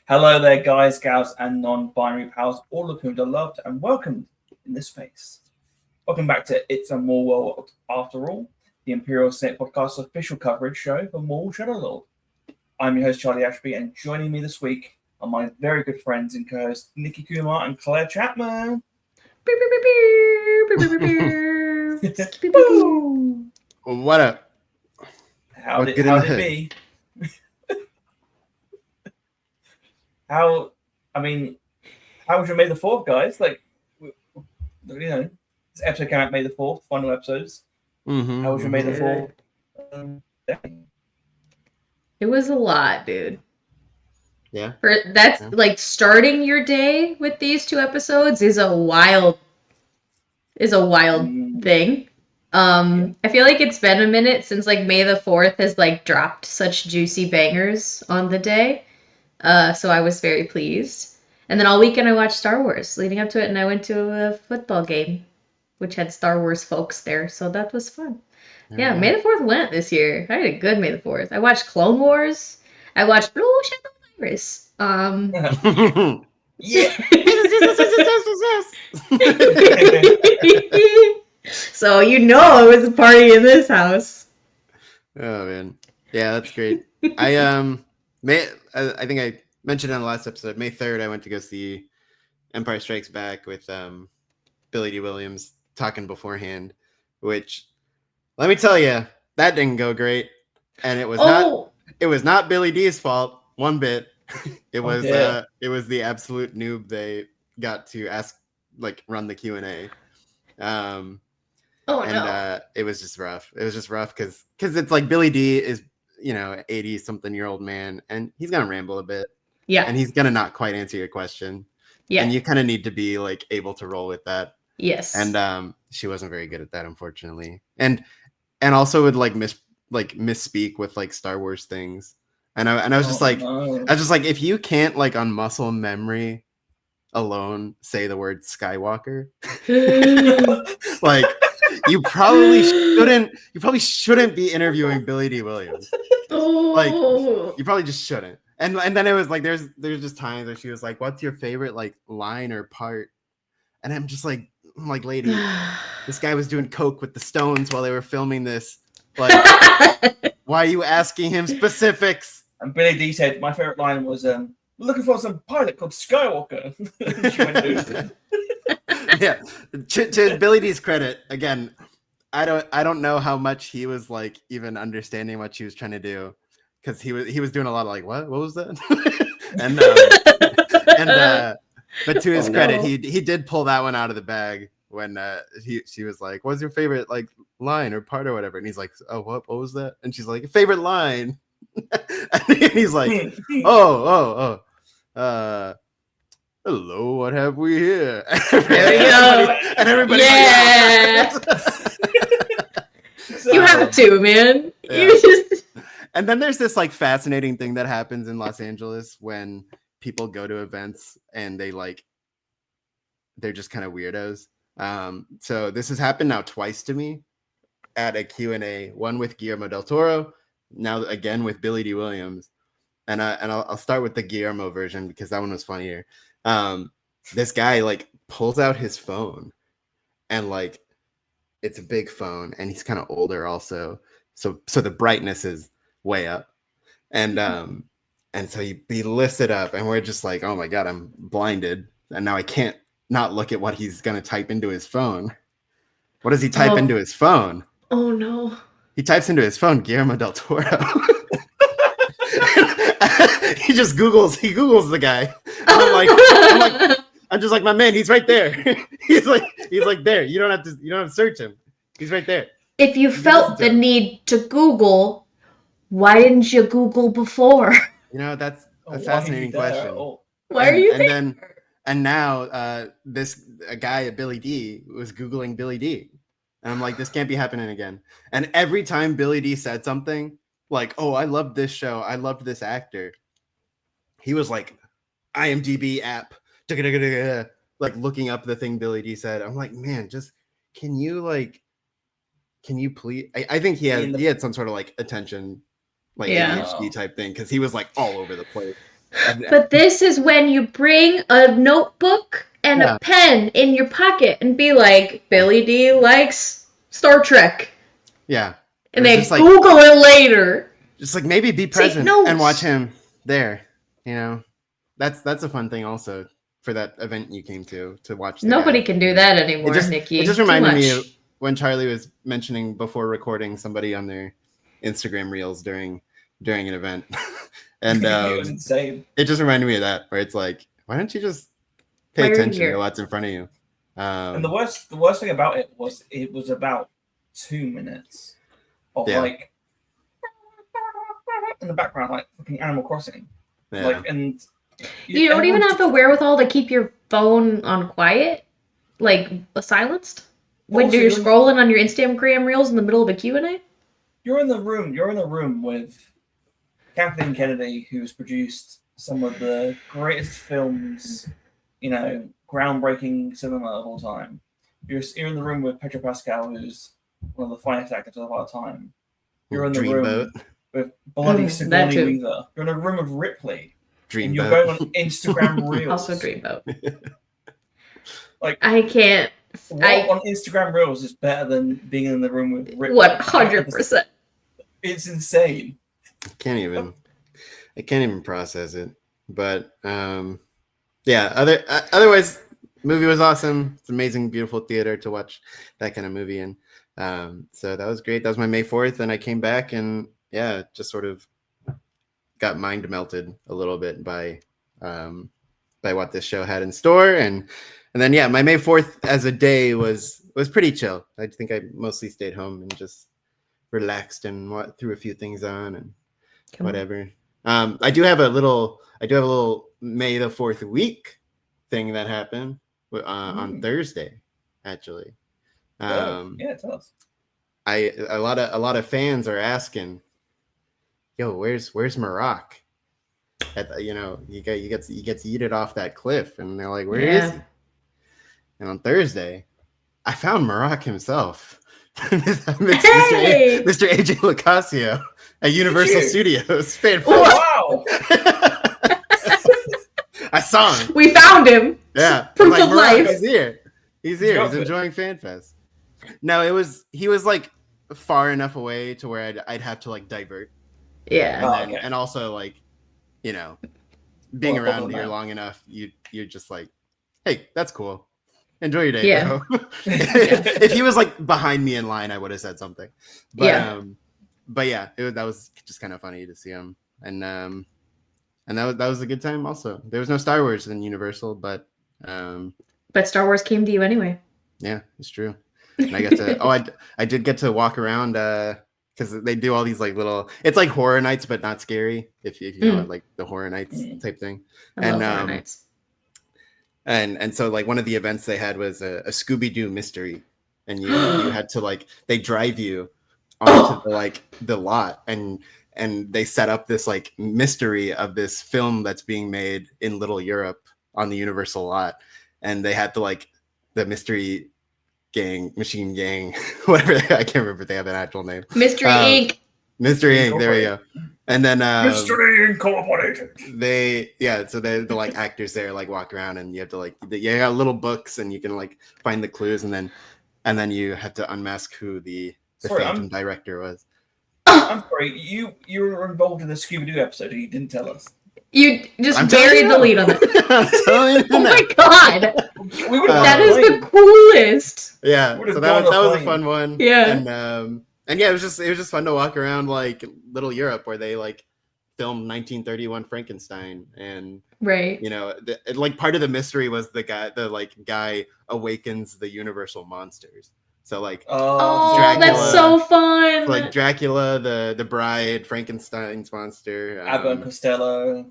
Hello there, guys, gals, and non-binary pals, all of whom are loved and welcomed in this space. Welcome back to It's a Maul World After All, the Imperial Senate Podcast official coverage show for Maul Shadowlord. I'm your host, Charlie Ashby, and joining me this week are my very good friends and co-hosts, Nicky Kumar and Claire Chapman. What up? How did it be? How was your May the 4th, guys? This episode came out May the 4th, final episodes. How was your May the 4th day? It was a lot, dude. Yeah. Like starting your day with these two episodes is a wild thing. I feel like it's been a minute since like May the 4th has like dropped such juicy bangers on the day. So I was very pleased. And then all weekend I watched Star Wars leading up to it, and I went to a football game, which had Star Wars folks there, so that was fun. Yeah, May the 4th went this year. I had a good May the 4th. I watched Clone Wars. I watched Blue Shadow Virus. Yeah. So it was a party in this house. Oh man, yeah, that's great. I think I mentioned on the last episode, May 3rd, I went to go see Empire Strikes Back with Billy D. Williams talking beforehand, which let me tell you, that didn't go great, and it was not Billy D's fault one bit. It was the absolute noob they got to run the Q&A. It was just rough. It was just rough because it's like Billy D is 80-something-year-old man, and he's gonna ramble a bit. Yeah, and he's gonna not quite answer your question. Yeah, and you kind of need to be like able to roll with that. Yes, and she wasn't very good at that, unfortunately, and also would misspeak with like Star Wars things. And I was just like, if you can't like on muscle memory alone say the word Skywalker, like you probably shouldn't be interviewing Billy D. Williams. Like you probably just shouldn't. And then it was like there's just times where she was like, "What's your favorite like line or part?" And I'm like, lady, this guy was doing coke with the Stones while they were filming this. Like, why are you asking him specifics? And Billy D said, my favorite line was, "We're looking for some pilot called Skywalker." Yeah, to Billy D's credit, again, I don't know how much he was like even understanding what she was trying to do, because he was doing a lot of like, what was that? But to his credit, he did pull that one out of the bag when she was like, "What's your favorite like line or part or whatever?" And he's like, "Oh, what was that?" And she's like, "Favorite line." And he's like, "Hello, what have we here?" There we go. And everybody, yeah. You have to, man. Yeah. And then there's this like fascinating thing that happens in Los Angeles when people go to events and they're just kind of weirdos. So this has happened now twice to me at a Q&A, one with Guillermo del Toro, now again with Billy D. Williams. And I'll start with the Guillermo version because that one was funnier. This guy like pulls out his phone, and like it's a big phone, and he's kind of older also, so the brightness is way up, and so he lifts it up, and we're just like, oh my god, I'm blinded, and now I can't not look at what he's gonna type into his phone. What does he type into his phone? Oh no. He types into his phone Guillermo del Toro. He just Googles the guy. I'm just like, my man, he's right there. he's like there. You don't have to search him. He's right there. If you felt the need to Google, why didn't you Google before? That's a fascinating question. Why are you there? And now a guy at Billy D was Googling Billy D. And I'm like, this can't be happening again. And every time Billy D said something like, "Oh, I loved this show, I loved this actor," he was like, IMDb app, like looking up the thing Billy D said. I'm like, man, just can you please? I think he had some sort of like attention, like ADHD type thing, because he was like all over the place. But this is when you bring a notebook and a pen in your pocket and be like, Billy D likes Star Trek. Yeah. And then Google it later. Just like maybe be present and watch him there. You know, that's a fun thing also for that event you came to watch. Nobody can do that anymore, Nicky. It just reminded me of when Charlie was mentioning before recording somebody on their Instagram reels during an event. And it was insane. It just reminded me of that, where it's like, why don't you just pay attention to what's in front of you? And the worst thing about it was about 2 minutes of like in the background, like fucking Animal Crossing. Yeah. Like, and you don't even have the wherewithal to keep your phone on quiet, like silenced, when you're scrolling on your Instagram reels in the middle of a Q&A. You're in the room with Kathleen Kennedy, who's produced some of the greatest films, you know, groundbreaking cinema of all time. You're in the room with Pedro Pascal, who's one of the finest actors of our time. You're in the room with bloody Sigourney Weaver. You're in a room with Ripley. And you're going on Instagram Reels. Also Dreamboat. Like, I can't. On Instagram Reels is better than being in the room with Ripley. 100%. It's insane. I can't even process it. But yeah, otherwise, movie was awesome. It's amazing, beautiful theater to watch that kind of movie in. So that was great. That was my May 4th, and I came back and just sort of got mind melted a little bit by what this show had in store, and then my May 4th as a day was pretty chill. I think I mostly stayed home and just relaxed and threw a few things on and whatever. I do have a little May the 4th week thing that happened on Thursday, actually. Tell us. A lot of fans are asking, yo, where's Maroc? You get to eat it off that cliff, and they're like, where is he? And on Thursday, I found Maroc himself. Mr. AJ Locasio at Universal Studios. Wow! I saw him. We found him. Yeah. Proof of life. He's here. He's enjoying FanFest. No, he was like far enough away to where I'd have to like divert. Yeah. And also like, being around here long enough, you're just like, hey, that's cool. Enjoy your day, bro. If he was like behind me in line, I would have said something. But that was just kind of funny to see him. And that was a good time also. There was no Star Wars in Universal, but Star Wars came to you anyway. Yeah, it's true. And I got to I did get to walk around because they do all these like little, it's like horror nights but not scary, if you know like the horror nights type thing. I love horror nights. And so like one of the events they had was a Scooby-Doo mystery, and you had to like, they drive you onto the lot and they set up this like mystery of this film that's being made in Little Europe on the Universal lot, and they had to like the mystery machine gang, whatever, I can't remember if they have an actual name. Mystery Inc. Mystery Inc. There we go. And then Mystery Incorporated. So the like actors there like walk around, and you have to like, you got little books and you can like find the clues, and then you have to unmask who the phantom director was. I'm sorry, you were involved in the Scooby-Doo episode and you didn't tell us. You just buried the lead on it. Oh my god. That is the coolest. Yeah. So that was a fun one. Yeah. And yeah, it was just fun to walk around like Little Europe, where they like filmed 1931 Frankenstein, and right. Like part of the mystery was the guy awakens the Universal monsters. So like, Dracula, that's so fun. Like Dracula, the bride, Frankenstein's monster, Abbott and Costello.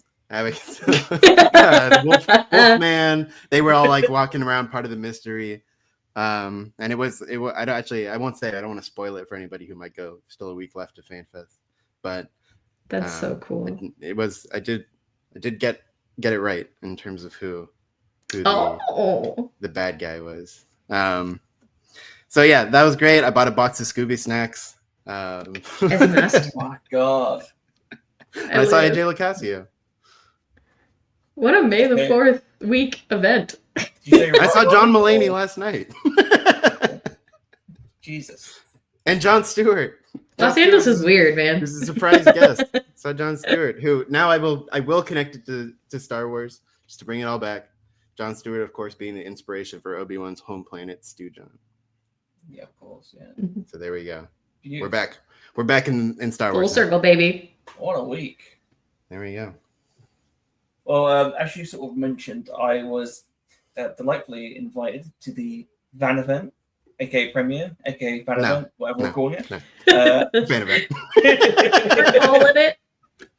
Wolfman. They were all like walking around, part of the mystery. And it was I won't say, I don't want to spoil it for anybody who might go. Still a week left to FanFest, but that's so cool. It was, I did get it right in terms of who the bad guy was. So yeah, that was great. I bought a box of Scooby snacks. Oh my god! And I saw AJ Locasio. What a May the 4th week event. I saw John Mulaney last night. Jesus. And Jon Stewart. Los Angeles is weird, man. This is a surprise guest. So Jon Stewart, who now I will connect it to Star Wars just to bring it all back. Jon Stewart, of course, being the inspiration for Obi-Wan's home planet, Stu Jon. Yeah, of course. Yeah. So there we go. Beautiful. We're back. We're back in Star Wars. Full circle, baby. What a week. There we go. Well, as you sort of mentioned, I was delightfully invited to the Van event, aka premiere, aka Van event, whatever we're calling it. No. Fan event. We're calling it.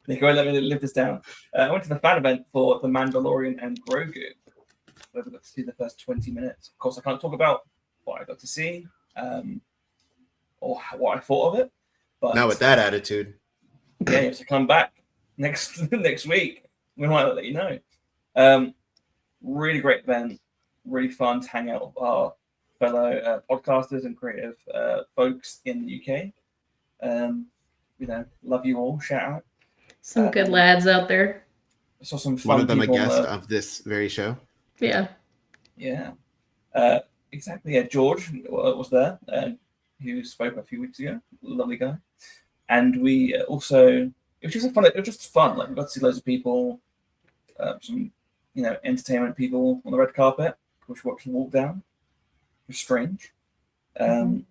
Nicky, let me live this down. I went to the fan event for The Mandalorian and Grogu, where we got to see the first 20 minutes. Of course, I can't talk about what I got to see or what I thought of it. But Now with that attitude. yeah, you have to come back next week. We might let you know. Really great event, really fun to hang out with our fellow podcasters and creative folks in the UK. Love you all. Shout out. Some good lads out there. I saw some fun One of them people, a guest of this very show. Yeah. Yeah. Exactly. Yeah, George was there, who spoke a few weeks ago. Lovely guy. And we also, it was just fun. Like we got to see loads of people, some entertainment people on the red carpet, which we watched them walk down. It was strange. One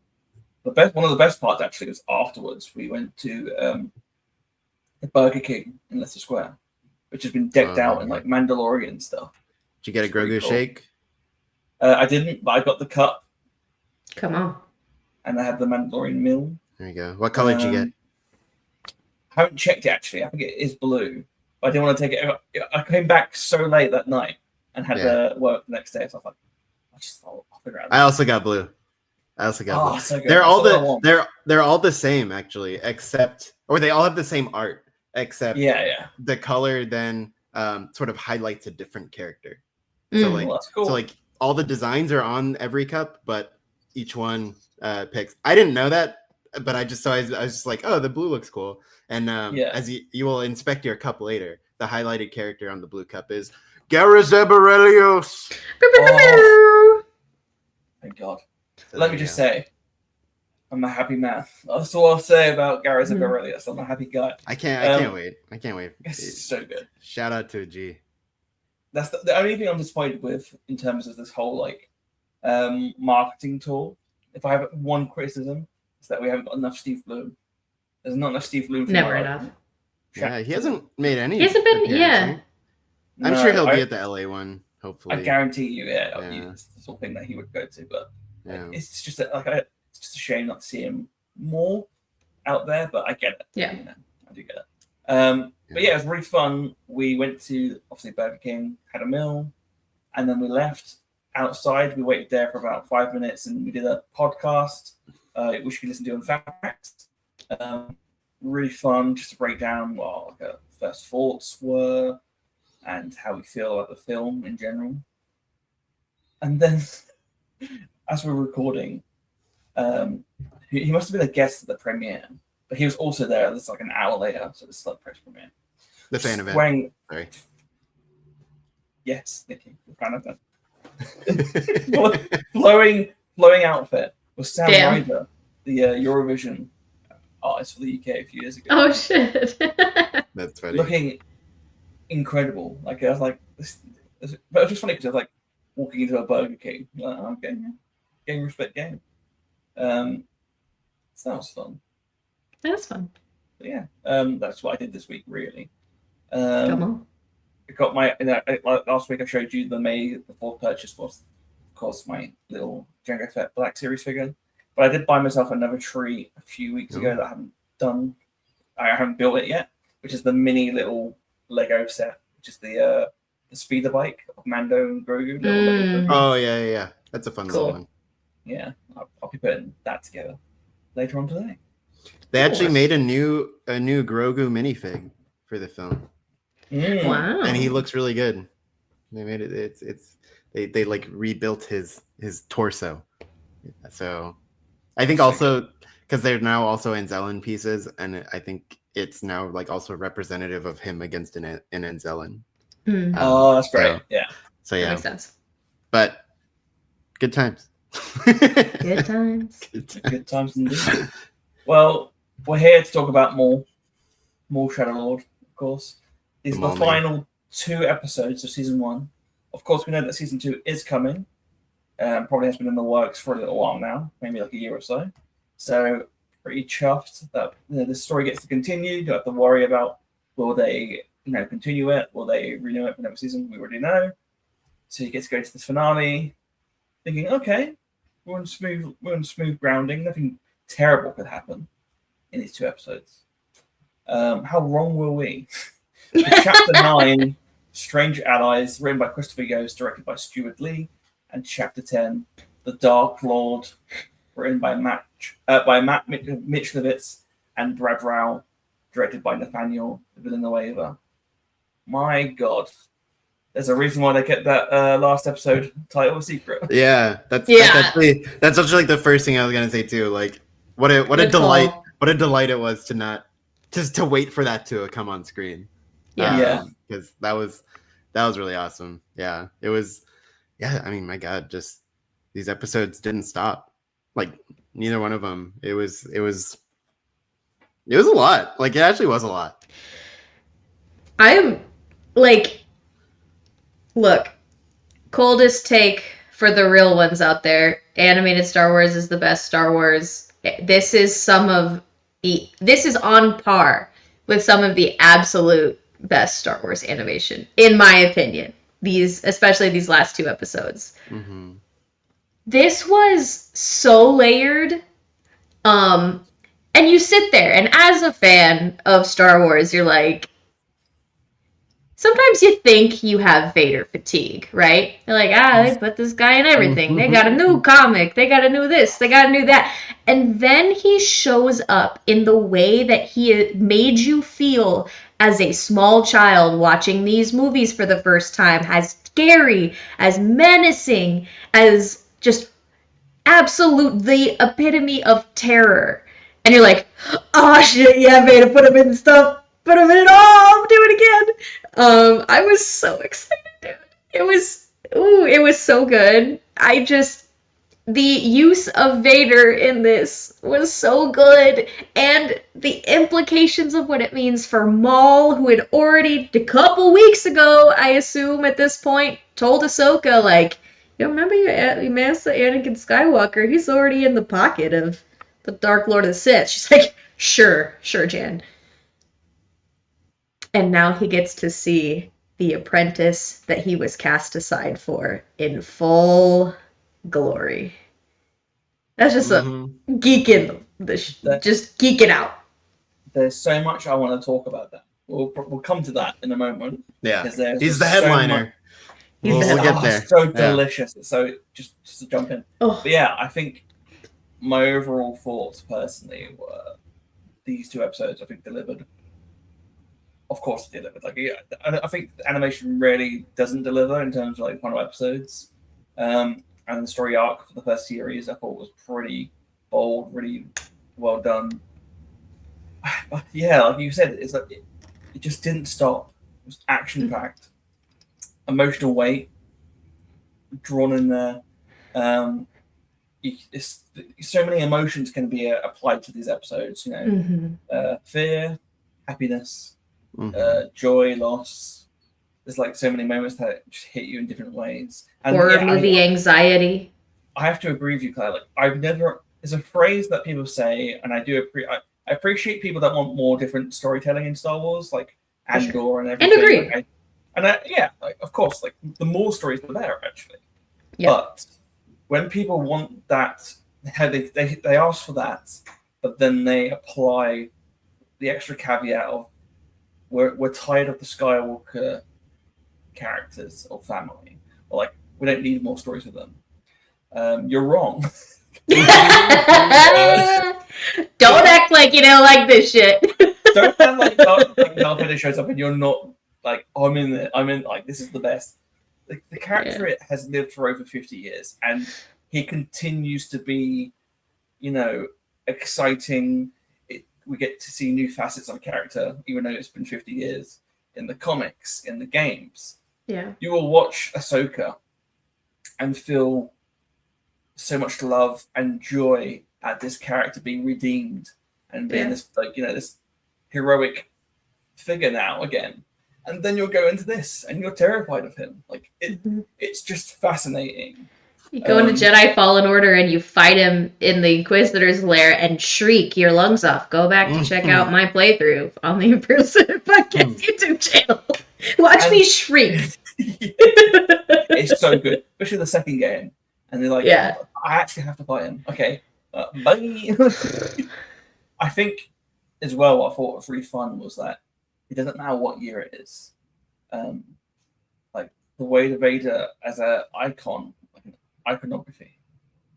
of the best parts actually was afterwards. We went to the Burger King in Leicester Square, which has been decked out in like Mandalorian stuff. Did you get a Grogu shake? I didn't, but I got the cup. Come on. And I had the Mandalorian meal. There you go. What color did you get? I haven't checked it actually. I think it is blue. But I didn't want to take it. I came back so late that night and had to work the next day. So I was like, I'll figure it out. I also got blue. blue. So good. They're all the same actually, or they all have the same art, except the color then sort of highlights a different character. So that's cool. So like all the designs are on every cup, but each one picks. I didn't know that, but I was just like, oh, the blue looks cool. And as you will inspect your cup later, the highlighted character on the blue cup is Garza Berelios. Thank God. So let me just say, I'm a happy man. That's all I'll say about Garza Berelios. I'm a happy guy. I can't wait. It's so good. Shout out to G. That's the only thing I'm disappointed with in terms of this whole marketing tool. If I have one criticism, it's that we haven't got enough Steve Bloom. There's not enough Steve Bloom. Never enough. Yeah, he hasn't made any. He hasn't been. Yeah. I'm sure he'll be at the LA one. Hopefully. I guarantee you. It's the sort of thing that he would go to, but it's just it's just a shame not to see him more out there. But I get it. Yeah, I do get it. But yeah, it was really fun. We went to obviously Burger King, had a meal, and then we left. Outside, we waited there for about 5 minutes, and we did a podcast, which you can listen to on Fact. Really fun, just to break down what our first thoughts were and how we feel about the film in general. And then, as we're recording, he must have been a guest at the premiere, but he was also there. This like an hour later, so this is like press premiere. The fan event. Sorry. Yes, Nicky, the fan event. flowing outfit was Sam Ryder, the Eurovision artist for the UK a few years ago. Oh shit! That's funny. Looking incredible. Like I was like, but it was just funny because I was like walking into a Burger King. Like, okay, game respect game. So that was fun. That's fun. But yeah, that's what I did this week really. Come on. I got my last week. I showed you the May the 4th purchase was, of course, my little Jango Fett Black Series figure. But I did buy myself another tree a few weeks ago that I haven't done. I haven't built it yet, which is the mini little Lego set, which is the speeder bike of Mando and Grogu. Oh yeah, that's a fun little one. Yeah, I'll be putting that together later on today. They actually made a new Grogu minifig for the film. Wow. And he looks really good. They made it. They like rebuilt his torso. So I think also because they're now also Anzellan pieces, and I think it's now like also representative of him against an Anzellan. Mm. Oh, that's great. So, Yeah. so That yeah, makes sense. but good times. Good times. Good times indeed. Well, we're here to talk about Maul Shadow Lord, of course. These are the final 2 episodes of season 1. Of course, we know that season 2 is coming. Probably has been in the works for a little while now, maybe like a year or so. So pretty chuffed that the story gets to continue. Don't have to worry about will they continue it, will they renew it for next season? We already know. So you get to go to this finale, thinking, okay, we're on smooth grounding. Nothing terrible could happen in these 2 episodes. How wrong were we? Chapter 9, Strange Allies, written by Christopher Yost, directed by Stuart Lee, and Chapter 10, The Dark Lord, written by Matt Michlovitz and Brad Rao, directed by Nathaniel Villanueva. My God. There's a reason why they kept that last episode title a secret. Yeah, that's actually like the first thing I was gonna say too. Like, what a delight! What a delight it was to not just to wait for that to come on screen. Yeah, because that was really awesome. Yeah, it was. Yeah, I mean, my God, just these episodes didn't stop. Like neither one of them. It was a lot. Like it actually was a lot. I'm like, look, coldest take for the real ones out there. Animated Star Wars is the best Star Wars. This is on par with some of the absolute best Star Wars animation, in my opinion. Especially these last 2 episodes. Mm-hmm. This was so layered. And you sit there, and as a fan of Star Wars, you're like, sometimes you think you have Vader fatigue, right? You're like, they put this guy in everything. They got a new comic. They got a new this. They got a new that. And then he shows up in the way that he made you feel as a small child watching these movies for the first time, as scary, as menacing, as just the epitome of terror. And you're like, oh shit, yeah, Vader, put him in stuff. Put him in it all. Do it again. I was so excited, dude. It was so good. The use of Vader in this was so good, and the implications of what it means for Maul, who had already a couple weeks ago, I assume at this point, told Ahsoka, like, you remember your master Anakin Skywalker? He's already in the pocket of the Dark Lord of the Sith. She's like, sure, Jan. And now he gets to see the apprentice that he was cast aside for in full glory. That's just a geeking, just geeking out. There's so much I want to talk about that. We'll come to that in a moment. Yeah, he's the headliner. We'll get there. It's so delicious. So just to jump in. Oh. But yeah, I think my overall thoughts personally were these 2 episodes, I think, delivered. Of course, it delivered. Like, yeah, I think the animation really doesn't deliver in terms of like final episodes. And the story arc for the first series, I thought was pretty bold, really well done. But yeah, like you said, it's like it just didn't stop. It was action packed, emotional weight drawn in there. So many emotions can be applied to these episodes. Fear, happiness, joy, loss. There's like so many moments that just hit you in different ways. And horror movie anxiety. I have to agree with you, Claire. Like there's a phrase that people say, and I appreciate people that want more different storytelling in Star Wars, like Andor and everything. And agree. Of course, like the more stories, the better, actually. Yeah. But when people want that, they ask for that, but then they apply the extra caveat of we're tired of the Skywalker characters or family, or like we don't need more stories with them. You're wrong. Don't act like you don't like this shit. Don't act like Darth Vader shows up and you're not like, I'm in it. Like, this is the best. The character has lived for over 50 years, and he continues to be, exciting. We get to see new facets of character, even though it's been 50 years. in the comics, in the games. Yeah. You will watch Ahsoka and feel so much love and joy at this character being redeemed and being this, like, this heroic figure now again. And then you'll go into this and you're terrified of him. Like, it's just fascinating. You go into Jedi Fallen Order and you fight him in the Inquisitor's lair and shriek your lungs off. Go back to check out my playthrough on the Imperial Senate Podcast YouTube channel. Watch me shriek. It's so good, especially the second game. And they're like, I actually have to fight him. Okay, bye. I think as well, what I thought was really fun was that it doesn't matter what year it is. Like the way the Vader as an icon, like an iconography,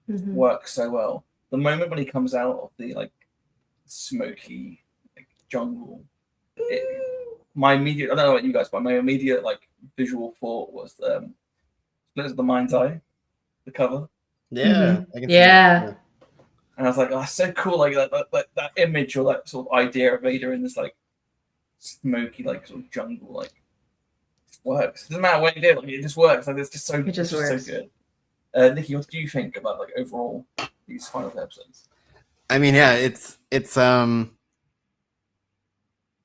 works so well. The moment when he comes out of the like smoky jungle, my immediate, I don't know about you guys, but my immediate like visual thought was the Mind's Eye, the cover. Yeah. I can see Yeah. And I was like, oh, so cool, like that image or that sort of idea of Vader in this like smoky, like sort of jungle, like it works. It doesn't matter what you do, like it just works. Like it's just so so good. Nicky, what do you think about like overall these final episodes? I mean, yeah, it's one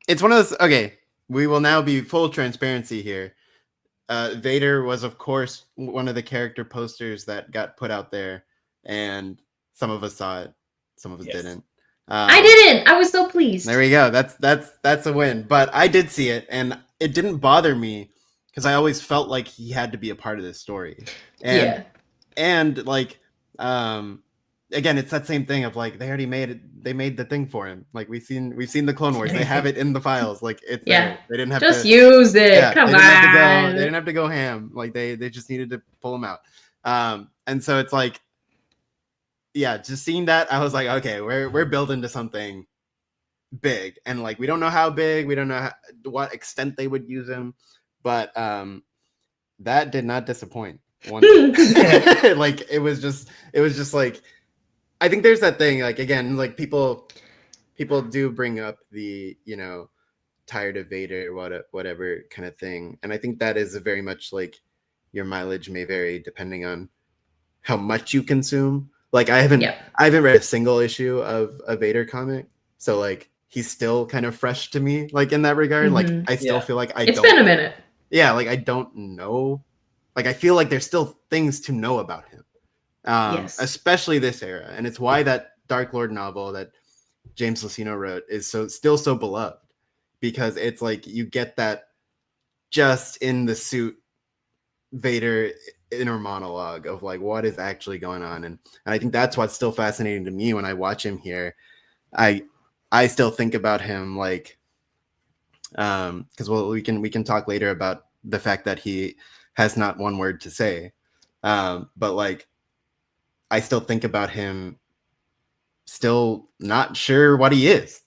of those. Okay, we will now be full transparency here. Vader was, of course, one of the character posters that got put out there, and some of us saw it, some of us didn't. I didn't. I was so pleased. There we go. That's a win. But I did see it, and it didn't bother me because I always felt like he had to be a part of this story. And like, again, it's that same thing of like they already made it. They made the thing for him. Like we've seen the Clone Wars. They have it in the files. Like it's there. They didn't have to use it. Yeah, Come on. They didn't have to go ham. Like they just needed to pull him out. And so it's like, yeah, just seeing that, I was like, okay, we're building to something big, and like we don't know how big, we don't know what extent they would use him, but that did not disappoint. Like it was just like, I think there's that thing, like again, like people do bring up the tired of Vader or whatever kind of thing, and I think that is a very much like your mileage may vary depending on how much you consume. Like I haven't read a single issue of a Vader comic, so like he's still kind of fresh to me, like in that regard. Like I still feel like it's been a minute. Yeah, like I don't know. Like I feel like there's still things to know about him, especially this era, and it's why that Dark Lord novel that James Luceno wrote is still so beloved, because it's like you get that just in the suit Vader inner monologue of like what is actually going on, and I think that's what's still fascinating to me when I watch him here. I still think about him like because we can talk later about the fact that he has not one word to say, but like I still think about him still not sure what he is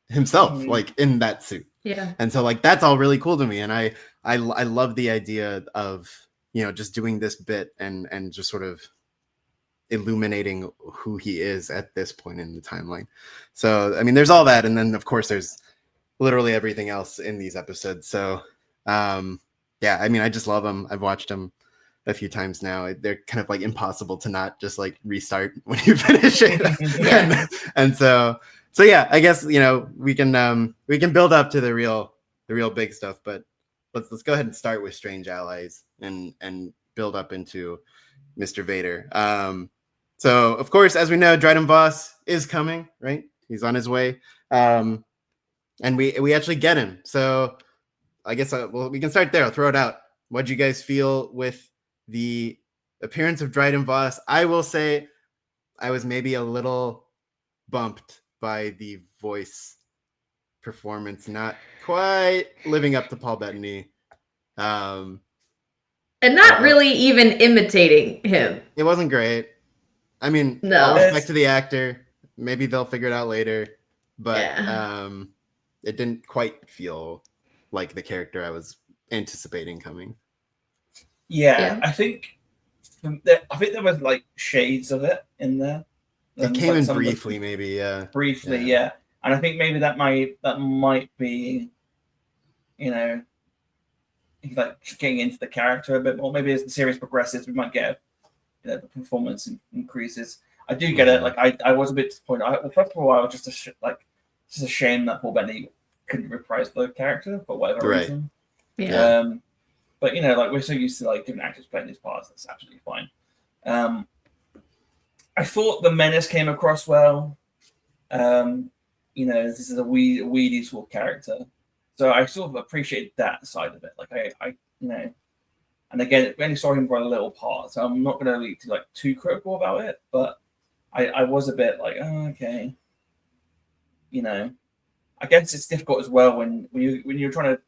himself, like in that suit. And so like that's all really cool to me, and I love the idea of just doing this bit and just sort of illuminating who he is at this point in the timeline. So, I mean, there's all that. And then of course there's literally everything else in these episodes. So, yeah, I mean, I just love them. I've watched them a few times now. They're kind of like impossible to not just like restart when you finish it. And so yeah, I guess, we can build up to the real big stuff, but let's go ahead and start with Strange Allies and build up into Mr. Vader. So of course, as we know, Dryden Voss is coming, right? He's on his way. And we actually get him. So I guess we can start there. I'll throw it out. What'd you guys feel with the appearance of Dryden Voss? I will say I was maybe a little bumped by the voice performance, not quite living up to Paul Bettany. And not really even imitating him. It wasn't great. I mean, all respect to the actor. Maybe they'll figure it out later. But it didn't quite feel like the character I was anticipating coming. Yeah. I think there was like shades of it in there. It came in briefly, maybe, Briefly, yeah. And I think maybe that might be, you know, he's like getting into the character a bit more. Maybe as the series progresses, we might get, the performance increases. I do get it. Like I was a bit disappointed. First of all, I was just a shame that Paul Bettany couldn't reprise the character for whatever reason. Yeah. But like we're so used to like different actors playing these parts, that's absolutely fine. I thought the menace came across well. This is a weedy sort of character, so I sort of appreciate that side of it. Like I and again, we only saw him for a little part, so I'm not going to be too critical about it. But I was a bit like, oh, okay. I guess it's difficult as well when you're trying to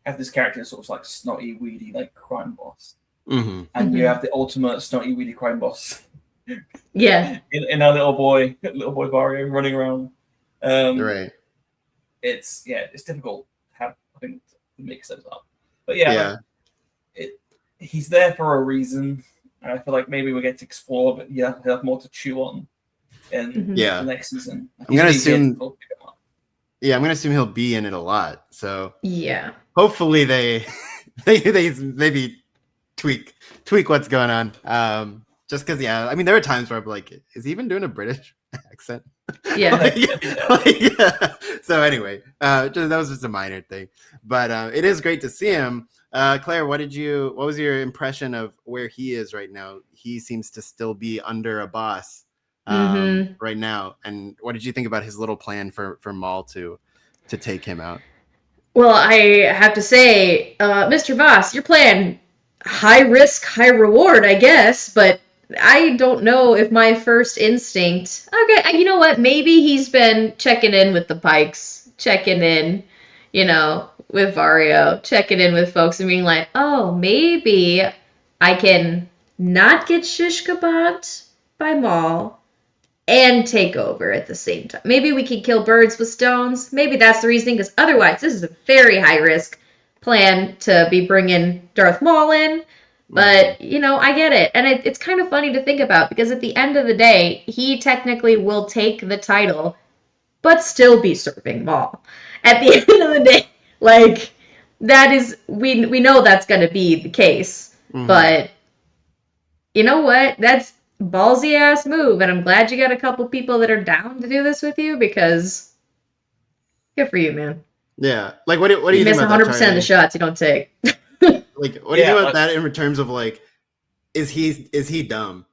have this character sort of like snotty, weedy, like crime boss, and you have the ultimate snotty, weedy crime boss. Yeah. in our little boy Vario running around. Right. It's difficult to have, I think, to mix those up. But he's there for a reason. And I feel like maybe we get to explore, but he'll have more to chew on in the next season. I'm gonna assume he'll be in it a lot. So hopefully they maybe tweak what's going on. Just because, I mean, there are times where I'm like, is he even doing a British accent? Yeah. So anyway, that was just a minor thing, but it is great to see him. Claire, what was your impression of where he is right now? He seems to still be under a boss right now. And what did you think about his little plan for Maul to take him out? Well, I have to say, Mr. Boss, your plan, high risk, high reward, I guess, but I don't know if my first instinct... Okay, you know what? Maybe he's been checking in with the Pikes, checking in, with Vario, checking in with folks and being like, oh, maybe I can not get shish kebabbed by Maul and take over at the same time. Maybe we can kill birds with stones. Maybe that's the reasoning, because otherwise this is a very high-risk plan to be bringing Darth Maul in. But, I get it. And it's kind of funny to think about, because at the end of the day, he technically will take the title, but still be serving Maul. At the end of the day, like, that is, we know that's going to be the case. But, you know what? That's ballsy-ass move, and I'm glad you got a couple people that are down to do this with you, because good for you, man. Yeah. Like, what do you think about that? You miss 100% of the shots you don't take. Like, what do you think about that in terms of, like, is he dumb?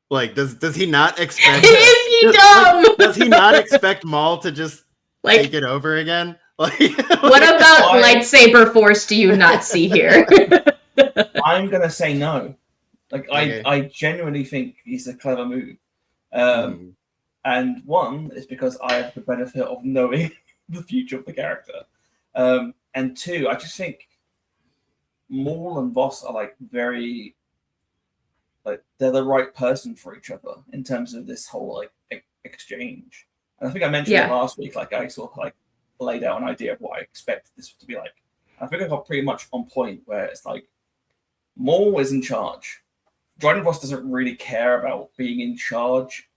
Like, does he not expect... Is he dumb? Like, does he not expect Maul to just take it over again? Like, what about lightsaber force do you not see here? I'm going to say no. Like, okay. I genuinely think he's a clever move. And one is because I have the benefit of knowing the future of the character. And two, I just think Maul and Voss are very they're the right person for each other in terms of this whole exchange. And I think I mentioned it last week. Like, I sort of laid out an idea of what I expected this to be like. I think I got pretty much on point, where it's like Maul is in charge. Dryden Voss doesn't really care about being in charge.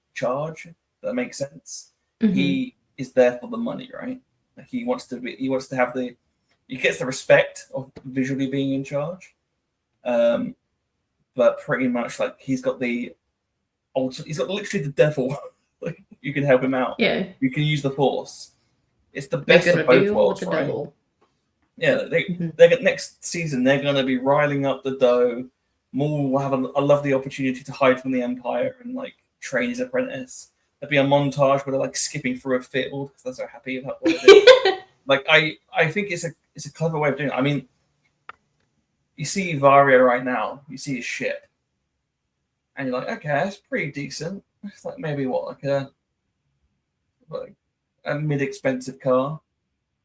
That makes sense. He is there for the money, right? Like, he wants to have he gets the respect of visually being in charge. But pretty much he's got literally the devil. Like, you can help him out. Yeah. You can use the Force. It's the best of both worlds, right? Devil. Yeah, they next season they're going to be riling up the dough. Maul will have a lovely opportunity to hide from the Empire and train his apprentice. There'll be a montage where they're skipping through a field because they're so happy about what it is. I think it's a clever way of doing it. I mean, you see Vario right now, you see his ship, and you're like, okay, that's pretty decent. It's maybe a mid-expensive car.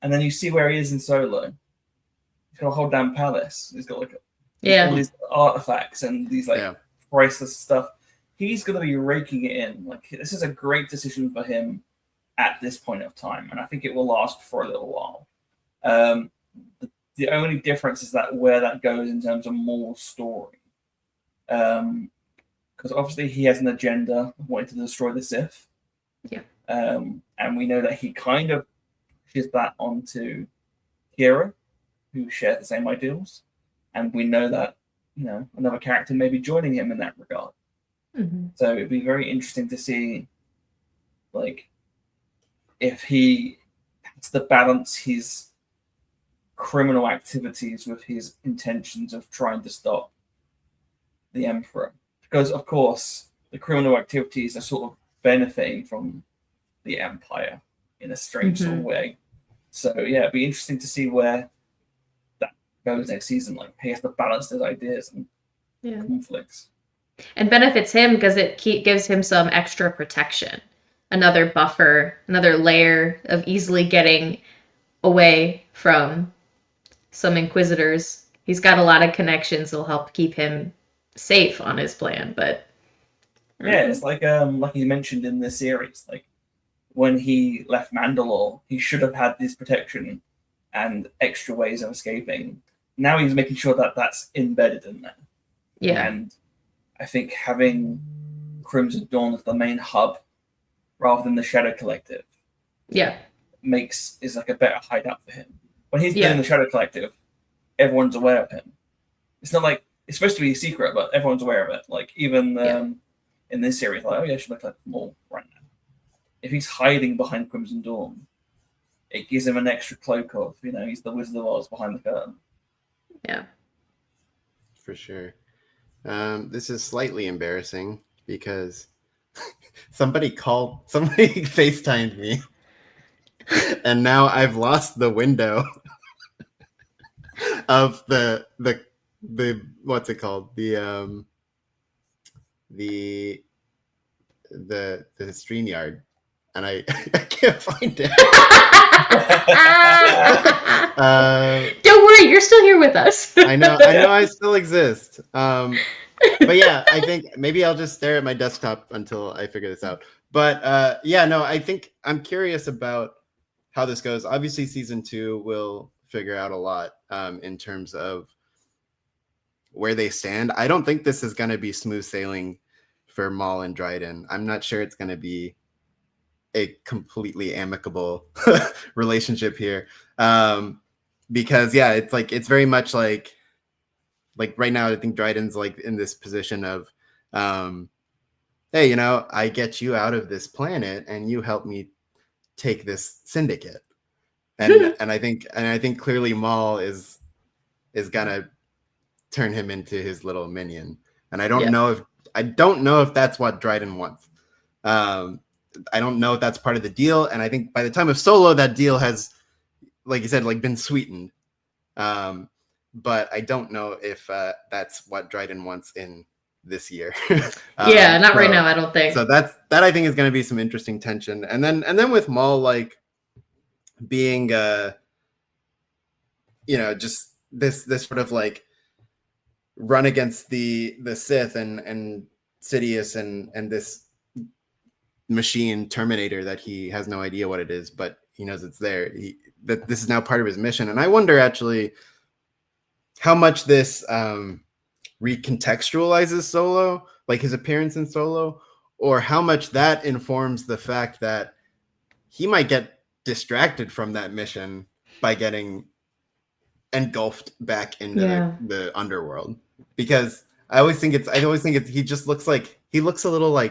And then you see where he is in Solo. He's got a whole damn palace. He's got all these artifacts and these priceless stuff. He's going to be raking it in. This is a great decision for him at this point of time, and I think it will last for a little while. The only difference is where that goes in terms of Maul's story. Because obviously he has an agenda of wanting to destroy the Sith. Yeah. And we know that he kind of pushes that onto Kira. who share the same ideals, and we know that another character may be joining him in that regard. Mm-hmm. So it'd be very interesting to see, like, if he has to balance his criminal activities with his intentions of trying to stop the Emperor. Because, of course, the criminal activities are sort of benefiting from the Empire in a strange sort of way. So, yeah, it'd be interesting to see where that goes next season. Like, he has to balance those ideas and conflicts. And benefits him because it gives him some extra protection. Another buffer, another layer of easily getting away from some Inquisitors. He's got a lot of connections that'll help keep him safe on his plan, but yeah, it's like you mentioned in this series, like when he left Mandalore, he should have had this protection and extra ways of escaping. Now he's making sure that that's embedded in there. Yeah. And I think having Crimson Dawn as the main hub rather than the Shadow Collective is like a better hideout for him. When he's in the Shadow Collective, everyone's aware of him. It's not like it's supposed to be a secret, but everyone's aware of it. Like even in this series, like, oh yeah, I should look like Maul right now. If he's hiding behind Crimson Dawn, it gives him an extra cloak of, he's the Wizard of Oz behind the curtain. Yeah. For sure. This is slightly embarrassing because somebody FaceTimed me and now I've lost the window of the what's it called? The StreamYard, and I can't find it. Don't worry, you're still here with us. I know I still exist. But yeah, I think maybe I'll just stare at my desktop until I figure this out. But I think I'm curious about how this goes. Obviously, season 2 will figure out a lot in terms of where they stand. I don't think this is going to be smooth sailing for Maul and Dryden. I'm not sure it's going to be a completely amicable relationship here. Because it's very much like right now, I think Dryden's like in this position of, hey, I get you out of this planet and you help me take this syndicate. And I think clearly Maul is gonna turn him into his little minion. And I don't know if that's what Dryden wants. I don't know if that's part of the deal. And I think by the time of Solo, that deal has, like you said, been sweetened. But I don't know if that's what Dryden wants in this year. Not right now, I don't think. So that I think is going to be some interesting tension. And then with Maul being just this sort of run against the Sith and Sidious and this machine Terminator that he has no idea what it is, but he knows it's there. That this is now part of his mission. And I wonder actually how much this recontextualizes Solo, like his appearance in Solo, or how much that informs the fact that he might get distracted from that mission by getting engulfed back into the underworld. Because I always think he just looks a little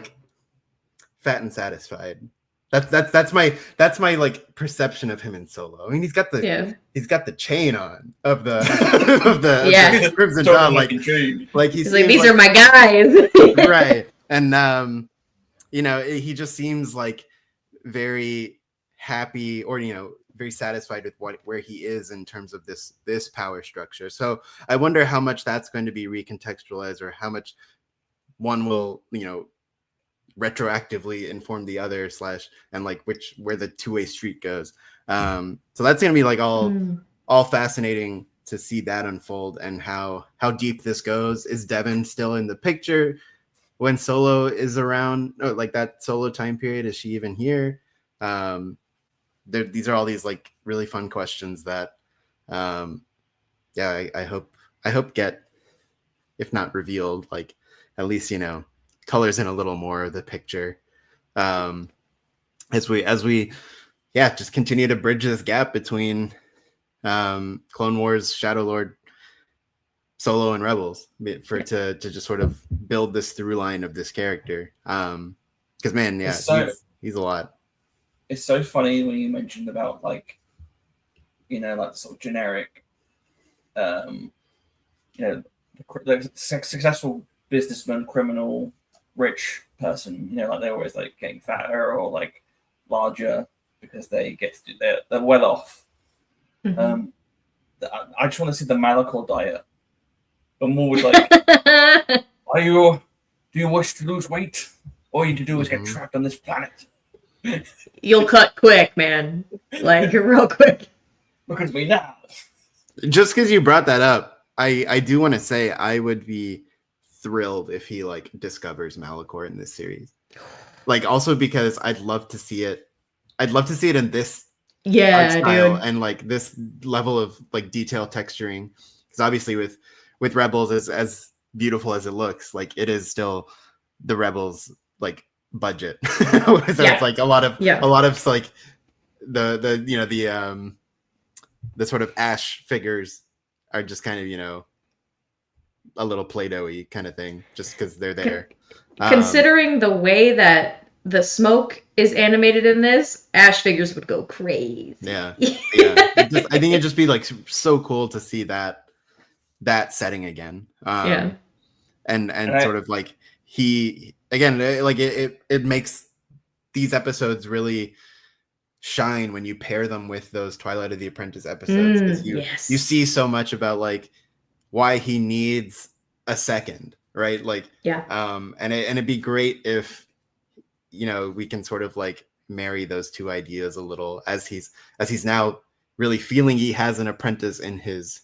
fat and satisfied. That's my perception of him in Solo. I mean, he's got the chain on of the the Crimson Dawn, he's these are my guys, right? And he just seems very happy, or very satisfied with where he is in terms of this power structure. So I wonder how much that's going to be recontextualized, or how much one will retroactively inform the other and where the two-way street goes. So that's gonna be all fascinating to see that unfold, and how deep this goes. Is Devin still in the picture when Solo is around, or that Solo time period? Is she even here? These are all these really fun questions that I hope get, if not revealed, at least colors in a little more of the picture, as we just continue to bridge this gap between Clone Wars, Shadow Lord, Solo, and Rebels to just sort of build this through line of this character. Because man, he's a lot. It's so funny when you mentioned about like sort of generic, the successful businessman, criminal, rich person. Like they're always like getting fatter or like larger because they get to they're well off. Mm-hmm. I just want to see the Malachor diet. But more with like, do you wish to lose weight? All you need to do is get trapped on this planet. You'll cut quick, man. Like real quick. Look at me now. Just because you brought that up, I do want to say I would be thrilled if he like discovers Malachor in this series. Like also because I'd love to see it. I'd love to see it in this art style and like this level of like detail texturing. Because obviously with Rebels, as beautiful as it looks, like it is still the Rebels like budget. So it's like a lot of like the sort of Ash figures are just kind of a little Play-Doh-y kind of thing, just because they're there. Considering the way that the smoke is animated in this, Ash figures would go crazy. Yeah. I think it'd just be like so cool to see that setting again. And sort of like he again, like it makes these episodes really shine when you pair them with those Twilight of the Apprentice episodes, because you see so much about like why he needs a second, right? Like and it'd be great if we can sort of like marry those two ideas a little as he's now really feeling he has an apprentice in his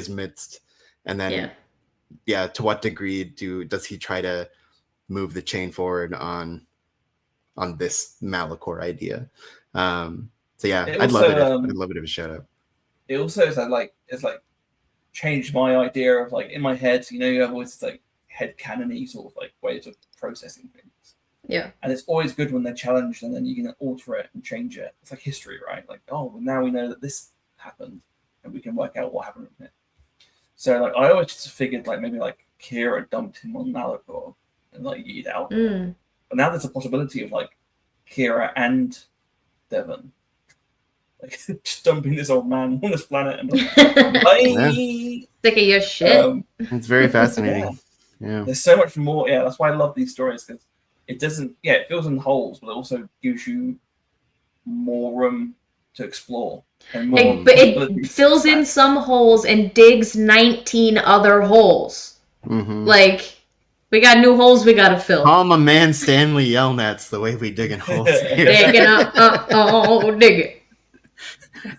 midst, and then to what degree does he try to move the chain forward on this Malachor idea? I'd love it if it showed up. It also is like changed my idea of like in my head. You have always this like head canony sort of like ways of processing things. Yeah. And it's always good when they're challenged and then you can alter it and change it. It's like history, right? Like, oh, well, now we know that this happened and we can work out what happened with it. So like I always just figured like maybe like Kira dumped him on Malachor and like yeeted out. But now there's a possibility of like Kira and Devon like just dumping this old man on this planet and like, bye. Sick of your shit. It's very fascinating. Yeah. There's so much more. Yeah, that's why I love these stories, because it doesn't. Yeah, it fills in holes, but it also gives you more room to explore. And more but it fills in some holes and digs 19 other holes. Like, we got new holes we gotta fill. Call my man Stanley Yelnats the way we digging holes here. Digging dig it.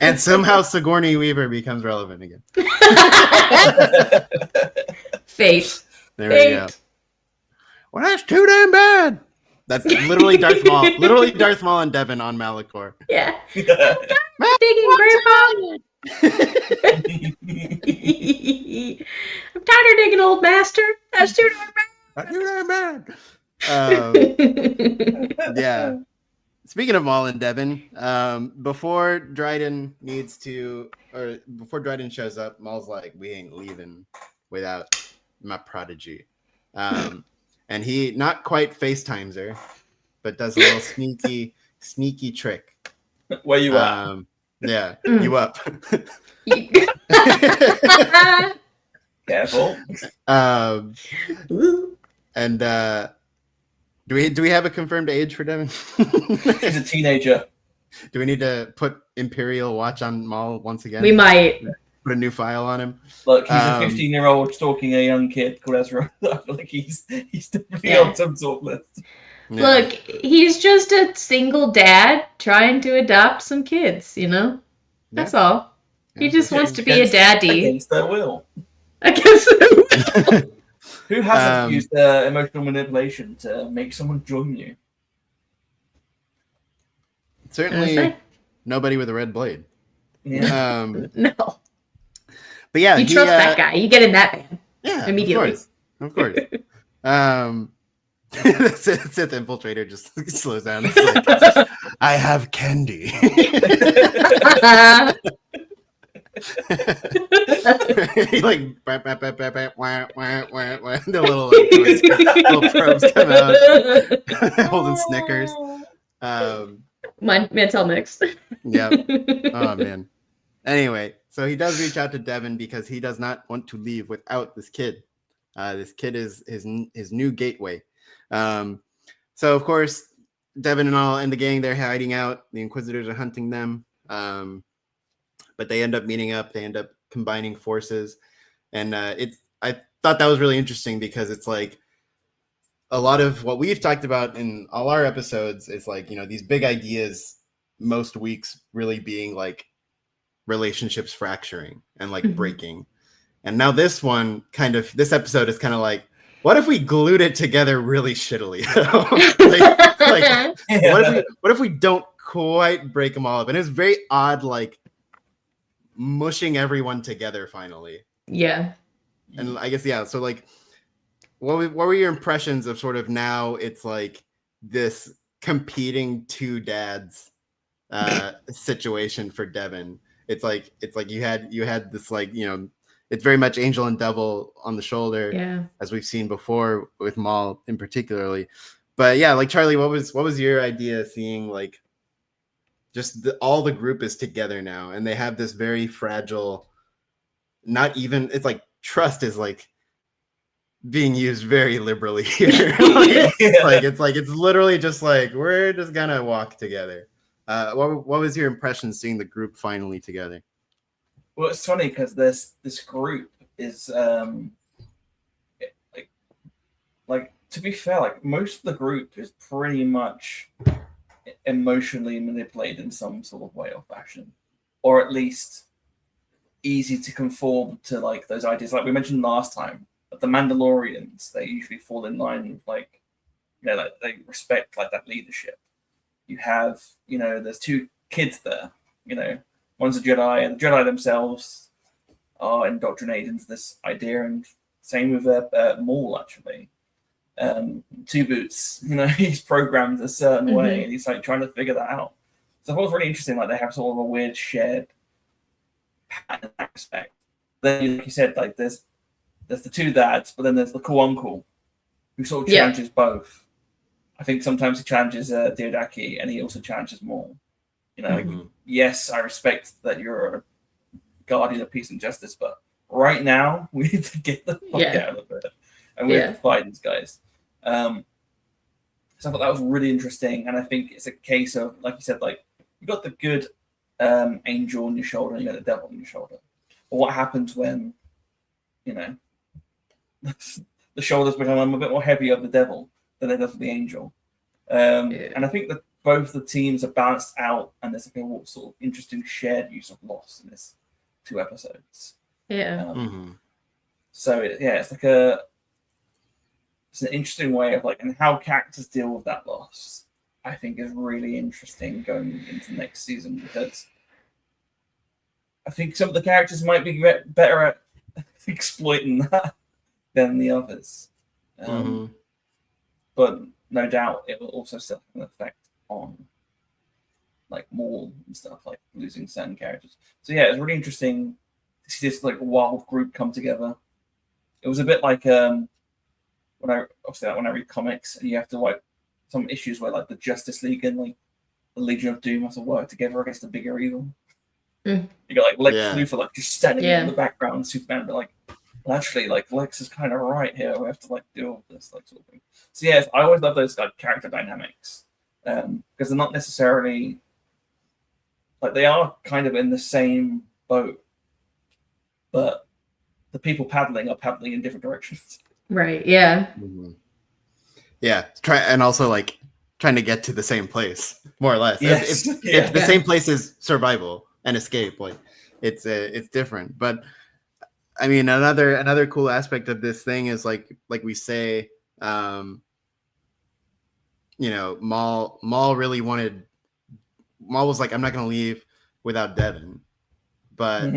And somehow Sigourney Weaver becomes relevant again. Fate. There we go. Well, that's too damn bad. That's literally Darth Maul. Literally Darth Maul and Devon on Malachor. Yeah. Digging Grandpa. I'm tired of digging, old master. That's too damn bad. That's too damn bad. Yeah. Speaking of Maul and Devon, before Dryden shows up, Maul's like, we ain't leaving without my prodigy. And he not quite FaceTimes her, but does a little sneaky trick. Where you at? Yeah, you up. Careful. And do we have a confirmed age for Devon? He's a teenager. Do we need to put Imperial watch on Maul once again? We might. Put a new file on him. Look, he's a 15-year-old stalking a young kid called Ezra. I feel like he's definitely on some sort of list. Yeah. Look, he's just a single dad trying to adopt some kids, That's all. He just wants to be a daddy. Against their will. Against their will. Who hasn't used emotional manipulation to make someone join you? Certainly nobody with a red blade. Yeah. No. But yeah, you trust that guy. You get in that van. Yeah, immediately. Of course. The Sith infiltrator just slows down. It's like, I have candy. He like the little probes come out holding Snickers. My tell mix. Yeah. Oh man. Anyway, so he does reach out to Devin because he does not want to leave without this kid. This kid is his new gateway. So of course, Devin and the gang, they're hiding out. The Inquisitors are hunting them. But they end up meeting up. They end up combining forces, and I thought that was really interesting because it's like a lot of what we've talked about in all our episodes is like, you know, these big ideas most weeks really being like relationships fracturing and like breaking. And now this episode is kind of like, what if we glued it together really shittily? What if we don't quite break them all up? And it was very odd, like mushing everyone together finally. Yeah. And I guess, yeah. So like, what were your impressions of sort of now it's like this competing two dads situation for Devin? It's like you had this, like, you know, it's very much angel and devil on the shoulder, as we've seen before with Maul in particularly. But yeah, like Charlie, what was your idea seeing like just all the group is together now and they have this very fragile, not even, it's like trust is like being used very liberally here. It's literally just like, we're just gonna walk together. What was your impression seeing the group finally together? Well, it's funny because this group is like to be fair, like most of the group is pretty much emotionally manipulated in some sort of way or fashion, or at least easy to conform to like those ideas. Like we mentioned last time, the Mandalorians, they usually fall in line with like, you know, like they respect like that leadership. You have, you know, there's two kids there, you know, one's a Jedi, and the Jedi themselves are indoctrinated into this idea, and same with Maul actually. Two Boots, you know, he's programmed a certain way, and he's like trying to figure that out. So I thought it was really interesting, like they have sort of a weird shared pattern in that respect. Then, like you said, like there's the two dads, but then there's the cool uncle who sort of challenges both. I think sometimes he challenges Diodaki, and he also challenges Maul. You know, like, yes, I respect that you're a guardian of peace and justice, but right now we need to get the fuck out of it, and we have to fight these guys. So I thought that was really interesting, and I think it's a case of, like you said, like you got the good angel on your shoulder, and you got the devil on your shoulder. But what happens when, you know, the shoulders become a bit more heavy of the devil than it does of the angel? And I think that both the teams are balanced out, and there's like a sort of interesting shared use of loss in this 2 episodes. So it's like it's an interesting way of like, and how characters deal with that loss, I think is really interesting going into next season, because I think some of the characters might be better at exploiting that than the others. But no doubt it will also still have an effect on like Maul and stuff, like losing certain characters. So yeah, it's really interesting to see this like wild group come together. It was a bit like when I read comics, and you have to like some issues where like the Justice League and like the Legion of Doom have to work together against the bigger evil. You got like Lex Luthor like just standing in the background, Superman, but like, well, actually, like Lex is kind of right here. We have to like deal with this like sort of thing. So yeah, I always love those like character dynamics, because they're not necessarily like, they are kind of in the same boat, but the people paddling are paddling in different directions. Right. Yeah. Yeah. And also like trying to get to the same place, more or less. Yes. If the same place is survival and escape, like it's different. But I mean, another cool aspect of this thing is like we say, you know, Maul was like, I'm not going to leave without Devin. But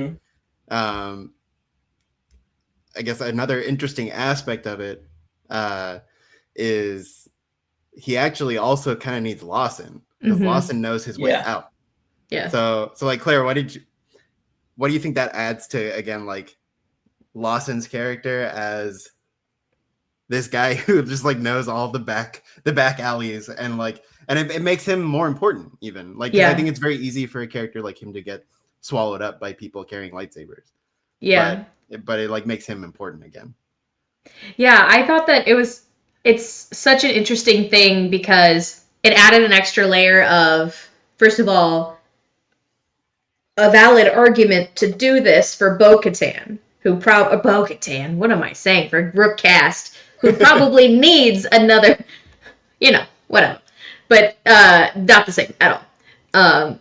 I guess another interesting aspect of it is he actually also kind of needs Lawson, because Lawson knows his way out. Yeah. So like Claire, what do you think that adds to, again, like Lawson's character as this guy who just like knows all the back alleys, and like, and it makes him more important even. Like, 'cause I think it's very easy for a character like him to get swallowed up by people carrying lightsabers. Yeah. But it like makes him important again. Yeah, I thought that it's such an interesting thing because it added an extra layer of, first of all, a valid argument to do this for Bo-Katan, Bo-Katan, what am I saying, for Rook Cast, who probably needs another, whatever. But not the same at all.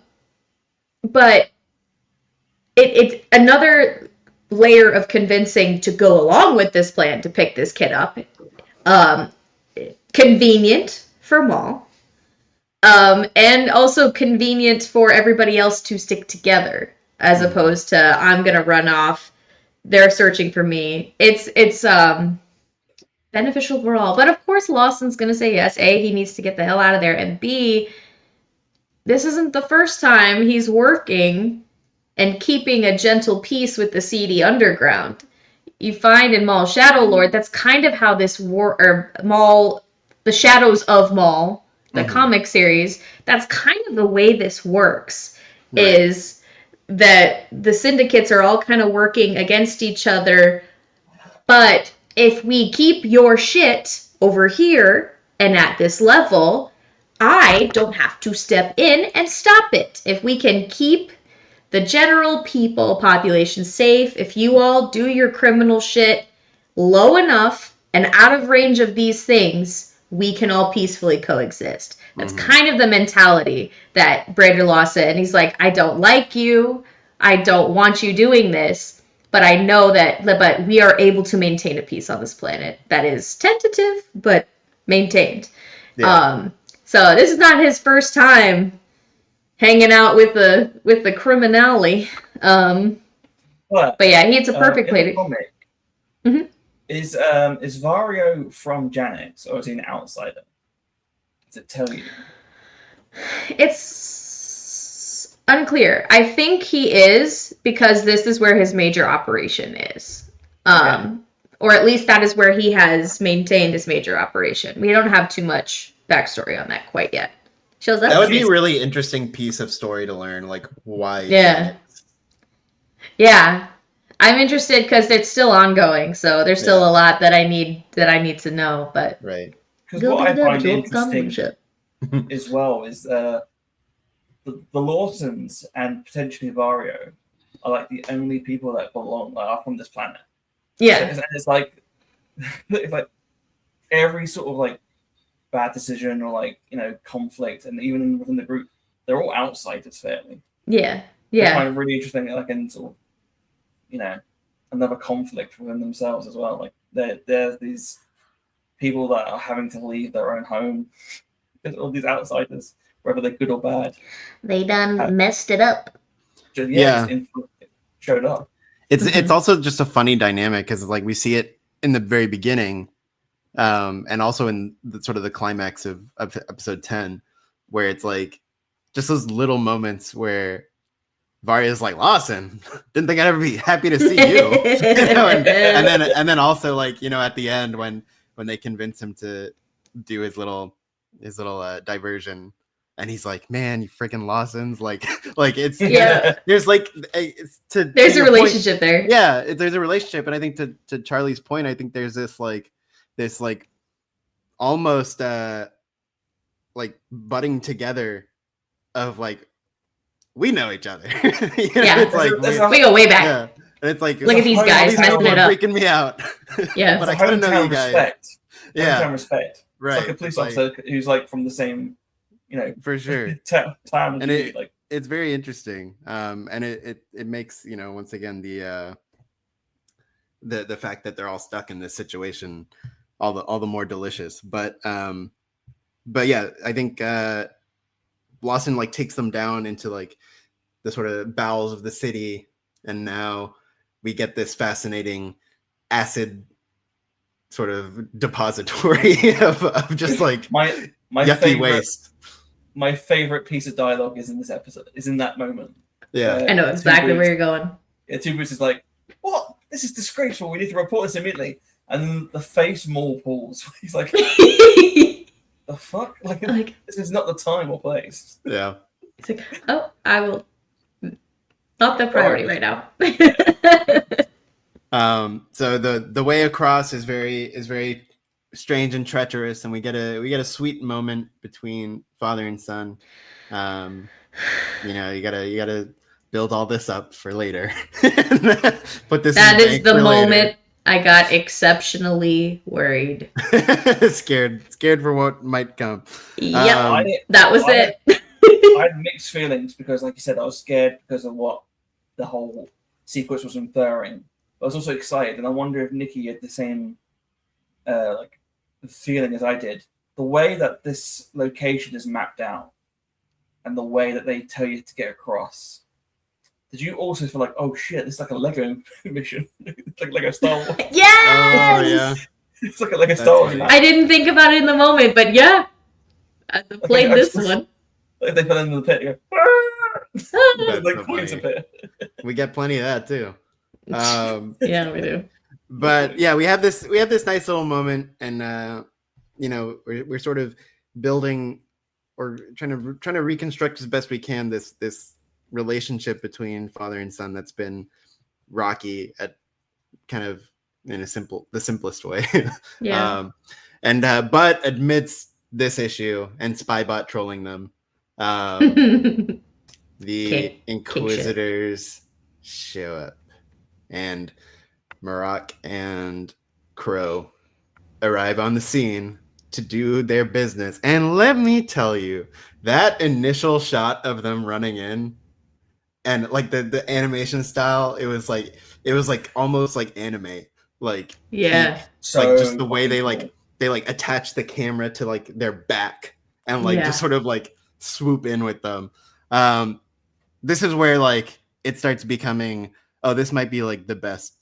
But it's another layer of convincing to go along with this plan to pick this kid up. Convenient for Maul. And also convenient for everybody else to stick together, as opposed to I'm gonna run off, they're searching for me. It's beneficial for all. But of course Lawson's gonna say yes. A, he needs to get the hell out of there, and B, this isn't the first time he's working and keeping a gentle peace with the seedy underground. You find in Maul Shadow Lord, that's kind of how this Maul, the Shadows of Maul, the comic series, that's kind of the way this works, is that the syndicates are all kind of working against each other, but if we keep your shit over here and at this level, I don't have to step in and stop it. If we can keep the general population safe, if you all do your criminal shit low enough and out of range of these things, we can all peacefully coexist. That's kind of the mentality that Brandon Lawson, and he's like, I don't like you, I don't want you doing this, but I know but we are able to maintain a peace on this planet that is tentative, but maintained. Yeah. So this is not his first time hanging out with the criminale. But yeah, it's a perfect play. Is Vario from Janix, or is he an outsider? Does it tell you? It's unclear. I think he is, because this is where his major operation is. Or at least that is where he has maintained his major operation. We don't have too much backstory on that quite yet. Shows up. That would be a really interesting piece of story to learn, like why. Yeah. I'm interested because it's still ongoing, so there's still a lot that I need to know. But because what I find interesting as well is the Lawsons and potentially Vario are like the only people that belong are from this planet. Yeah, and it's like every sort of like bad decision or like conflict, and even within the group, they're all outsiders fairly. Yeah. I find it really interesting, like in sort of another conflict within themselves as well. Like there's these people that are having to leave their own home because all these outsiders, whether they're good or bad, they done messed it up. Showed up. It's also just a funny dynamic because like we see it in the very beginning, and also in the sort of the climax of episode 10, where it's like just those little moments where Varya's like, Lawson, didn't think I'd ever be happy to see you. And then also like, at the end when they convince him to do his little diversion, and he's like, man, you freaking Lawsons, like it's there's like there's a relationship there. Yeah, there's a relationship, and I think to Charlie's point, I think there's this almost like butting together of like, we know each other. It's like we go way back. Yeah. And it's like, look at these guys messing it up, freaking me out. Yeah, but I kind of know you guys. Respect. Right. It's like a police officer who's like from the same, for sure. town. And it's very interesting. And it makes once again the fact that they're all stuck in this situation all the more delicious. But yeah, I think Lawson like takes them down into like the sort of bowels of the city, and now we get this fascinating acid sort of depository of just like my yucky waste. My favorite piece of dialogue is in this episode, is in that moment. Yeah, I know exactly where you're going. Yeah, Two Boots is like, what? This is disgraceful. We need to report this immediately. And then the face Maul pulls. He's like, the fuck? Like, this is not the time or place. Yeah. It's like, oh, I will. Not the priority right now. So the way across is very strange and treacherous, and we get a sweet moment between father and son. You gotta build all this up for later. Put this. That is the moment later. I got exceptionally worried. scared for what might come. Yep, that was it. I had mixed feelings because, like you said, I was scared because of what the whole sequence was inferring. But I was also excited, and I wonder if Nicky had the same feeling as I did. The way that this location is mapped out, and the way that they tell you to get across. Did you also feel like, oh shit, this is like a Lego mission? It's like Lego Star Wars. Yeah. Oh yeah. It's like a Lego Star Wars. I didn't think about it in the moment, but yeah, I played this one. Like they fell into the pit. You go, like points a pit. We get plenty of that too. Yeah, we do. But yeah, we have this nice little moment, and we're sort of building or trying to reconstruct as best we can this relationship between father and son that's been rocky at kind of in the simplest way. Yeah. But amidst this issue and Spybot trolling them, the Inquisitors show up, and Marak and Crow arrive on the scene to do their business. And let me tell you, that initial shot of them running in, and like the animation style, it was like almost like anime. Like, yeah. So like just the way they attach the camera to like their back and just sort of like swoop in with them. This is where like it starts becoming, oh, this might be like the best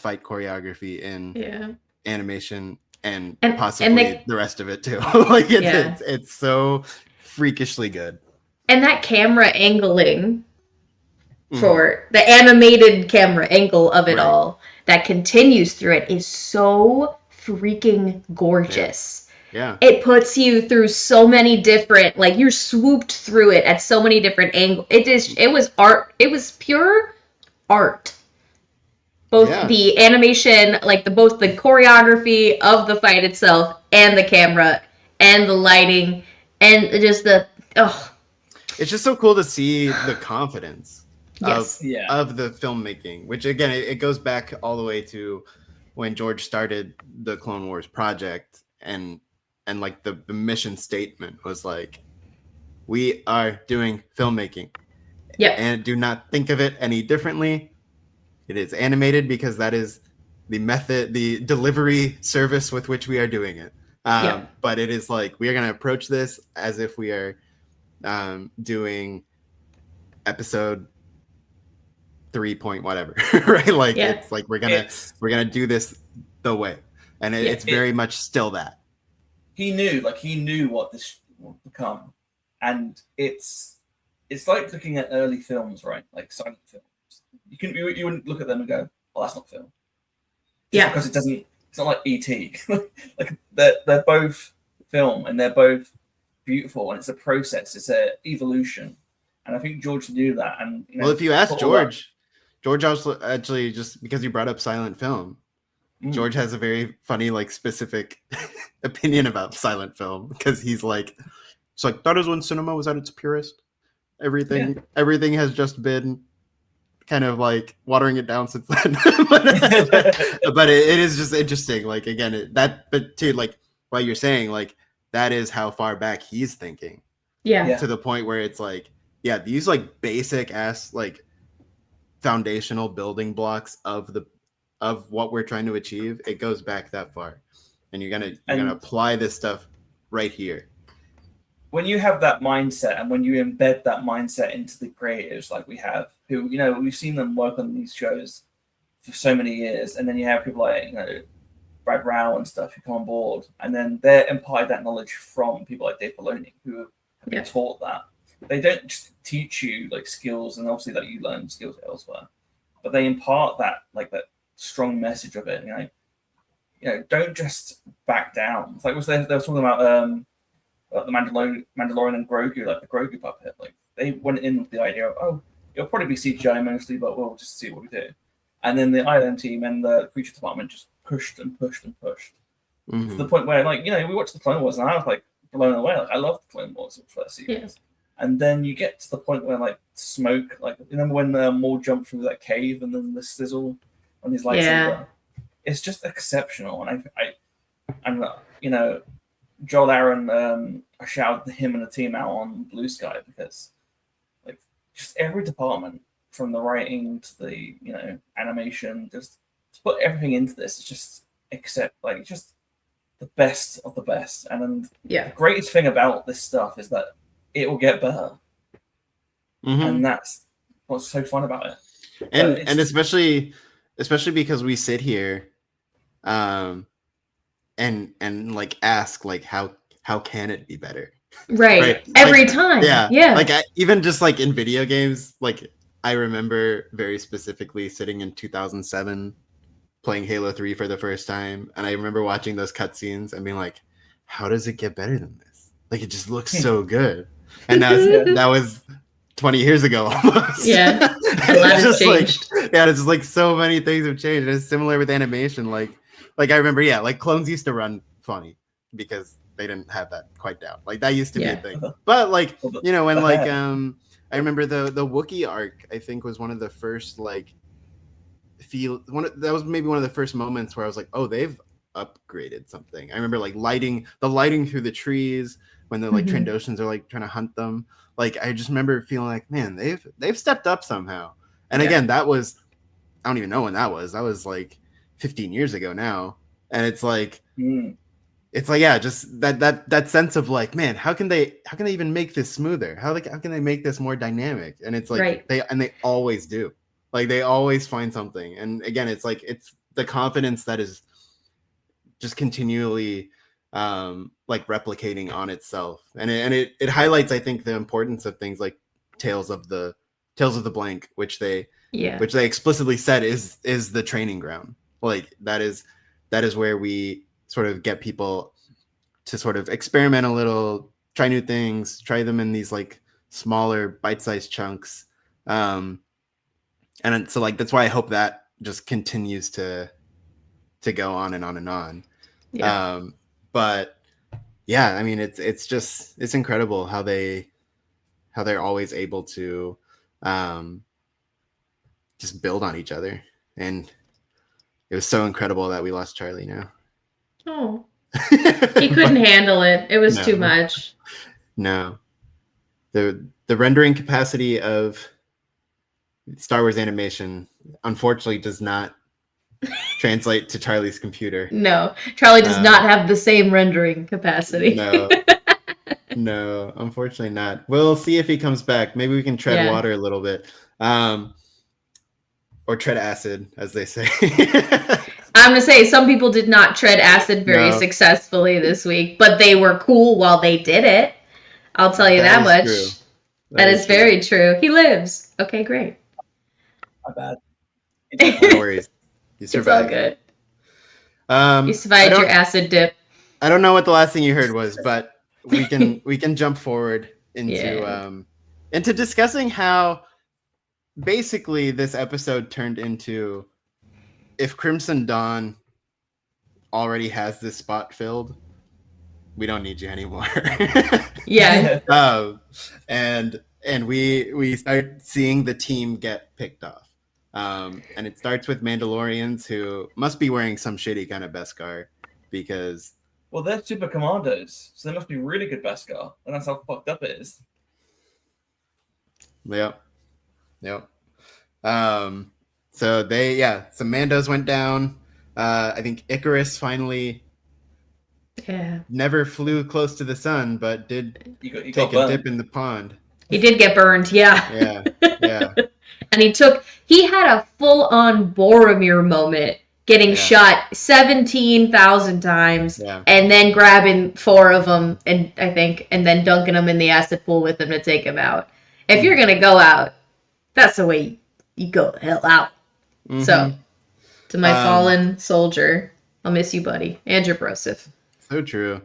fight choreography in animation and possibly the rest of it too. Like it's so freakishly good. And that camera angling for the animated camera angle of it all that continues through it is so freaking gorgeous. Yeah. It puts you through so many different, like you're swooped through it at so many different angles. It was art. It was pure art. Both the animation, like both the choreography of the fight itself and the camera and the lighting and just It's just so cool to see the confidence of the filmmaking, which again, it goes back all the way to when George started the Clone Wars project, and like the mission statement was like, we are doing filmmaking. Yeah. And do not think of it any differently. It is animated because that is the method, the delivery service with which we are doing it. But it is like, we are going to approach this as if we are doing episode 3 point whatever, right? Like it's like we're gonna do this the way, and it's very much still that. He knew what this would become, and it's like looking at early films, right? Like silent films. You wouldn't look at them and go, "Oh, that's not film." Because it doesn't. It's not like E.T. Like they're both film and they're both beautiful, and it's a process. It's a evolution, and I think George knew that. And well, if you ask George also actually, just because you brought up silent film, George has a very funny, like specific opinion about silent film, because he's like, it's like that is when cinema was at its purest. Everything has just been kind of like watering it down since then. but it is just interesting. Like again, but too, like what you're saying, like that is how far back he's thinking. Yeah. To the point where it's like, these like basic ass like foundational building blocks of what we're trying to achieve, it goes back that far, and you're gonna apply this stuff right here. When you have that mindset, and when you embed that mindset into the creators, like we have, who we've seen them work on these shows for so many years, and then you have people like Brad Rao and stuff who come on board, and then they're imparted that knowledge from people like Dave Filoni, who have been taught that. They don't just teach you like skills, and obviously that you learn skills elsewhere. but they impart that strong message of it. Don't just back down. It's like they were talking about the Mandalorian and Grogu, like the Grogu puppet. Like they went in with the idea of, oh, it'll probably be CGI mostly, but we'll just see what we do. And then the ILM team and the creature department just pushed and pushed and pushed to the point where, we watched the Clone Wars and I was blown away. I love the Clone Wars first series. Yeah. And then you get to the point where smoke, remember when Maul jumped through that cave and then the sizzle on his lightsaber? Yeah. It's just exceptional. And Joel Aaron, I shouted him and the team out on Blue Sky because just every department, from the writing to the animation, just to put everything into this, it's just just the best of the best. And the greatest thing about this stuff is that it will get better, and that's what's so fun about it. And especially because we sit here, and ask how can it be better? Right. Every time. Yeah. Even just in video games, I remember very specifically sitting in 2007 playing Halo 3 for the first time, and I remember watching those cutscenes and being like, how does it get better than this? It just looks so good. And that was 20 years ago almost. Yeah. A lot has changed. It's just so many things have changed. It's similar with animation. I remember, clones used to run funny because they didn't have that quite down. That used to be a thing. But when I remember the Wookiee arc, I think, was one of the first that was maybe one of the first moments where I was like, oh, they've upgraded something. I remember lighting through the trees when the Trandoshans are trying to hunt them. I just remember feeling man, they've stepped up somehow. And again, that was, I don't even know when that was. That was 15 years ago now. And it's just that sense of man, how can they even make this smoother? How can they make this more dynamic? And it's they always do. They always find something. And again, it's the confidence that is just continually replicating on itself. And it highlights, I think, the importance of things like Tales of the Blank, which they explicitly said is the training ground. That is where we sort of get people to sort of experiment a little, try new things, try them in these smaller bite-sized chunks. And so that's why I hope that just continues to go on and on and on. Yeah. But yeah, I mean, it's incredible how they're always able to just build on each other. And it was so incredible that we lost Charlie now. Oh, he couldn't handle it. It was too much. No, the rendering capacity of Star Wars animation unfortunately does not translate to Charlie's computer. No, Charlie does not have the same rendering capacity. No, unfortunately not. We'll see if he comes back. Maybe we can tread water a little bit, or tread acid, as they say. I'm going to say some people did not tread acid very successfully this week, but they were cool while they did it. I'll tell you that much. True. That is very true. He lives. Okay, great. Not bad. No worries. You survived. It's all good. You survived your acid dip. I don't know what the last thing you heard was, but we can jump forward into discussing how basically this episode turned into, if Crimson Dawn already has this spot filled, we don't need you anymore. Yeah. And we start seeing the team get picked off. And it starts with Mandalorians who must be wearing some shitty kind of Beskar because... Well, they're super commandos, so they must be really good Beskar, and that's how fucked up it is. Yep. So some Mandos went down. I think Icarus finally never flew close to the sun, but did take a dip in the pond. He did get burned, Yeah. And he had a full-on Boromir moment, getting shot 17,000 times, and then grabbing 4 of them, and then dunking them in the acid pool with him to take him out. If you're gonna go out, that's the way you go the hell out. So, to my Um, fallen soldier, I'll miss you, buddy, and your brosif. So true.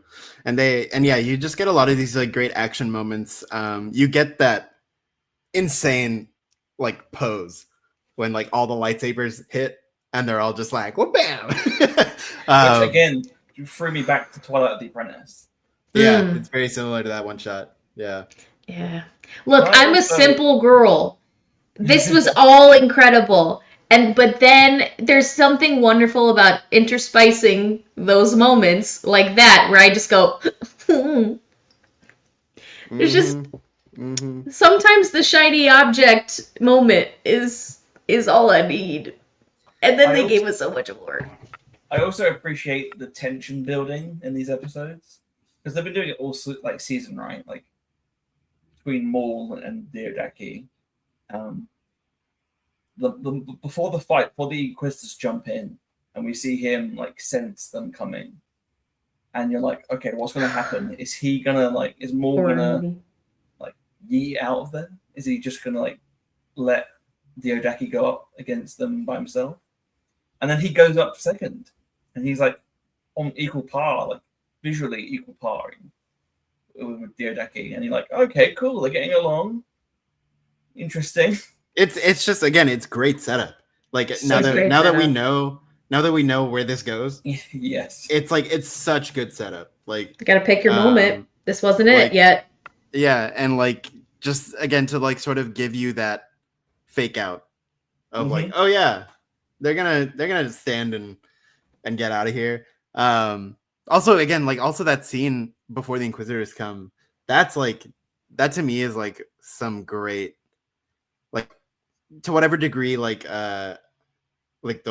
And yeah, you just get a lot of these like great action moments. You get that insane like pose when like all the lightsabers hit and they're all just like, well, bam. Which again, you threw me back to Twilight of the Apprentice. Yeah, it's very similar to that one shot. Yeah. Yeah. Look, But I'm a also- simple girl. This was all incredible. But then there's something wonderful about interspicing those moments like that where I just go It's just sometimes the shiny object moment is all I need. And then they gave us so much more. I also appreciate the tension building in these episodes because they've been doing it all like season, right? Like between Maul and Diodaki. Before the fight, before the Inquisitors jump in, and we see him like sense them coming, and you're like, okay, what's gonna happen? Is he gonna like? Is Maul gonna like yeet out of there? Is he just gonna like let Diodaki go up against them by himself? And then he goes up second, and he's like on equal par, like visually equal par with Diodaki, and you're like, okay, cool, they're getting along. Interesting. It's just again, it's great setup. Like now that we know where this goes, yes, it's like it's such good setup. Like you gotta pick your moment. This wasn't it yet. Yeah, and like just again to like sort of give you that fake out of like, oh yeah, they're gonna stand and get out of here. Also again, like also that scene before the Inquisitors come, that's like that to me is like some great like to whatever degree like the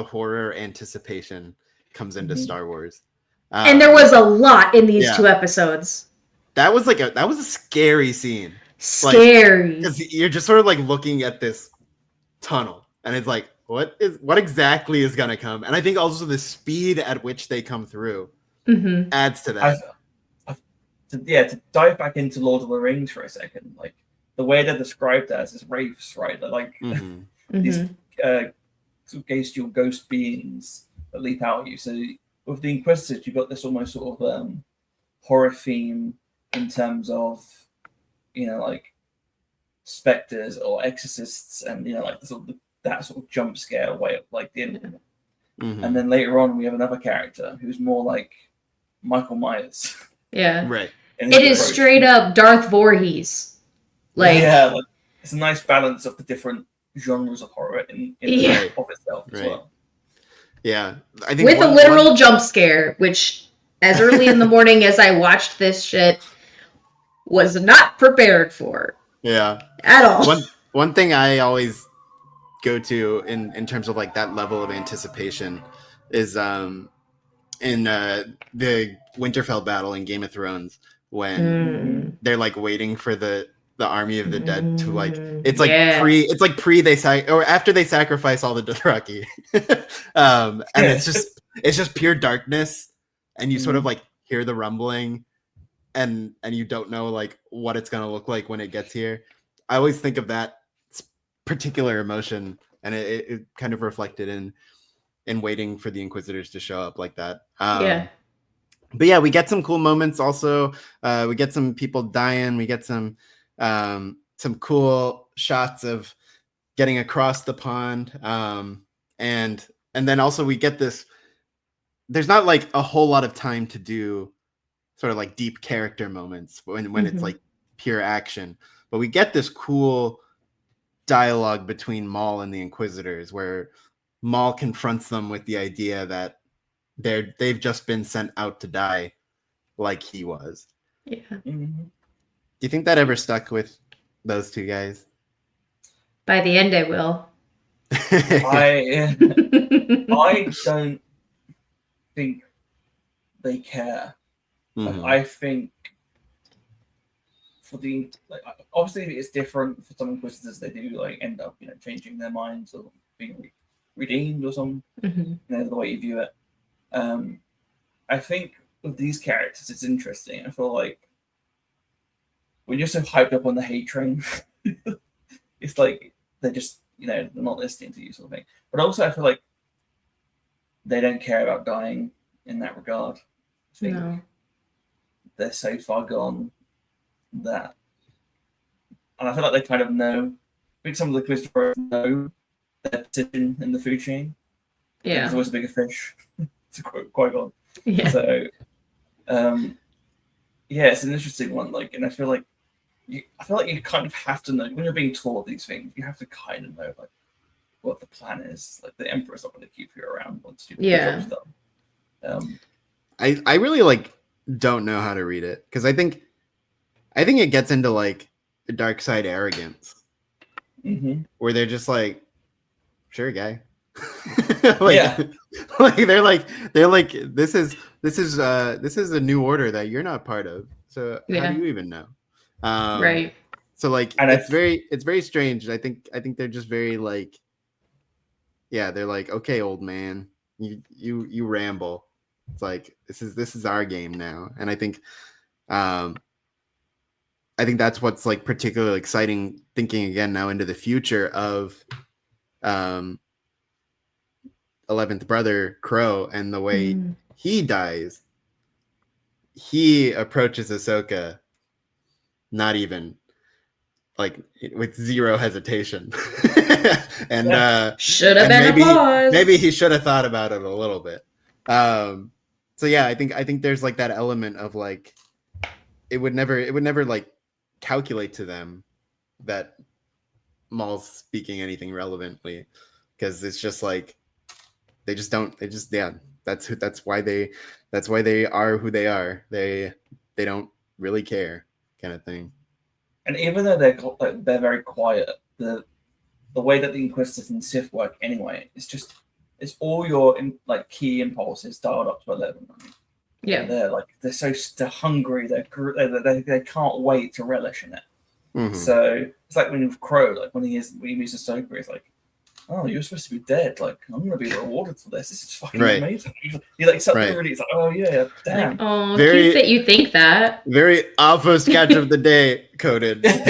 horror anticipation comes into Star Wars. And there was a lot in these 2 episodes. That was a scary scene. Scary. Because you're just sort of like looking at this tunnel and it's like, what exactly is gonna come? And I think also the speed at which they come through adds to that. To dive back into Lord of the Rings for a second, like the way they're described as is wraiths, right? They're like these sort of celestial ghost beings that leap out at you. So with the Inquisitors, you've got this almost sort of horror theme in terms of, you know, like specters or exorcists, and you know, like that sort of jump scare way of like the end. And then later on, we have another character who's more like Michael Myers. Yeah, right. It is straight up Darth Voorhees. Like, it's a nice balance of the different genres of horror in of itself as well. Yeah, I think with a literal jump scare, which as early in the morning as I watched this shit was not prepared for. Yeah, at all. One thing I always go to in terms of like that level of anticipation is in the Winterfell battle in Game of Thrones when they're like waiting for the army of the dead to like it's like pre they or after they sacrifice all the Dothraki. And it's just pure darkness and you sort of like hear the rumbling and you don't know like what it's gonna look like when it gets here. I always think of that particular emotion and it kind of reflected in waiting for the Inquisitors to show up like that. But yeah, we get some cool moments also. We get some people dying, we get some cool shots of getting across the pond, and then also we get this. There's not like a whole lot of time to do sort of like deep character moments when it's like pure action, but we get this cool dialogue between Maul and the Inquisitors where Maul confronts them with the idea that they've just been sent out to die like he was. Yeah. Do you think that ever stuck with those two guys? By the end, I will. I don't think they care. I think for the obviously it's different for some Inquisitors. They do like end up changing their minds or being redeemed or something. The way you view it. I think with these characters, it's interesting. I feel like when you're so hyped up on the hate train, it's like they're just they're not listening to you, sort of thing. But also, I feel like they don't care about dying in that regard. I think they're so far gone that, and I feel like they kind of know. I think some of the quiz pros know their position in the food chain. Yeah, there's always a bigger fish to Qui-Gon. Yeah. So, it's an interesting one. Like, and I feel like you kind of have to know when you're being taught these things. You have to kind of know like what the plan is. Like, the Emperor's not going to keep you around once you the job's done. I really like don't know how to read it because I think it gets into like the dark side arrogance, where they're just like, sure, guy. like they're like this is a new order that you're not part of. So how do you even know? Right. So like, and it's very strange. I think they're just very like, they're like, okay, old man, you ramble. It's like this is our game now, and I think that's what's like particularly exciting. Thinking again now into the future of 11th brother Crow and the way he dies. He approaches Ahsoka, not even like with zero hesitation, and should have been maybe, a pause. Maybe he should have thought about it a little bit. So yeah, I think there's like that element of like it would never like calculate to them that Maul's speaking anything relevantly, because it's just like that's why they are who they are. They don't really care, kind of thing. And even though they're very quiet, the way that the Inquisitors and Sith work anyway, it's all your key impulses dialed up to 11. Yeah, they're hungry. They can't wait to relish in it. So it's like when with Crow, like when he meets Ahsoka, it's like, oh, you're supposed to be dead. Like, I'm gonna be rewarded for this. This is fucking amazing. He like something really. It's like, oh yeah, damn. Like, oh, very, cute that you think that. Very Alpha sketch of the day coded. Yeah.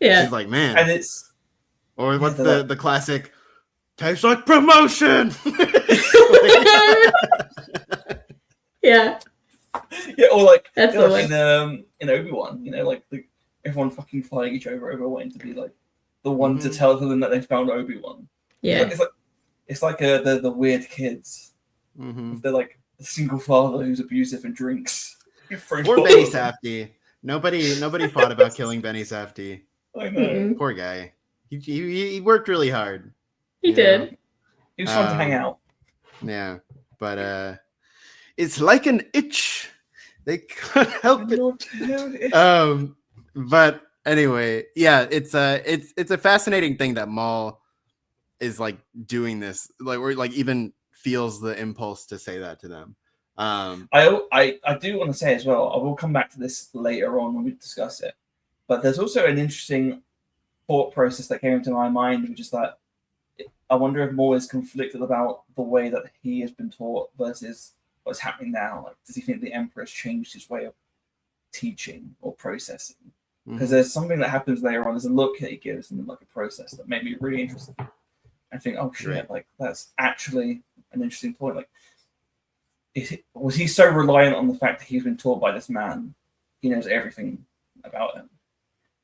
She's like, man. And it's. Or what's the classic? Tastes like promotion. Yeah. Yeah, or like that's in Obi-Wan, everyone fucking fighting each other over wanting to be like the one to tell them that they found Obi-Wan. Yeah. It's like the weird kids. They're like a single father who's abusive and drinks. Poor Benny Safdie. Nobody thought about killing Benny Safdie. I know. Poor guy. He worked really hard. He did. He was fun to hang out. Yeah, but it's like an itch. They can't help it. But anyway, yeah, it's a fascinating thing that Maul is like doing this, like, or like even feels the impulse to say that to them. I do want to say as well, I will come back to this later on when we discuss it, but there's also an interesting thought process that came into my mind, which is that I wonder if Maul is conflicted about the way that he has been taught versus what's happening now. Like, does he think the Emperor has changed his way of teaching or processing? Because there's something that happens later on. There's a look that he gives and like a process that made me really interested. I think, oh shit, like that's actually an interesting point. Like, was he so reliant on the fact that he's been taught by this man? He knows everything about him.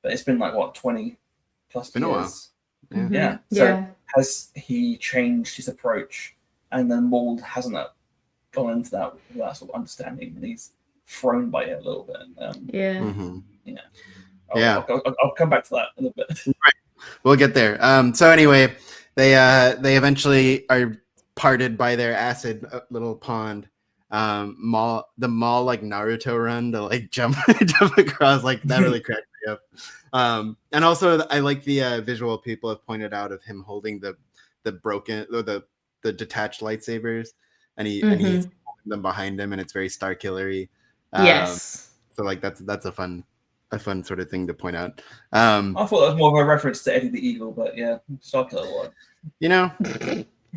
But it's been like what, 20 plus been years. A while. Yeah. So has he changed his approach? And then Maul hasn't gone into that with that sort of understanding, and he's thrown by it a little bit. I'll come back to that in a bit. Right. We'll get there. So anyway, they eventually are parted by their acid little pond. The Maul like Naruto run to like jump across, like that really cracked me up. And also I like the visual people have pointed out of him holding the broken or the detached lightsabers, and he's holding them behind him, and it's very Star Killery. Yes. So like that's a fun sort of thing to point out. I thought that was more of a reference to Eddie the Eagle, but yeah, Star Killer one. You know,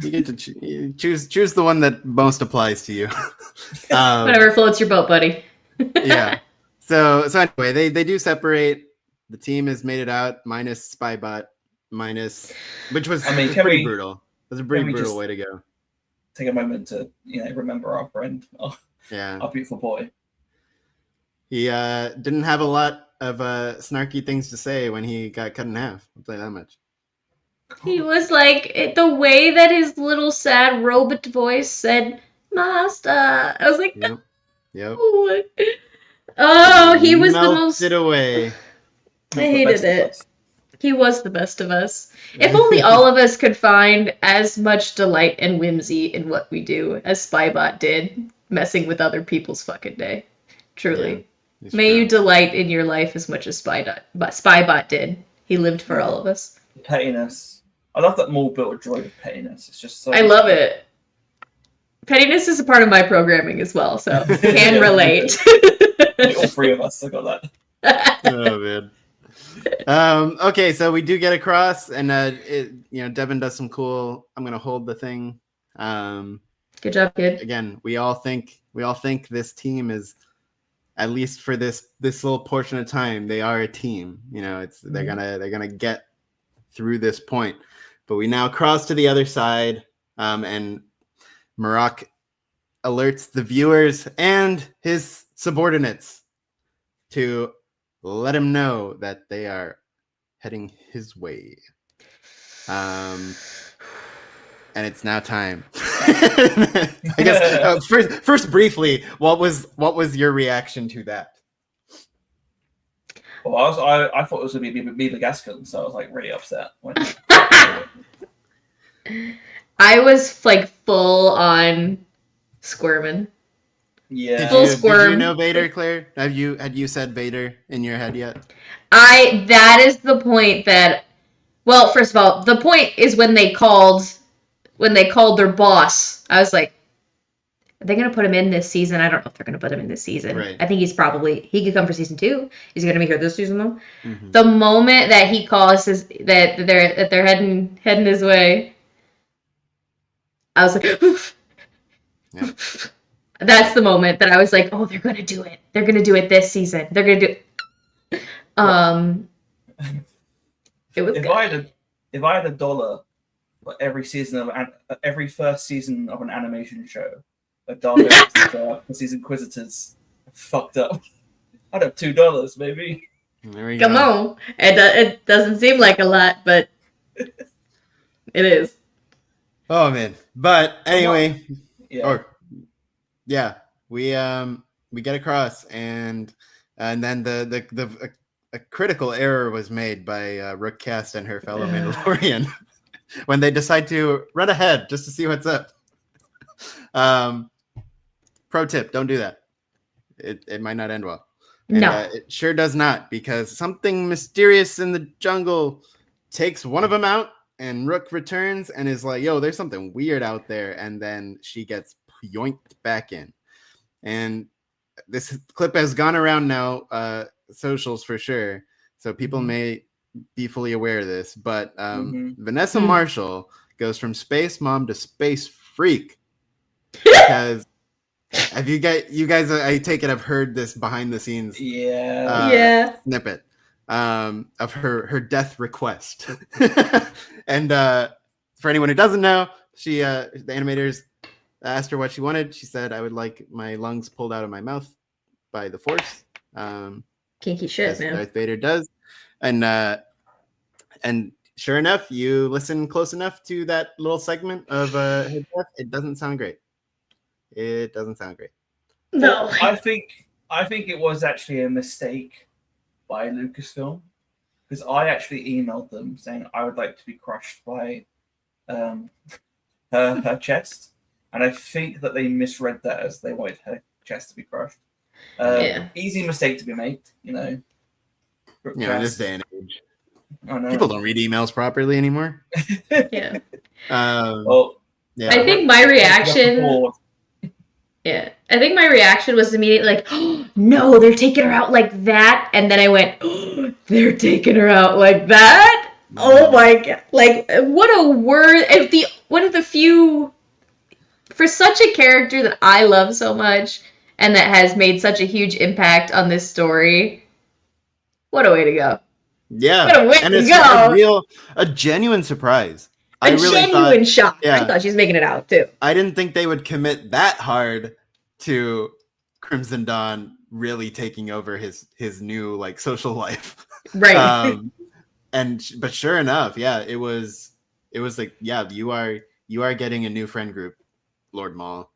you get to choose the one that most applies to you. Whatever floats your boat, buddy. Yeah. So anyway, they do separate. the team has made it out, minus Spybot, which was, I mean, pretty brutal. It was a pretty we brutal just way to go. take a moment to remember our friend, our beautiful boy. He didn't have a lot of snarky things to say when he got cut in half. I'll tell you that much. He was like, the way that his little sad robot voice said, Master. I was like, Yep. Oh, he was the most. Melted away. I hated it. He was the best of us. If only all of us could find as much delight and whimsy in what we do as Spybot did, messing with other people's fucking day. Truly. Yeah, may you delight in your life as much as Spybot did. He lived for all of us. Pettiness. I love that Maul built a droid of pettiness. It's just so... I love it. Pettiness is a part of my programming as well, so can relate. All three of us have got that. Oh, man. Okay, so we do get across, and Devin does some cool. I'm gonna hold the thing. Good job, kid. Again, we all think this team is, at least for this little portion of time, they are a team. They're gonna get through this point. But we now cross to the other side, and Marok alerts the viewers and his subordinates to let him know that they are heading his way. And it's now time. I guess first briefly, what was your reaction to that? Well, I thought it was going to be the Gascon, so I was like really upset. I was like full on squirming. Yeah. Did you know Vader, Claire? Had you said Vader in your head yet? That is the point that, well, first of all, the point is when they called their boss. I was like, are they going to put him in this season? I don't know if they're going to put him in this season. Right. I think he could come for season 2. Is he going to be here this season though? Mm-hmm. The moment that he calls that they're heading his way, I was like, yep. That's the moment that I was like, oh, they're going to do it. They're going to do it this season. They're going to do it. It was if I had $1 for every first season of an animation show, a dollar for these Inquisitors fucked up, I'd have $2 maybe. There we Come go. on, it doesn't seem like a lot, but it is. Oh man! But anyway, yeah. We get across, and then a critical error was made by Rookcast and her fellow Mandalorian when they decide to run ahead just to see what's up. Pro tip: don't do that. It might not end well. And, no, it sure does not, because something mysterious in the jungle takes one of them out, and Rook returns and is like, "Yo, there's something weird out there," and then she gets yoinked back in. And this clip has gone around now, socials for sure, so people may be fully aware of this. But Vanessa Marshall goes from space mom to space freak, because have you guys I take it, have heard this behind the scenes snippet of her death request. And for anyone who doesn't know, she the animators asked her what she wanted. She said, "I would like my lungs pulled out of my mouth by the Force." Kinky shit, as man. Darth Vader does. And sure enough, you listen close enough to that little segment of her death, it doesn't sound great. It doesn't sound great. No, I think it was actually a mistake by Lucasfilm, because I actually emailed them saying I would like to be crushed by her chest, and I think that they misread that as they wanted her chest to be crushed. Easy mistake to be made, in this day and age. I know. People don't read emails properly anymore. Yeah. I think my reaction. Yeah, I think my reaction was immediately like, "Oh, no, they're taking her out like that," and then I went, "Oh, they're taking her out like that? Oh my god! Like, what a word! One of the few, for such a character that I love so much and that has made such a huge impact on this story. What a way to go! Yeah, What a way and to it's go. a genuine surprise. A genuine shock. I thought she was making it out too. I didn't think they would commit that hard to Crimson Dawn really taking over his new like social life. Right. But sure enough, yeah, it was like, yeah, you are getting a new friend group, Lord Maul.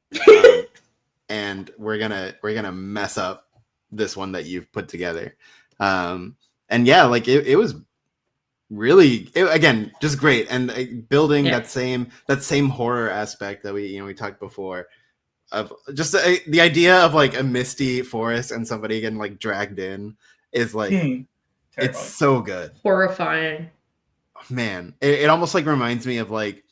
And we're gonna mess up this one that you've put together. And yeah, like it was really again just great, and building that same horror aspect that we talked before, of just the idea of like a misty forest and somebody getting like dragged in is like it's so good. Horrifying. Man, it almost like reminds me of like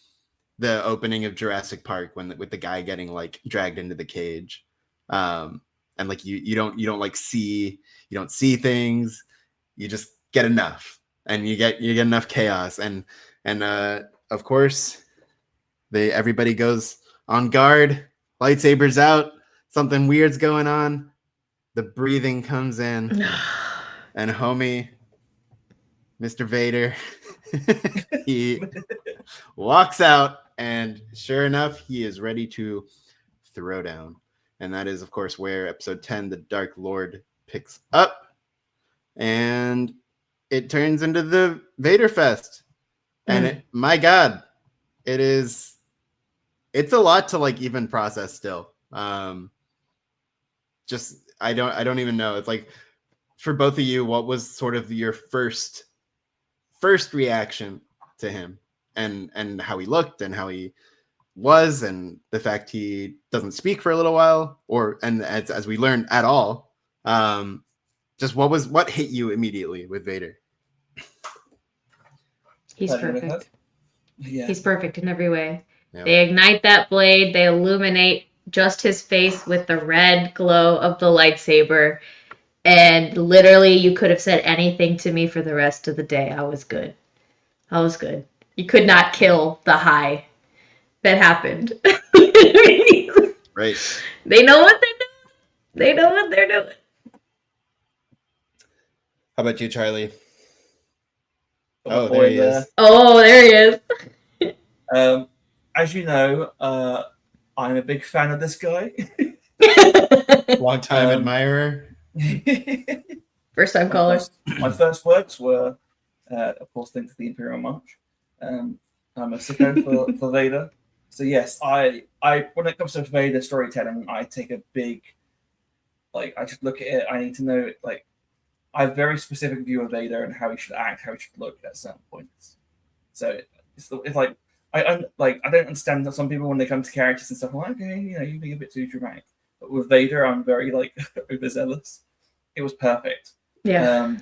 the opening of Jurassic Park with the guy getting like dragged into the cage, and like you don't like see things, you just get enough, and you get enough chaos, and of course everybody goes on guard, lightsabers out, something weird's going on, the breathing comes in, and homie Mr. Vader he walks out, and sure enough, he is ready to throw down. And that is, of course, where episode 10, The Dark Lord, picks up. And it turns into the Vader Fest. And my God, it's a lot to like even process still. Just I don't even know. It's like, for both of you, what was sort of your first reaction to him, and how he looked and how he was, and the fact he doesn't speak for a little while, and as we learned at all, just what hit you immediately with Vader? He's perfect. Yeah. He's perfect in every way. Yeah. They ignite that blade, they illuminate just his face with the red glow of the lightsaber, and literally you could have said anything to me for the rest of the day. I was good. You could not kill the high that happened. Right. They know what they're doing. How about you, Charlie? Oh, there he is. Oh, there he is. As you know, I'm a big fan of this guy. Long-time admirer. First-time caller. My first words were, of course, thanks to the Imperial March. I'm a sicko for Vader. So yes, I when it comes to Vader storytelling, I take a big, like, I just look at it. I need to know, like, I have a very specific view of Vader and how he should act, how he should look at certain points. So it's like I don't understand that some people, when they come to characters and stuff, I'm like, okay, you're being a bit too dramatic. But with Vader, I'm very like overzealous. It was perfect. Yeah.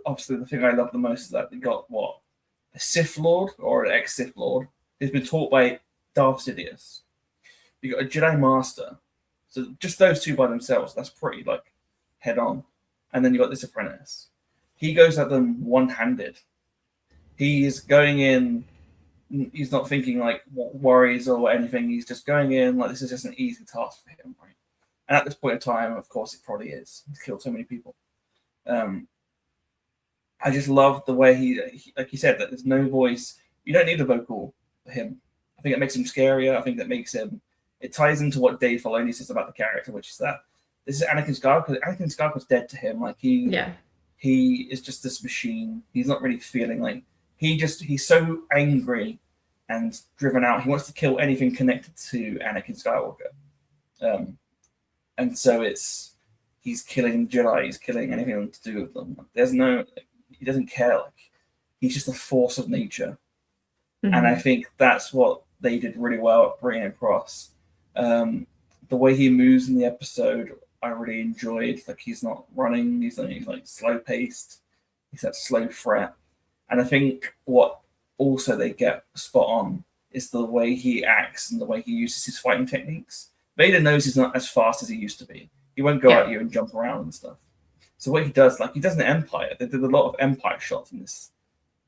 Obviously, the thing I love the most is that they got a Sith Lord or an ex-Sith Lord who's been taught by Darth Sidious. You got a Jedi Master. So just those two by themselves, that's pretty like head on. And then you got this apprentice. He goes at them one-handed. He's going in. He's not thinking like worries or anything. He's just going in like this is just an easy task for him, right? And at this point in time, of course, it probably is. He's killed so many people. I just love the way he, like you said, that there's no voice. You don't need a vocal for him. I think it makes him scarier. I think that makes him. It ties into what Dave Filoni says about the character, which is that this is Anakin Skywalker. Anakin Skywalker's dead to him. Like he is just this machine. He's not really feeling like he's so angry and driven out. He wants to kill anything connected to Anakin Skywalker. And so he's killing Jedi. He's killing anything to do with them. There's no. He doesn't care. Like he's just a force of nature. Mm-hmm. And I think that's what they did really well at bringing across. The way he moves in the episode, I really enjoyed. Like he's not running. He's like slow paced. He's that slow threat. And I think what also they get spot on is the way he acts and the way he uses his fighting techniques. Vader knows he's not as fast as he used to be. He won't go at you and jump around and stuff. So what he does, like he does in Empire, they did a lot of Empire shots in this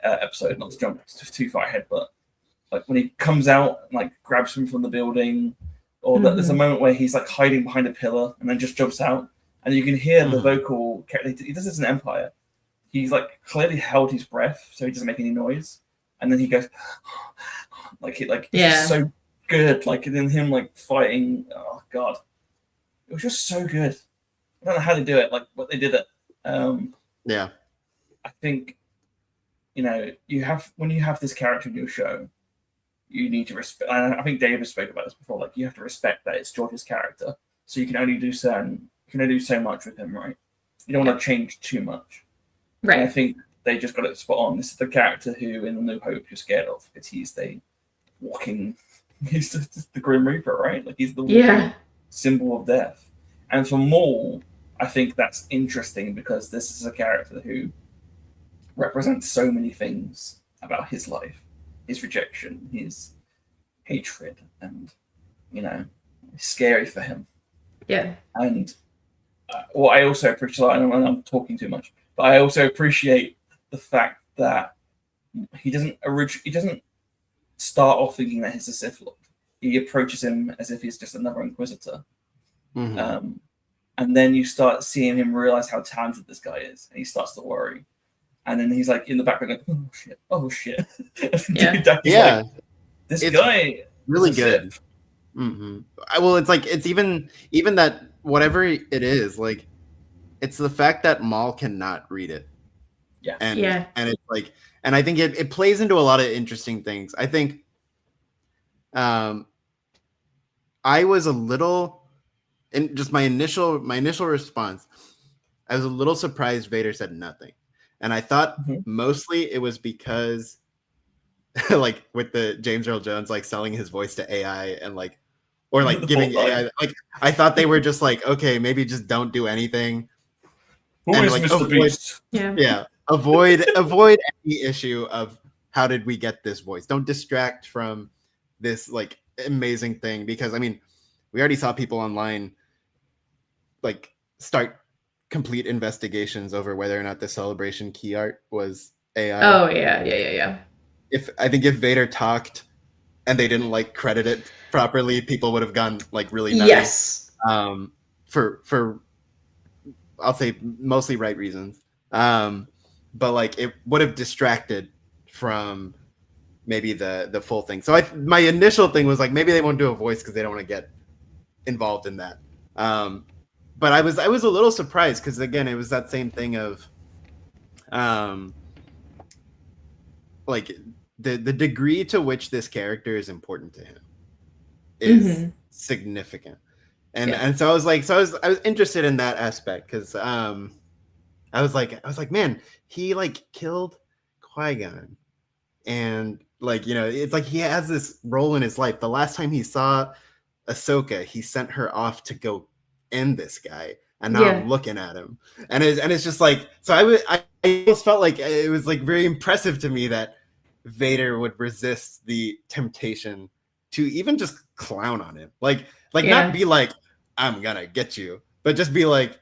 episode, not to jump too far ahead, but like when he comes out and like grabs him from the building, or there's a moment where he's like hiding behind a pillar and then just jumps out, and you can hear the vocal. He does this in Empire. he's like clearly held his breath so he doesn't make any noise, and then he goes it's just so good. Like, and then him like fighting. Oh god, it was just so good. I don't know how they do it, like what they did it. Yeah, I think you have when you have this character in your show, you need to respect. And I think David spoke about this before. Like, you have to respect that it's George's character, so you can only do so much with him, right? You don't want to change too much. Right. And I think they just got it spot on. This is the character who, in The New Hope, you're scared of because he's the Grim Reaper, right? Like, he's the walking symbol of death. And for Maul, I think that's interesting because this is a character who represents so many things about his life, his rejection, his hatred, and it's scary for him. Yeah. And what I also appreciate, and I'm talking too much, but I also appreciate the fact that he doesn't start off thinking that he's a Sith Lord. He approaches him as if he's just another Inquisitor. mm-hmm. And then you start seeing him realize how talented this guy is, and he starts to worry. And then he's like in the background, like, oh shit. Yeah. Like, this guy really good. Mm-hmm. Well, it's like, it's even that whatever it is, like, it's the fact that Maul cannot read it. Yeah. And it's like, and I think it plays into a lot of interesting things. I think I was a little, in just my initial response, I was a little surprised Vader said nothing. And I thought mostly it was because like with the James Earl Jones like selling his voice to AI and like, or like giving AI, like I thought they were just like, okay, maybe just don't do anything. Who and is like Mr. Beast? Avoid any issue of how did we get this voice. Don't distract from this like amazing thing, because I mean, we already saw people online like start complete investigations over whether or not the Celebration key art was AI. Oh yeah. I think if Vader talked and they didn't like credit it properly, people would have gone like really nuts. Yes. For I'll say mostly right reasons. But like it would have distracted from maybe the full thing. So my initial thing was like, maybe they won't do a voice because they don't want to get involved in that. But I was a little surprised because again, it was that same thing of like the degree to which this character is important to him is significant. And so I was interested in that aspect because I was like, man, he like killed Qui-Gon, and like, it's like he has this role in his life. The last time he saw Ahsoka, he sent her off to go end this guy, and now I'm looking at him, and it's just like, so I almost felt like it was like very impressive to me that Vader would resist the temptation to even just clown on him, like not be like, I'm gonna get you, but just be like,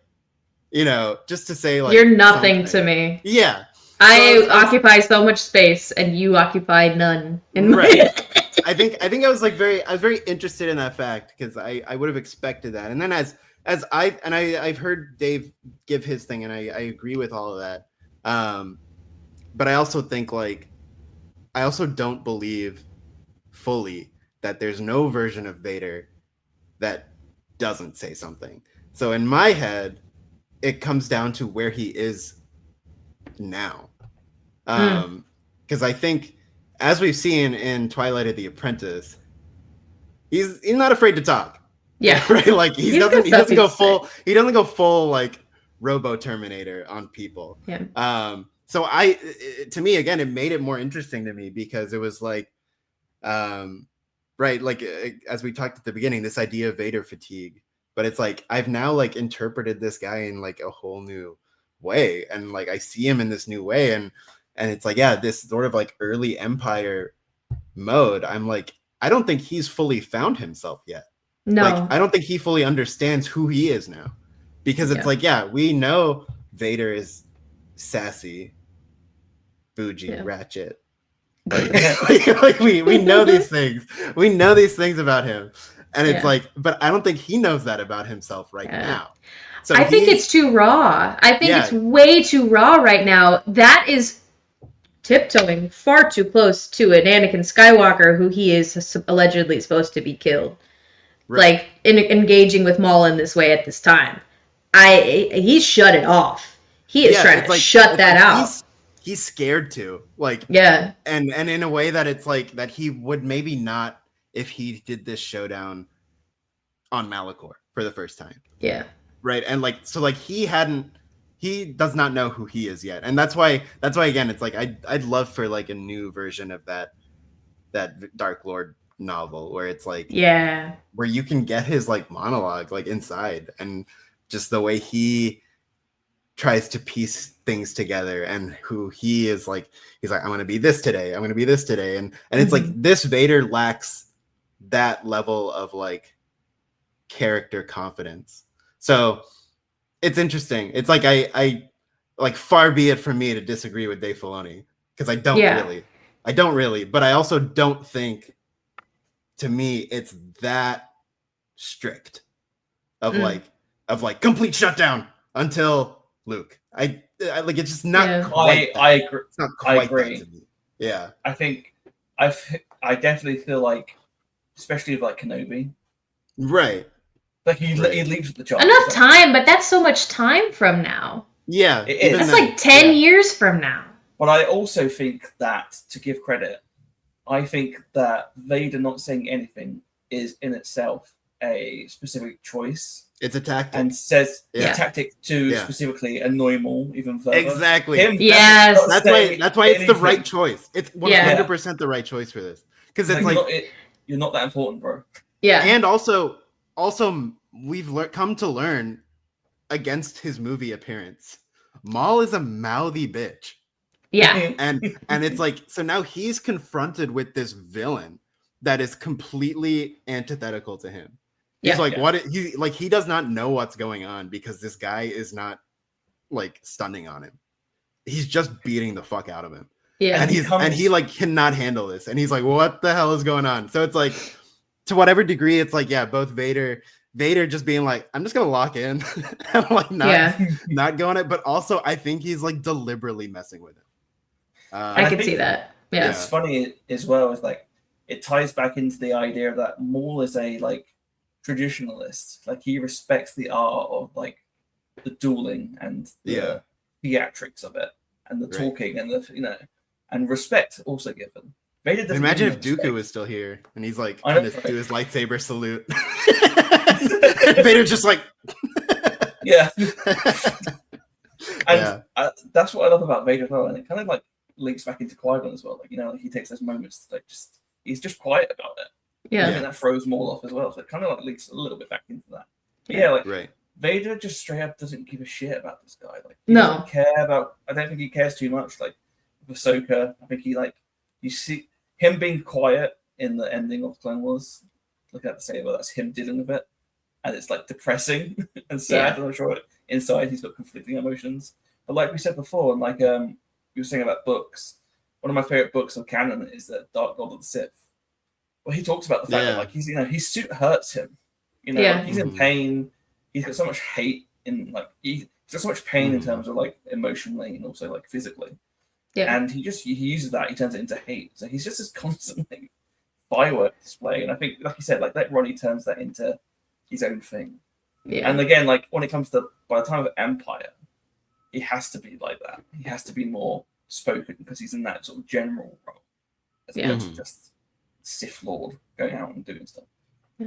just to say like, you're nothing something. to me. Yeah. I occupy so much space and you occupy none. Right. I think I was very interested in that fact because I would have expected that. And then I've heard Dave give his thing, and I agree with all of that. But I also think like, I also don't believe fully that there's no version of Vader that doesn't say something. So in my head, it comes down to where he is now. Because I think, as we've seen in Twilight of the Apprentice, he's not afraid to talk. Yeah. Right? Like he doesn't go full like Robo Terminator on people. Yeah. So to me, again, it made it more interesting to me because it was like, right, like as we talked at the beginning, this idea of Vader fatigue, but it's like I've now like interpreted this guy in like a whole new way, and like I see him in this new way, and it's like, yeah, this sort of like early Empire mode. I'm like, I don't think he's fully found himself yet. No, like I don't think he fully understands who he is now, because it's like, yeah, we know Vader is sassy, bougie, ratchet. Like we know these things. We know these things about him. And it's like, but I don't think he knows that about himself right now. So I think it's too raw. I think it's way too raw right now. That is tiptoeing far too close to an Anakin Skywalker who he is allegedly supposed to be killed. Right. Like, engaging with Maul in this way at this time. He shut it off. He is trying to shut that out. He's scared to. Like, yeah. And in a way that it's like that he would maybe not if he did this showdown on Malachor for the first time. Yeah. Right. And like, so like he does not know who he is yet. And that's why again, it's like, I'd love for like a new version of that Dark Lord novel where it's like, where you can get his like monologue like inside and just the way he tries to piece things together and who he is like, he's like, I'm going to be this today. I'm going to be this today. And it's like, this Vader lacks that level of like character confidence. So it's interesting. It's like, I like far be it from me to disagree with Dave Filoni because I don't really, but I also don't think to me, it's that strict of like complete shutdown until Luke. I like it's just not quite that. I agree. It's not quite I agree. that to me. Yeah. I think I definitely feel like, especially with like Kenobi, right? Like he leaves with the child. Enough time, but that's so much time from now. Yeah, that's like 10 years from now. But I also think that, to give credit, I think that Vader not saying anything is in itself a specific choice. It's a tactic. And says a tactic to specifically annoy Maul even further. Exactly. Yes. That's why it's the right choice. It's 100% the right choice for this. Because it's like you're not that important, bro. Yeah. And also we've come to learn against his movie appearance, Maul is a mouthy bitch. Yeah. And it's like, so now he's confronted with this villain that is completely antithetical to him. He's he does not know what's going on because this guy is not like stunning on him. He's just beating the fuck out of him. Yeah. And he like cannot handle this. And he's like, what the hell is going on? So it's like, to whatever degree, it's like, both Vader just being like, I'm just gonna lock in and like not going it, but also I think he's like deliberately messing with him. I can see that. Yeah. It's funny as well, is like it ties back into the idea that Maul is a like traditionalist. Like he respects the art of like the dueling and the theatrics of it and the talking and the and respect also given. Vader doesn't imagine if Dooku was still here and he's like trying to do his lightsaber salute. Vader's just like and that's what I love about Vader as well, and it kind of like links back into Qui-Gon as well. Like like he takes those moments like he's just quiet about it. Yeah, I think that throws Maul off as well. So it kind of like links a little bit back into that. But Vader just straight up doesn't give a shit about this guy. Like he doesn't care about. I don't think he cares too much. Like with Ahsoka, I think he you see him being quiet in the ending of Clone Wars. Look at the saber. That's him dealing with it, and it's like depressing and sad. And I'm sure inside he's got conflicting emotions. But like we said before, and like we were saying about books, one of my favorite books of canon is the Dark Lord of the Sith. Well, he talks about the fact that like he's his suit hurts him. Like, he's in pain. He's got so much hate in like he's got so much pain in terms of like emotionally and also like physically. Yeah. And he uses that, he turns it into hate. So he's just this constant like, firework display. And I think, like you said, like that Ronnie turns that into his own thing. Yeah. And again, like when it comes to by the time of Empire, he has to be like that. He has to be more spoken because he's in that sort of general role. As opposed to just Sith Lord going out and doing stuff.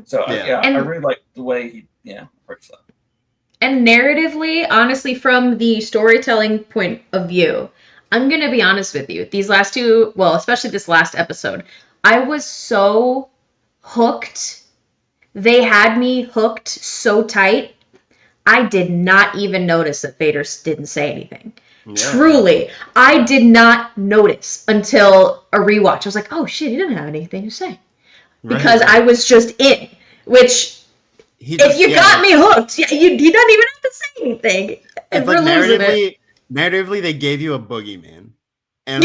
So I really like the way he approached that. And narratively, honestly, from the storytelling point of view, I'm going to be honest with you. These last two, well, especially this last episode, I was so hooked. They had me hooked so tight. I did not even notice that Vader didn't say anything. Yeah. Truly, I did not notice until a rewatch. I was like, oh shit, he didn't have anything to say. Because I was just in, which if you got me hooked, you don't even have to say anything. And we're losing it. Narratively, they gave you a boogeyman. And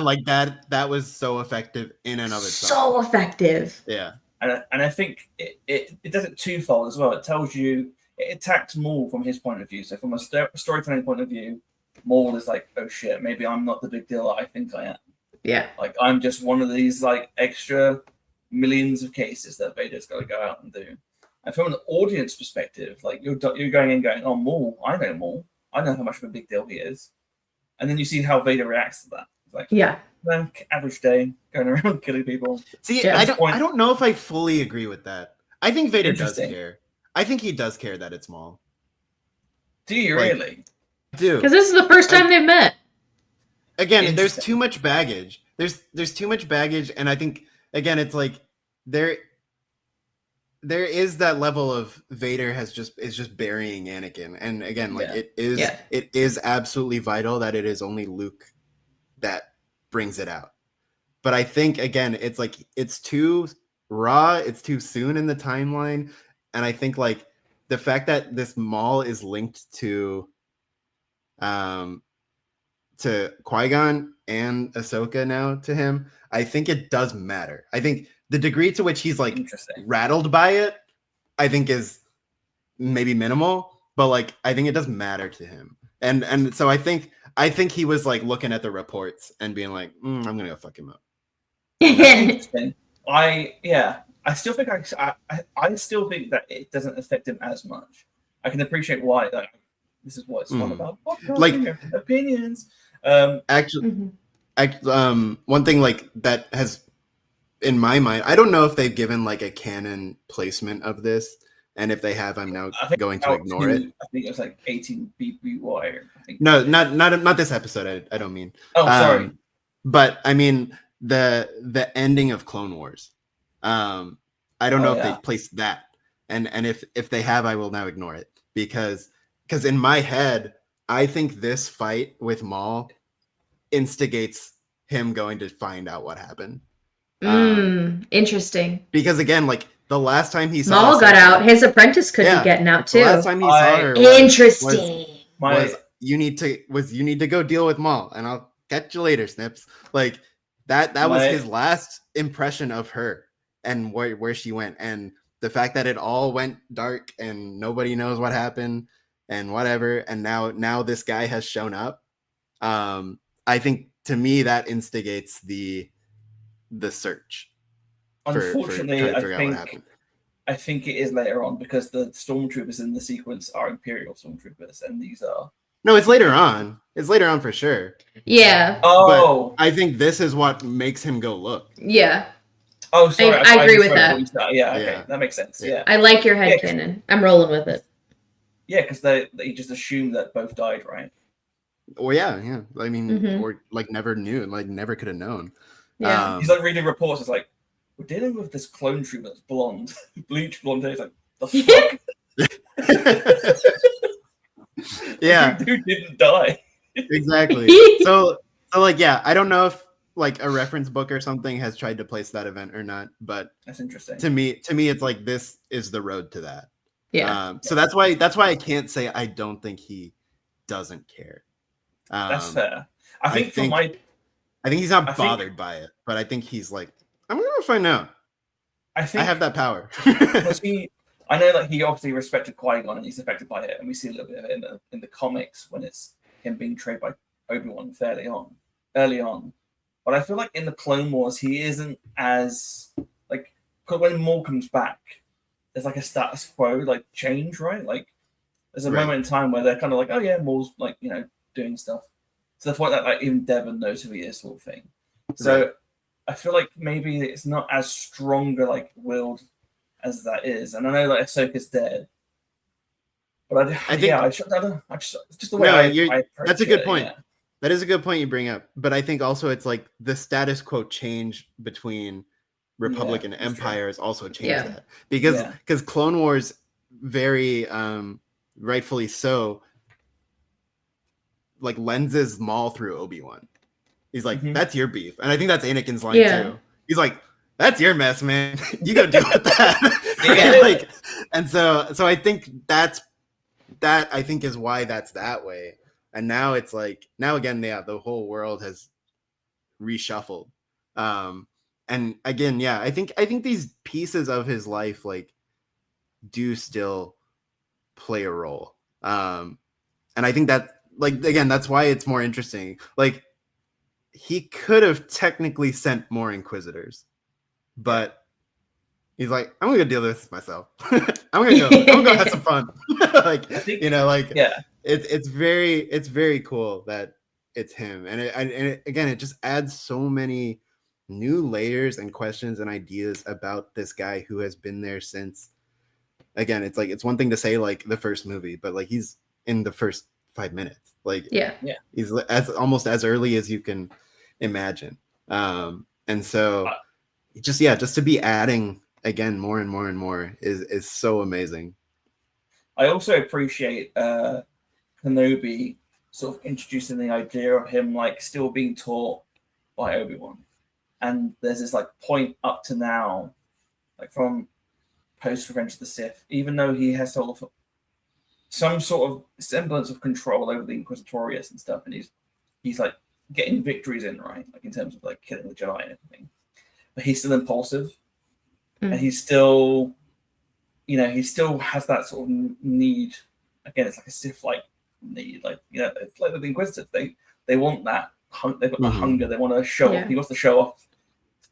like that was so effective in and of itself. So effective. Yeah. And I think it does it twofold as well. It tells you, it attacks Maul from his point of view. So from a storytelling point of view, Maul is like, oh shit, maybe I'm not the big deal that I think I am. Yeah. Like I'm just one of these like extra millions of cases that Vader's got to go out and do. And from an audience perspective, like you're going in going, oh Maul, I know Maul. I know how much of a big deal he is. And then you see how Vader reacts to that. Like, Yeah. Average day, going around killing people. See, Yeah. I don't know if I fully agree with that. I think Vader does Interesting. care. I think he does care that it's Maul. Do you Like, really? I do. Because this is the first time they've met. Again, there's too much baggage. There's too much baggage, and I think again it's like there is that level of Vader is just burying Anakin, and again like it is absolutely vital that it is only Luke that brings it out. But I think again it's like it's too raw, it's too soon in the timeline, and I think like the fact that this Maul is linked to Qui-Gon and Ahsoka now to him, I think it does matter. I think the degree to which he's like rattled by it, I think is maybe minimal, but like I think it does matter to him. And so I think he was like looking at the reports and being like, I'm gonna go fuck him up. Interesting. I still think I still think that it doesn't affect him as much. I can appreciate why. Like, this is what it's fun about. Like opinions. Actually, one thing like that has in my mind, I don't know if they've given like a canon placement of this, and if they have, I'm now going to ignore it. I think it was like 18 BBY. No, not this episode. I don't mean. Oh, sorry. But I mean the ending of Clone Wars. I don't know if they've placed that, and if they have, I will now ignore it because in my head, I think this fight with Maul instigates him going to find out what happened. Interesting. Because again, like the last time he saw Maul got out, his apprentice could be getting out too. The last time he saw her was you need to go deal with Maul, and I'll catch you later, Snips. Like that was his last impression of her and where she went, and the fact that it all went dark and nobody knows what happened and whatever, and now this guy has shown up. I think to me that instigates the search. Unfortunately, I think it is later on because the stormtroopers in the sequence are Imperial stormtroopers, and these are. No, it's later on. It's later on for sure. Yeah. Oh. But I think this is what makes him go look. Yeah. Oh, sorry. I agree with that. Yeah. Okay, that makes sense. Yeah. I like your headcanon. I'm rolling with it. Yeah, because they just assumed that both died, right? Well, yeah. I mean, or like never knew, like never could have known. Yeah. He's like reading reports. It's like we're dealing with this clone trooper that's blonde, bleach blonde hair. He's like the fuck. Yeah, dude didn't die. Exactly. So like, yeah, I don't know if like a reference book or something has tried to place that event or not, but that's interesting. To me, it's like this is the road to that. Yeah. So that's why I can't say I don't think he doesn't care. That's fair. I think he's not bothered by it, but I think he's like, I'm gonna find out. I have that power. I know that he obviously respected Qui-Gon and he's affected by it, and we see a little bit of it in the comics when it's him being betrayed by Obi-Wan early on. But I feel like in the Clone Wars, he isn't as like, because when Maul comes back, there's like a status quo like change, right? Like there's a moment in time where they're kind of like, oh yeah, Maul's like, doing stuff to the point that like even Devon knows who he is, sort of thing. So I feel like maybe it's not as stronger like willed as that is, and I know like Ahsoka's dead, but I think just the way that's a good point. Yeah. That is a good point you bring up, but I think also it's like the status quo change between Republic and Empire has also changed that because Clone Wars very rightfully so like lenses Maul through Obi-Wan. He's like, that's your beef, and I think that's Anakin's line too. He's like, that's your mess, man. You go deal with that. And so I think that I think is why that's that way. And now it's like again, the whole world has reshuffled. And again, I think these pieces of his life like do still play a role. And I think that, like, again, that's why it's more interesting. Like, he could have technically sent more Inquisitors, but he's like, I'm gonna deal with this myself. I'm gonna go have some fun. Like, think, it's very cool that it's him, and again, it just adds so many new layers and questions and ideas about this guy who has been there since. Again, it's like, it's one thing to say like the first movie, but like he's in the first 5 minutes. Like, he's almost as early as you can imagine. And so just to be adding again more and more and more is so amazing. I also appreciate Kenobi sort of introducing the idea of him like still being taught by Obi-Wan. And there's this like point up to now, like from post Revenge of the Sith, even though he has sort of some sort of semblance of control over the Inquisitorius and stuff, and he's like getting victories in, right? Like in terms of like killing the Jedi and everything. But he's still impulsive. And he's still, he still has that sort of need. Again, it's like a Sith-like need. Like, it's like with the Inquisitors. They want that. They've got the hunger. They want to show off. He wants to show off.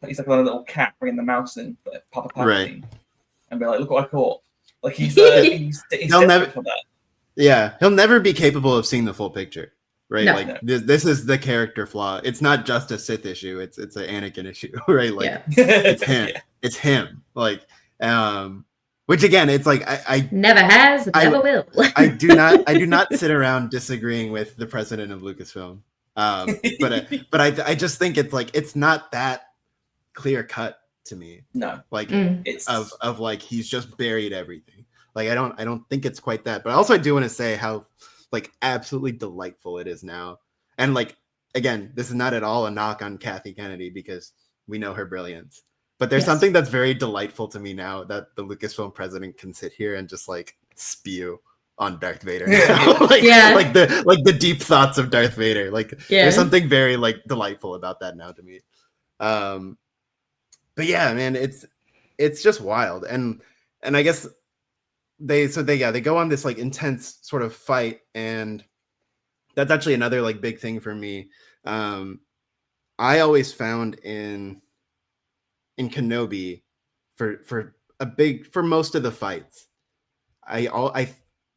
He's like a little cat bringing the mouse in, Papa Palpatine, and be like, "Look what I caught!" Like he's he'll never for that. Yeah, he'll never be capable of seeing the full picture, right? No. Like this is the character flaw. It's not just a Sith issue. It's an Anakin issue, right? Like it's him. It's him. Like, which again, it's like I never has, never will. I do not sit around disagreeing with the president of Lucasfilm. But I just think it's like, it's not that clear cut to me. No, like it's of like he's just buried everything. Like I don't think it's quite that. But also I do want to say how like absolutely delightful it is now. And like again, this is not at all a knock on Kathy Kennedy because we know her brilliance. But there's something that's very delightful to me now that the Lucasfilm president can sit here and just like spew on Darth Vader. Like the deep thoughts of Darth Vader. Like there's something very like delightful about that now to me. But yeah, man, it's just wild. And I guess they go on this like intense sort of fight, and that's actually another like big thing for me. I always found in Kenobi for most of the fights,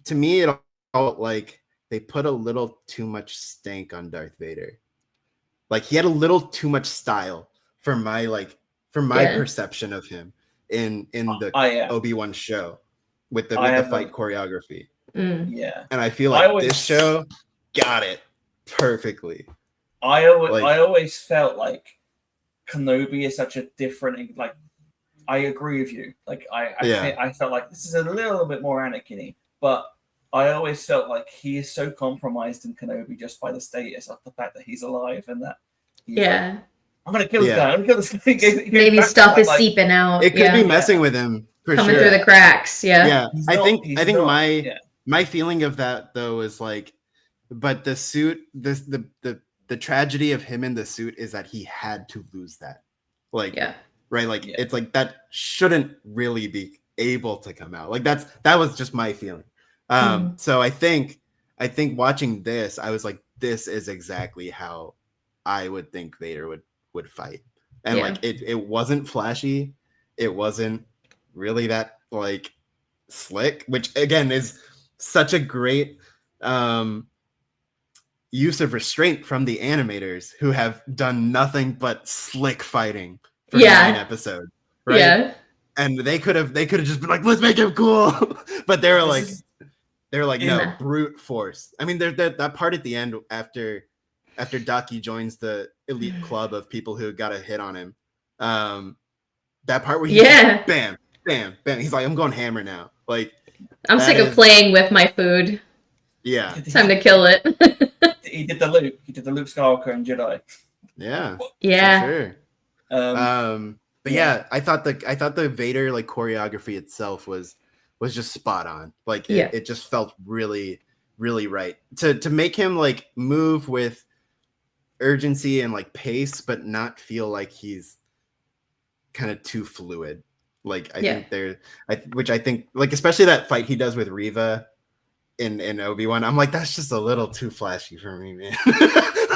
to me, it felt like they put a little too much stank on Darth Vader. Like he had a little too much style for my perception of him in the Obi-Wan show with the fight choreography. Yeah, and I feel like this show got it perfectly. I always felt like Kenobi is such a different. Like, I agree with you. Like I felt like this is a little bit more Anakin-y. But I always felt like he is so compromised in Kenobi just by the status of the fact that he's alive and that he's like, I'm going to kill this guy. I'm going to kill this guy. Maybe stuff is seeping out. It could be messing with him for coming sure. through the cracks. Yeah. I think my feeling of that though is like, but the suit, the tragedy of him in the suit is that he had to lose that. Like, right. Like it's like that shouldn't really be able to come out. Like that was just my feeling. So I think watching this, I was like, this is exactly how I would think Vader would fight. And like it wasn't flashy, it wasn't really that like slick, which again is such a great use of restraint from the animators who have done nothing but slick fighting for 9 episodes, right? Yeah. And they could have just been like, let's make him cool. But they were like, no, brute force. I mean, that part at the end after Daki joins the elite club of people who got a hit on him. That part where he just, bam, bam, bam. He's like, I'm going hammer now. Like, I'm sick of playing with my food. Yeah. It's time to kill it. He did the Luke. He did the Luke Skywalker and Jedi. Yeah. Yeah. For sure. But yeah, I thought the Vader like choreography itself was just spot on. Like it just felt really, really right to make him like move with urgency and like pace, but not feel like he's kind of too fluid. Like I think which I think like especially that fight he does with Reva in Obi-Wan, I'm like, that's just a little too flashy for me, man.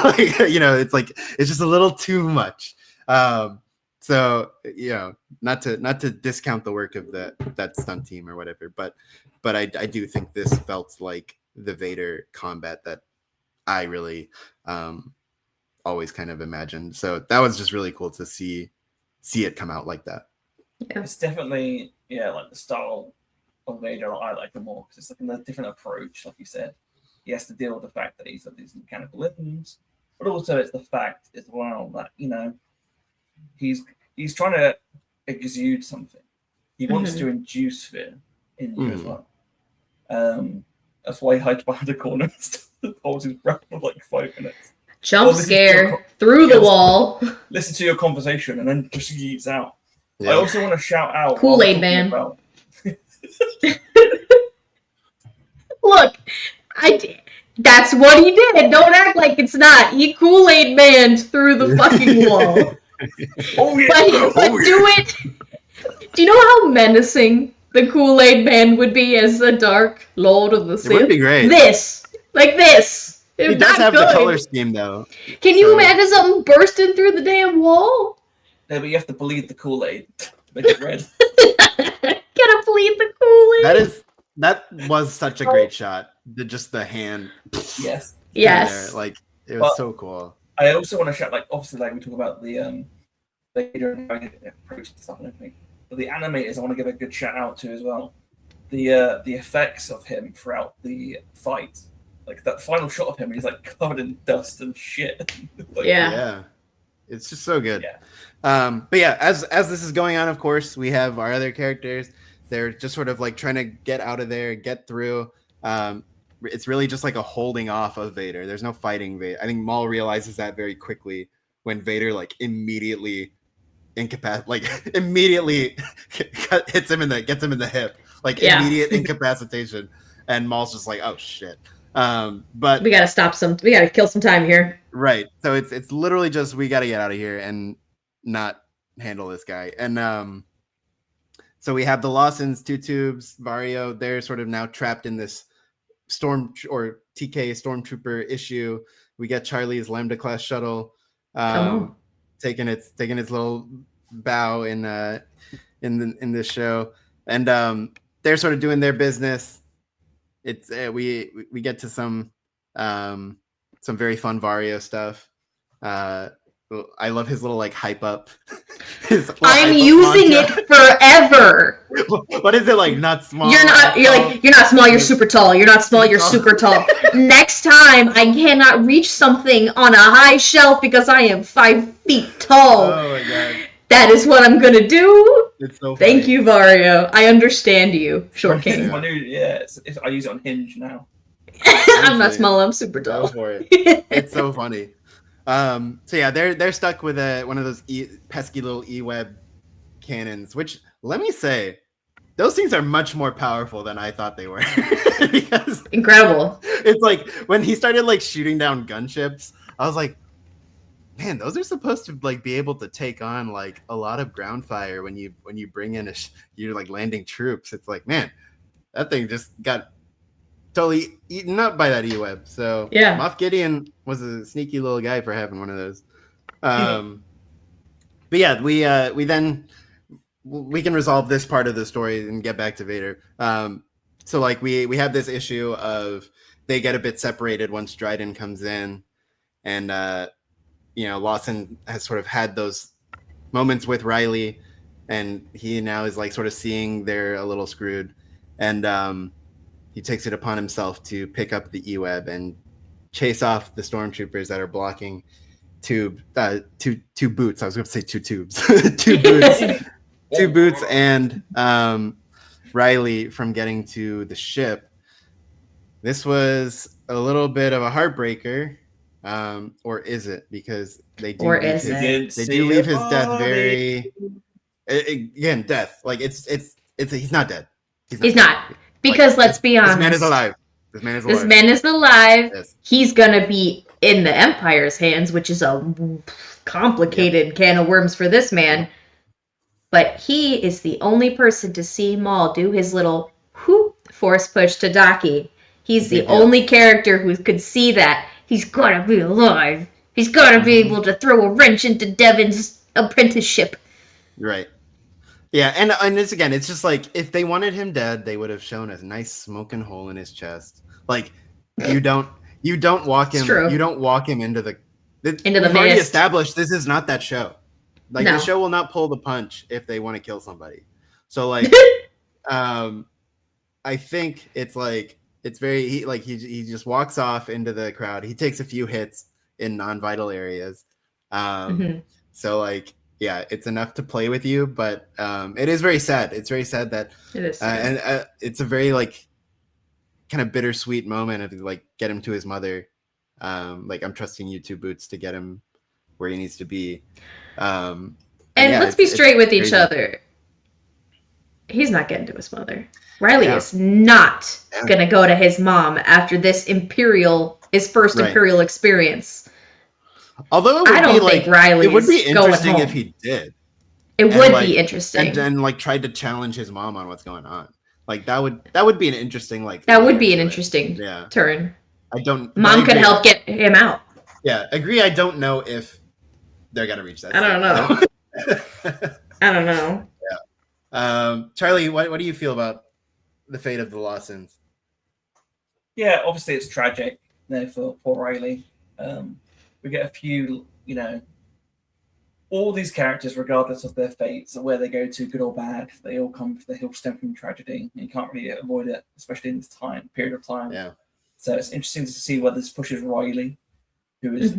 Like, you know, it's just a little too much. So, you know, not to discount the work of that stunt team or whatever, but I do think this felt like the Vader combat that I really always kind of imagined. So that was just really cool to see it come out like that. Yeah. It's definitely like the style of Vader I like it more because it's like a different approach. Like you said, he has to deal with the fact that he's got these mechanical limbs, but also it's the fact as well that, you know, he's trying to exude something. He wants to induce fear in you as well. That's why he hides behind the corner and holds his breath for like 5 minutes. Jump scare through the wall. Listen to your conversation and then just yeets out. Yeah. I also want to shout out Kool-Aid Man. Look, that's what he did. Don't act like it's not. He Kool-Aid Man through the fucking wall. Oh yeah. But do it. Do you know how menacing the Kool-Aid Man would be as the Dark Lord of the Sith? It would be great. This. He does have the color scheme though. Can you imagine something bursting through the damn wall? Yeah, but you have to bleed the Kool-Aid to make it red. Gotta bleed the Kool-Aid. That was such a great shot. Just the hand. Yes. Yes. Like it was so cool. I also want to shout, like, obviously, like we talk about the Vader and how he approached and stuff and everything. But the animators, I want to give a good shout out to as well. The effects of him throughout the fight, like that final shot of him, he's like covered in dust and shit. Like, yeah, it's just so good. Yeah. But yeah, as this is going on, of course, we have our other characters. They're just sort of like trying to get out of there, get through. It's really just like a holding off of Vader. There's no fighting Vader. I think Maul realizes that very quickly when Vader like immediately immediately gets him in the hip, like immediate incapacitation, and Maul's just like, oh shit. But we gotta kill some time here. Right. So it's literally just we gotta get out of here and not handle this guy. And so we have the Lawsons, Two Tubes, Vario. They're sort of now trapped in this TK Stormtrooper issue. We get Charlie's Lambda class shuttle taking its little bow in this show, and they're sort of doing their business. It's we get to some very fun Vario stuff. I love his little like hype up. I'm using it forever. What is it like? Not small. You're not small. You're super tall. You're not small. You're super tall. Next time, I cannot reach something on a high shelf because I am 5 feet tall. Oh my god. That is what I'm gonna do. It's so funny. Thank you, Vario. I understand you, Short King. I use it on Hinge now. I'm not small. I'm super tall. Go for it. It's so funny. So yeah, they're stuck with one of those pesky little E-web cannons, which let me say, those things are much more powerful than I thought they were. Because incredible. It's like when he started like shooting down gunships, I was like, man, those are supposed to like be able to take on like a lot of ground fire when you bring in you're like landing troops. It's like, man, that thing just got totally eaten up by that E-web. So yeah, Moff Gideon was a sneaky little guy for having one of those. But yeah, we can resolve this part of the story and get back to Vader. So like we have this issue of they get a bit separated once Dryden comes in, and Lawson has sort of had those moments with Riley, and he now is like sort of seeing they're a little screwed, and he takes it upon himself to pick up the E-web and chase off the stormtroopers that are blocking two boots. I was going to say two tubes, two boots, and Riley from getting to the ship. This was a little bit of a heartbreaker, or is it? Because they do leave his death very again. Death, like it's he's not dead. He's not. Because let's be honest, this man is alive. This man is alive. Yes. He's gonna be in the Empire's hands, which is a complicated can of worms for this man. But he is the only person to see Maul do his little force push to Daki. He's the Big deal. only character who could see that. He's gotta be alive. He's gotta be able to throw a wrench into Devin's apprenticeship. Right. Yeah, and it's again, it's just like if they wanted him dead, they would have shown a nice smoking hole in his chest. Like you don't walk him true. you don't walk him into the Into the we've already mist. established this is not that show. Like No. the show will not pull the punch if they want to kill somebody. So like I think it's like it's very he just walks off into the crowd. He takes a few hits in non-vital areas. So like yeah, it's enough to play with you, but it is very sad. It's very sad that It is sad. and it's a very like kind of bittersweet moment of like get him to his mother. Like I'm trusting you 2 Boots to get him where he needs to be. And yeah, let's be straight with each crazy. other. He's not getting to his mother. Riley Yeah. is not gonna go to his mom after this his first Right. Imperial experience. Although it would I don't be like think Riley's it would be going interesting home. if he did. It And, would like, be interesting. And like tried to challenge his mom on what's going on. Like that would be an interesting like That would be layer an to it. interesting Yeah. turn. I don't Mom I could agree. help get him out. Yeah, agree. I don't know if they're gonna reach that. I don't step. I don't know. Charlie, what do you feel about the fate of the Lawsons? Yeah, obviously it's tragic there for poor Riley. We get a few, all these characters, regardless of their fates or where they go to, good or bad, they all stem from tragedy. And you can't really avoid it, especially in this period of time. Yeah. So it's interesting to see where this pushes Riley, who is,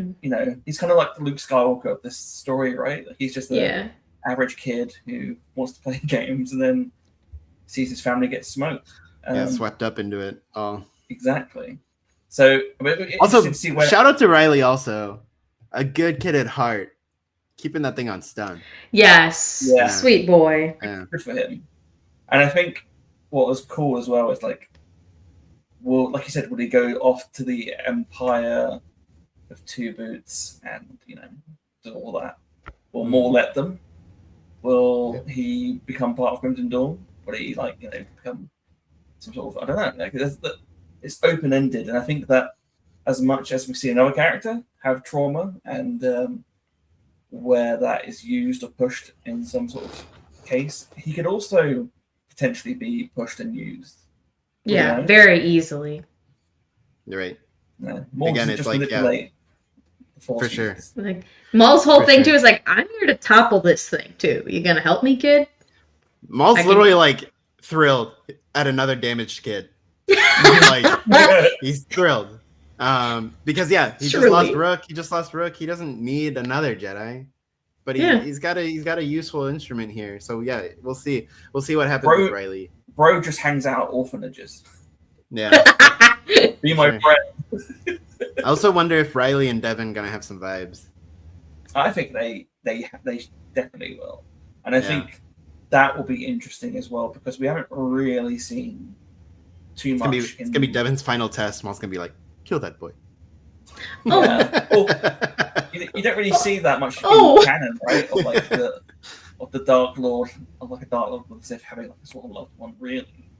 he's kind of like the Luke Skywalker of this story, right? Like he's just an average kid who wants to play games and then sees his family get smoked. Swept up into it all. Exactly. So also, to see where... shout out to Riley. Also, a good kid at heart, keeping that thing on stun. Yes. Yeah. Sweet boy. Yeah. Good for him. And I think what was cool as well is like you said, would he go off to the Empire of 2 Boots and do all that? Will Maul let them? Will he become part of Crimson Dawn? Will he become some sort of, I don't know. It's open ended, and I think that as much as we see another character have trauma and where that is used or pushed in some sort of case, he could also potentially be pushed and used. Yeah, very easily. You're right. More Again, it's like for sure. Like Maul's whole For thing sure. too is like, I'm here to topple this thing too. You gonna help me, kid? Maul's literally like thrilled at another damaged kid. He's thrilled. Because he just lost Rook. He just lost Rook. He doesn't need another Jedi. But he's got a useful instrument here. So yeah, we'll see. We'll see what happens with Riley. Bro just hangs out at orphanages. Yeah. Be my friend. I also wonder if Riley and Devin gonna have some vibes. I think they definitely will. And I think that will be interesting as well because we haven't really seen too much. It's gonna be Devin's final test. Maul's gonna be like, kill that boy. Yeah. Well, you don't really see that much in canon, right? Of the Dark Lord, of like a Dark Lord with Sith having like a sort of loved one, really.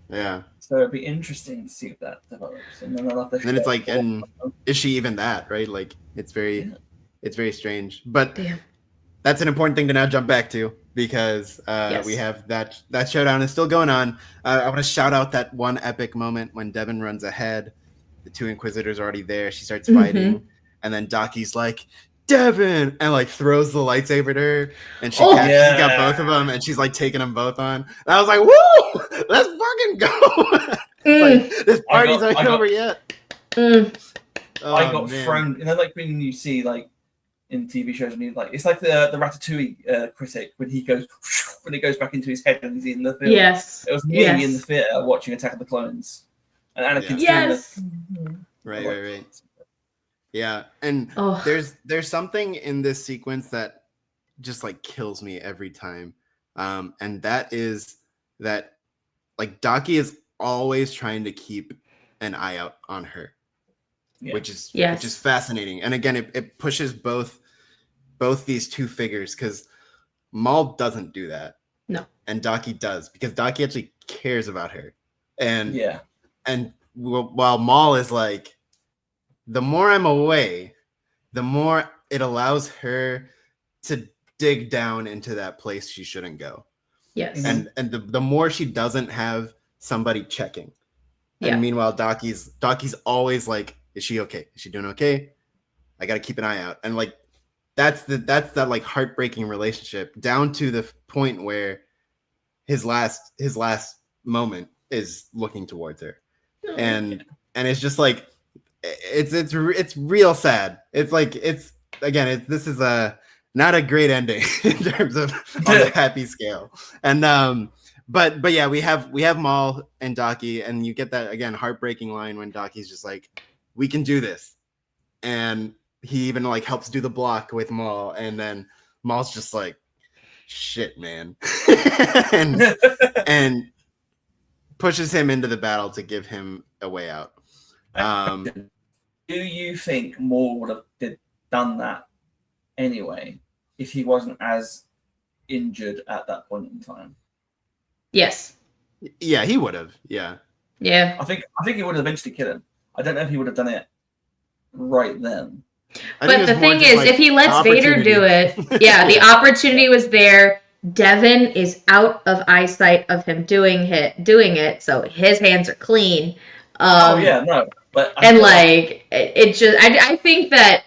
Yeah. So it'd be interesting to see if that develops. And then it's like, and is she even that, right? Like it's very strange. But that's an important thing to now jump back to because we have that showdown is still going on. I want to shout out that one epic moment when Devin runs ahead. The 2 Inquisitors are already there. She starts fighting, and then Daki's like, Devin, and like throws the lightsaber at her, and she's got both of them, and she's like taking them both on. And I was like, woo, let's fucking go. Like, this party's not over yet. I got thrown, like when you see like in TV shows, and it's like the Ratatouille critic when he goes back into his head and he's in the film. Yes, it was me in the theater watching Attack of the Clones, and Anakin's doing right. Yeah, and there's something in this sequence that just like kills me every time, and that is that like Daki is always trying to keep an eye out on her, which is fascinating. And again, it pushes both these 2 figures because Maul doesn't do that, and Daki does because Daki actually cares about her, and while Maul is like, the more I'm away, the more it allows her to dig down into that place she shouldn't go. Yes. And the more she doesn't have somebody checking. And meanwhile, Daki's always like, is she okay? Is she doing okay? I gotta keep an eye out. And like that's that like heartbreaking relationship down to the point where his last moment is looking towards her. And it's just like it's real sad. It's like this is not a great ending in terms of on the happy scale. And but yeah, we have Maul and Daki, and you get that again heartbreaking line when Daki's just like, we can do this, and he even like helps do the block with Maul, and then Maul's just like, shit, man, and pushes him into the battle to give him a way out. Do you think Maul would have done that anyway if he wasn't as injured at that point in time? Yes. Yeah, he would have. Yeah. Yeah. I think he would have eventually killed him. I don't know if he would have done it right then. But the thing is, if he lets Vader do it, the opportunity was there. Devin is out of eyesight of him doing it, so his hands are clean. But I think that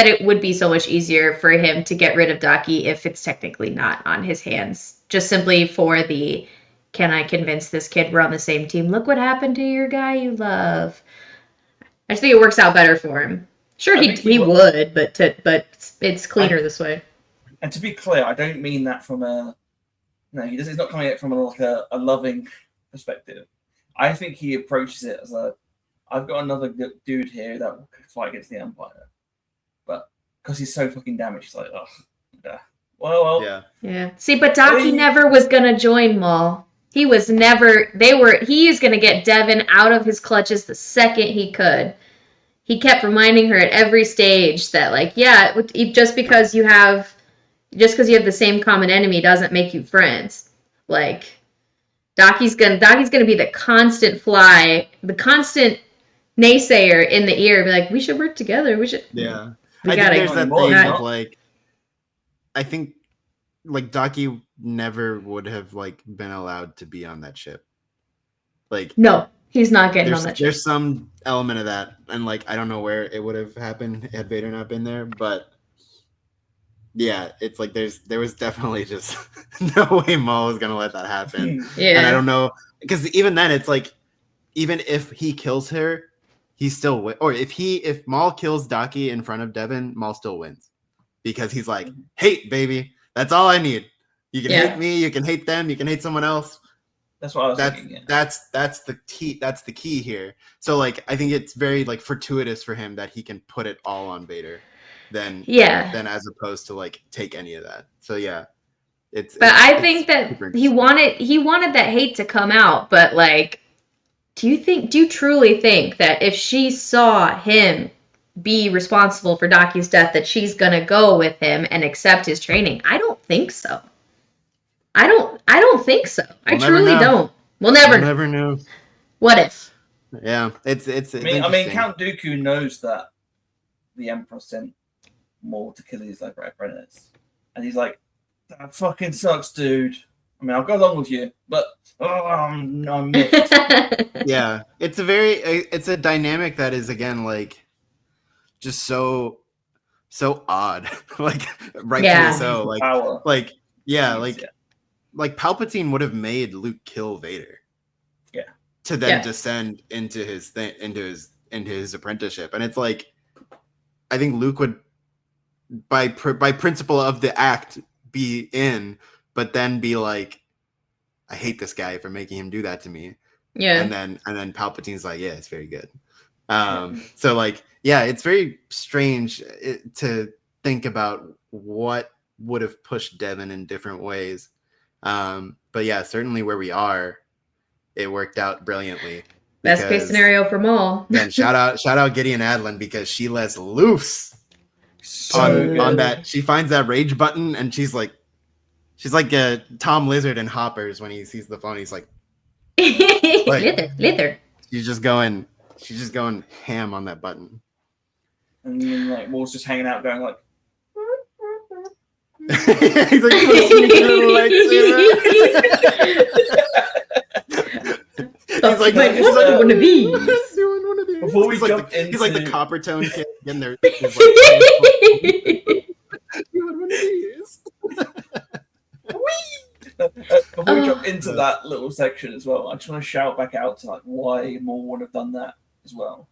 it would be so much easier for him to get rid of Daki if it's technically not on his hands. Just simply for the, can I convince this kid we're on the same team? Look what happened to your guy you love. I just think it works out better for him. Sure, he would, but it's cleaner this way. And to be clear, I don't mean that from he's not coming at it from a loving perspective. I think he approaches it as I've got another dude here that will fight against the Empire. But because he's so fucking damaged, he's like, yeah. Well. Yeah. See, but Daki never was going to join Maul. He was never, he's going to get Devin out of his clutches the second he could. He kept reminding her at every stage that, like, just because you have the same common enemy doesn't make you friends. Like, Daki's gonna be the constant the constant naysayer in the ear, be like, we should work together. We should. Yeah. I think there's that thing of like, I think like Daki never would have like been allowed to be on that ship. Like, no, he's not getting on that ship. There's some element of that, and like I don't know where it would have happened had Vader not been there, but yeah, it's like there was definitely just no way Maul was gonna let that happen. Yeah. And I don't know, because even then it's like, even if he kills her, he still or if Maul kills Daki in front of Devin, Maul still wins, because he's like, hate, baby, that's all I need. You can hate me, you can hate them, you can hate someone else. That's what I was thinking. Yeah. That's the key here. So like I think it's very like fortuitous for him that he can put it all on Vader, than as opposed to like take any of that. So yeah, I think that he wanted that hate to come out, but like, do you truly think that if she saw him be responsible for Daki's death, that she's gonna go with him and accept his training? I don't think so. I don't think so. I truly don't. We'll never know. What if? Yeah, it's I mean, Count Dooku knows that the Emperor sent Maul to kill his apprentice, and he's like, that fucking sucks, dude. I mean, I'll go along with you, but I'm mixed. Yeah, it's a dynamic that is, again, like just so odd. Like rightfully so. Like power. Like like Palpatine would have made Luke kill Vader. Yeah. To then descend into his apprenticeship, and it's like, I think Luke would, by principle of the act, be in, but then be like, I hate this guy for making him do that to me. Yeah. And then Palpatine's like, yeah, it's very good. So like, yeah, it's very strange to think about what would have pushed Devin in different ways. But yeah, certainly where we are, it worked out brilliantly. Best case scenario for Maul. And shout out Gideon Adlin, because she lets loose on that. She finds that rage button, and she's like a Tom Lizard in Hoppers when he sees the phone. He's like Lizard. She's just going ham on that button. And then like Maul's just hanging out, going like. He's like, "You wanna see me do a lightsaber?" He's like, what's one of these? Doing one of these. Before we he's jump he's like the into- copper tone kid in there. Doing one of these. Before we jump into that little section as well, I just want to shout back out to like why Maul would have done that as well.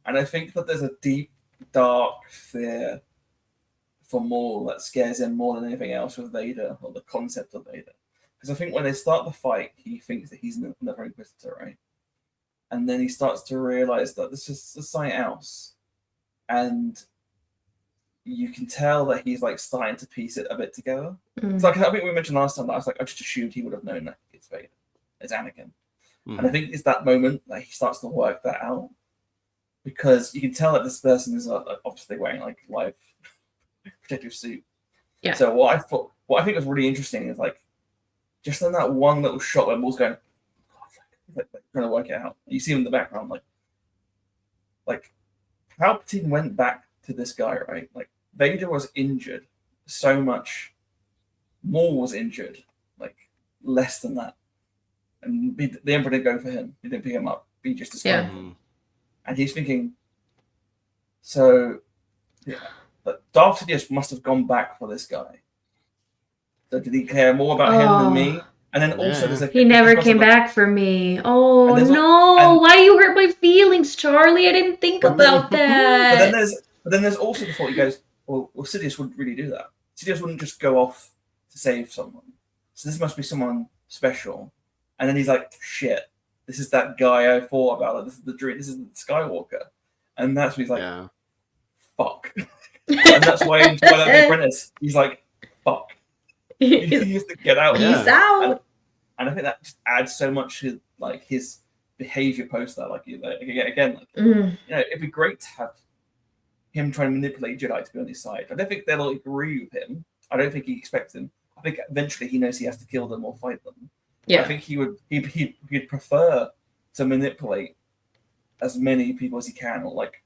And I think that there's a deep, dark fear for Maul that scares him more than anything else with Vader, or the concept of Vader. Because I think when they start the fight, he thinks that he's another Inquisitor, right? And then he starts to realize that this is something else. And you can tell that he's like starting to piece it a bit together. It's like, I think we mentioned last time that I was like, I just assumed he would have known that it's Vader, it's Anakin. And I think it's that moment that he starts to work that out. Because you can tell that this person is obviously wearing like live protective suit. Yeah. So what I think was really interesting is like just in that one little shot where Maul's going, like trying to work it out. You see him in the background, like Palpatine went back to this guy, right? Like Vader was injured so much. Maul was injured, like less than that. And the Emperor didn't go for him. He didn't pick him up. He just discovered him. And he's thinking, so yeah, but Darth Sidious must have gone back for this guy. So did he care more about him than me? And then also there's he never came back for me. Oh no! Why you hurt my feelings, Charlie? I didn't think about that. But then there's also the thought. He goes, well, Sidious wouldn't really do that. Sidious wouldn't just go off to save someone. So this must be someone special. And then he's like, shit, this is that guy I thought about. Like, this is the dream. This is the Skywalker. And that's when he's like, fuck. And that's why in Twilight the Apprentice, he's like, fuck. He used to get out. He's out. And I think that just adds so much to like his behavior post that. Like again, it'd be great to have him trying to manipulate Jedi to be on his side. I don't think they'll agree with him. I don't think he expects them. I think eventually he knows he has to kill them or fight them. Yeah. I think he'd prefer to manipulate as many people as he can, or like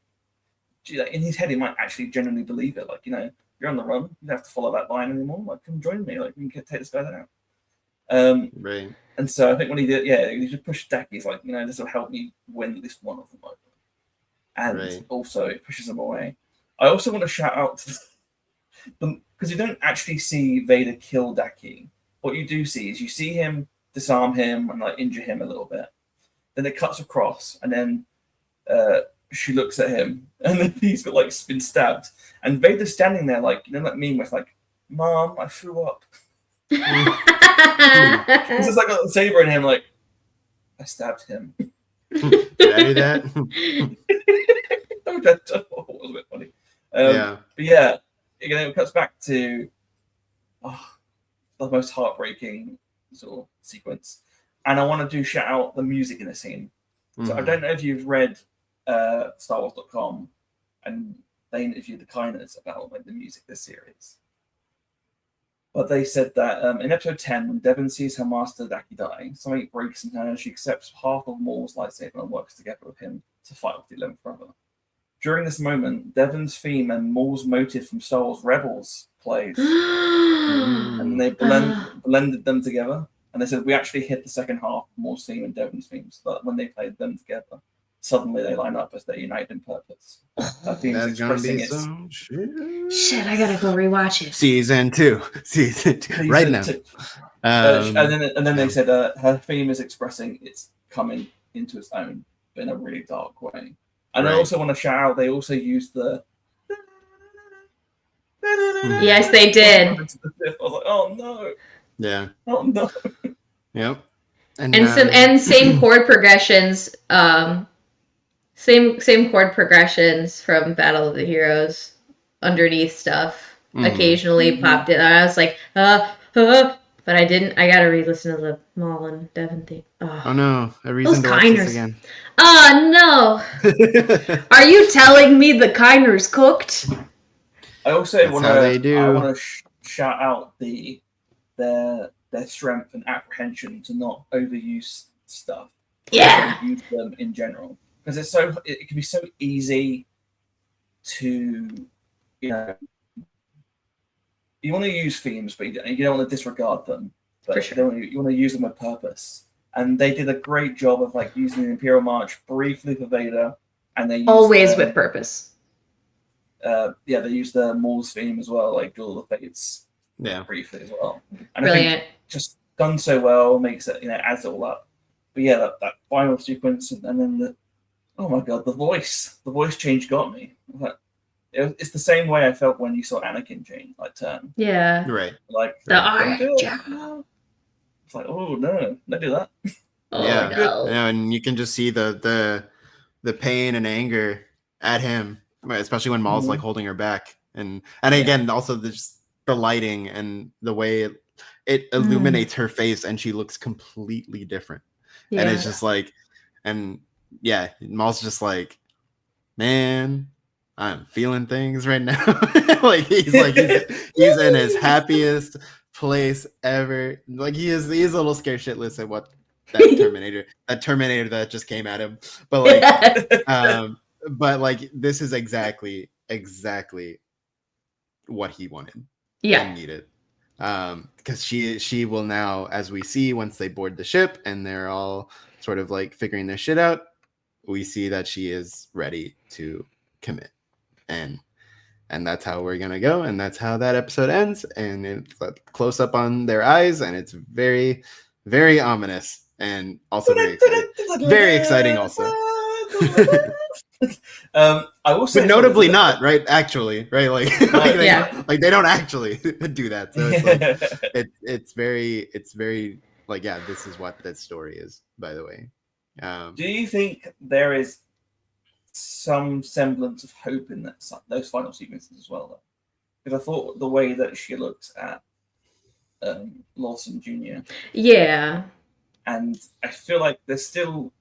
in his head he might actually genuinely believe it. Like, you're on the run, you don't have to follow that line anymore. Like, come join me. Like, we can take this guy down. Right. And so I think when he did, he just pushed Deck. He's like, this will help me win at least one of them over. And also it pushes him away. I also want to shout out to them because you don't actually see Vader kill Daki. What you do see is you see him disarm him and like injure him a little bit. Then it cuts across, and then she looks at him, and then he's got like been stabbed, and Vader's standing there like that meme with like, "Mom, I threw up." This is like a saber in him, like I stabbed him. Did I do that? That was a bit funny. But yeah, it cuts back to the most heartbreaking sort of sequence, and I want to shout out the music in the scene. So I don't know if you've read StarWars.com, and they interviewed the Kiners about like the music this series. But they said that in episode 10, when Devon sees her master Daki die, something breaks in her and she accepts half of Maul's lightsaber and works together with him to fight with the 11th brother. During this moment, Devon's theme and Maul's motive from Star Wars Rebels plays. And they blended them together. And they said, we actually hit the second half of Maul's theme and Devon's theme, so that when they played them together, suddenly they line up as they're united in purpose. That theme is expressing its... Shit, I gotta go rewatch it. Season 2. Right now. And then they said her theme is expressing it's coming into its own, but in a really dark way. And I also want to shout out, they also used the... Yes, they did. I was like, oh no. Yeah. Oh no. Yep. And same chord progressions. Same chord progressions from Battle of the Heroes underneath stuff. Occasionally popped in. I was like, but I didn't. I gotta re-listen to the Maul and Devon theme. Oh no, a reason to watch this again. Oh no. Are you telling me the Kiners cooked? I also want to shout out their strength and apprehension to not overuse stuff. Yeah. use them in general, because it can be so easy to, you know, you want to use themes, but you don't want to disregard them. But For sure. you want to use them with purpose. And they did a great job of like using the Imperial March briefly for Vader, and they used Always with purpose. they used the Maul's theme as well, like Duel of the Fates, briefly as well. And Brilliant. I think just done so well makes it, adds it all up. But yeah, that final sequence, and then oh my god, the voice change got me. It's the same way I felt when you saw Anakin change, like turn. Yeah. Right. Like The it's like, oh no, don't do that. Oh, yeah. no. And you can just see the pain and anger at him, especially when Maul's like holding her back, and again also the lighting and the way it illuminates her face, and she looks completely different. Yeah. And it's just like, and yeah, Maul's just like, man, I'm feeling things right now. Like he's in his happiest place ever. Like he's a little scared shitless at what that Terminator that just came at him. But like, this is exactly what he wanted. Yeah. And needed. Because she will now, as we see once they board the ship and they're all sort of like figuring their shit out, we see that she is ready to commit. And that's how we're gonna go, and that's how that episode ends. And it's a close up on their eyes, and it's very, very ominous, and also very exciting. Very exciting, also. I will say, but notably not right. Actually, right? Like they don't actually do that. So it's like, it's very like, yeah. This is what that story is, by the way. Do you think there is some semblance of hope in those final sequences as well, though? Because I thought the way that she looks at Lawson Jr. Yeah. And I feel like there's still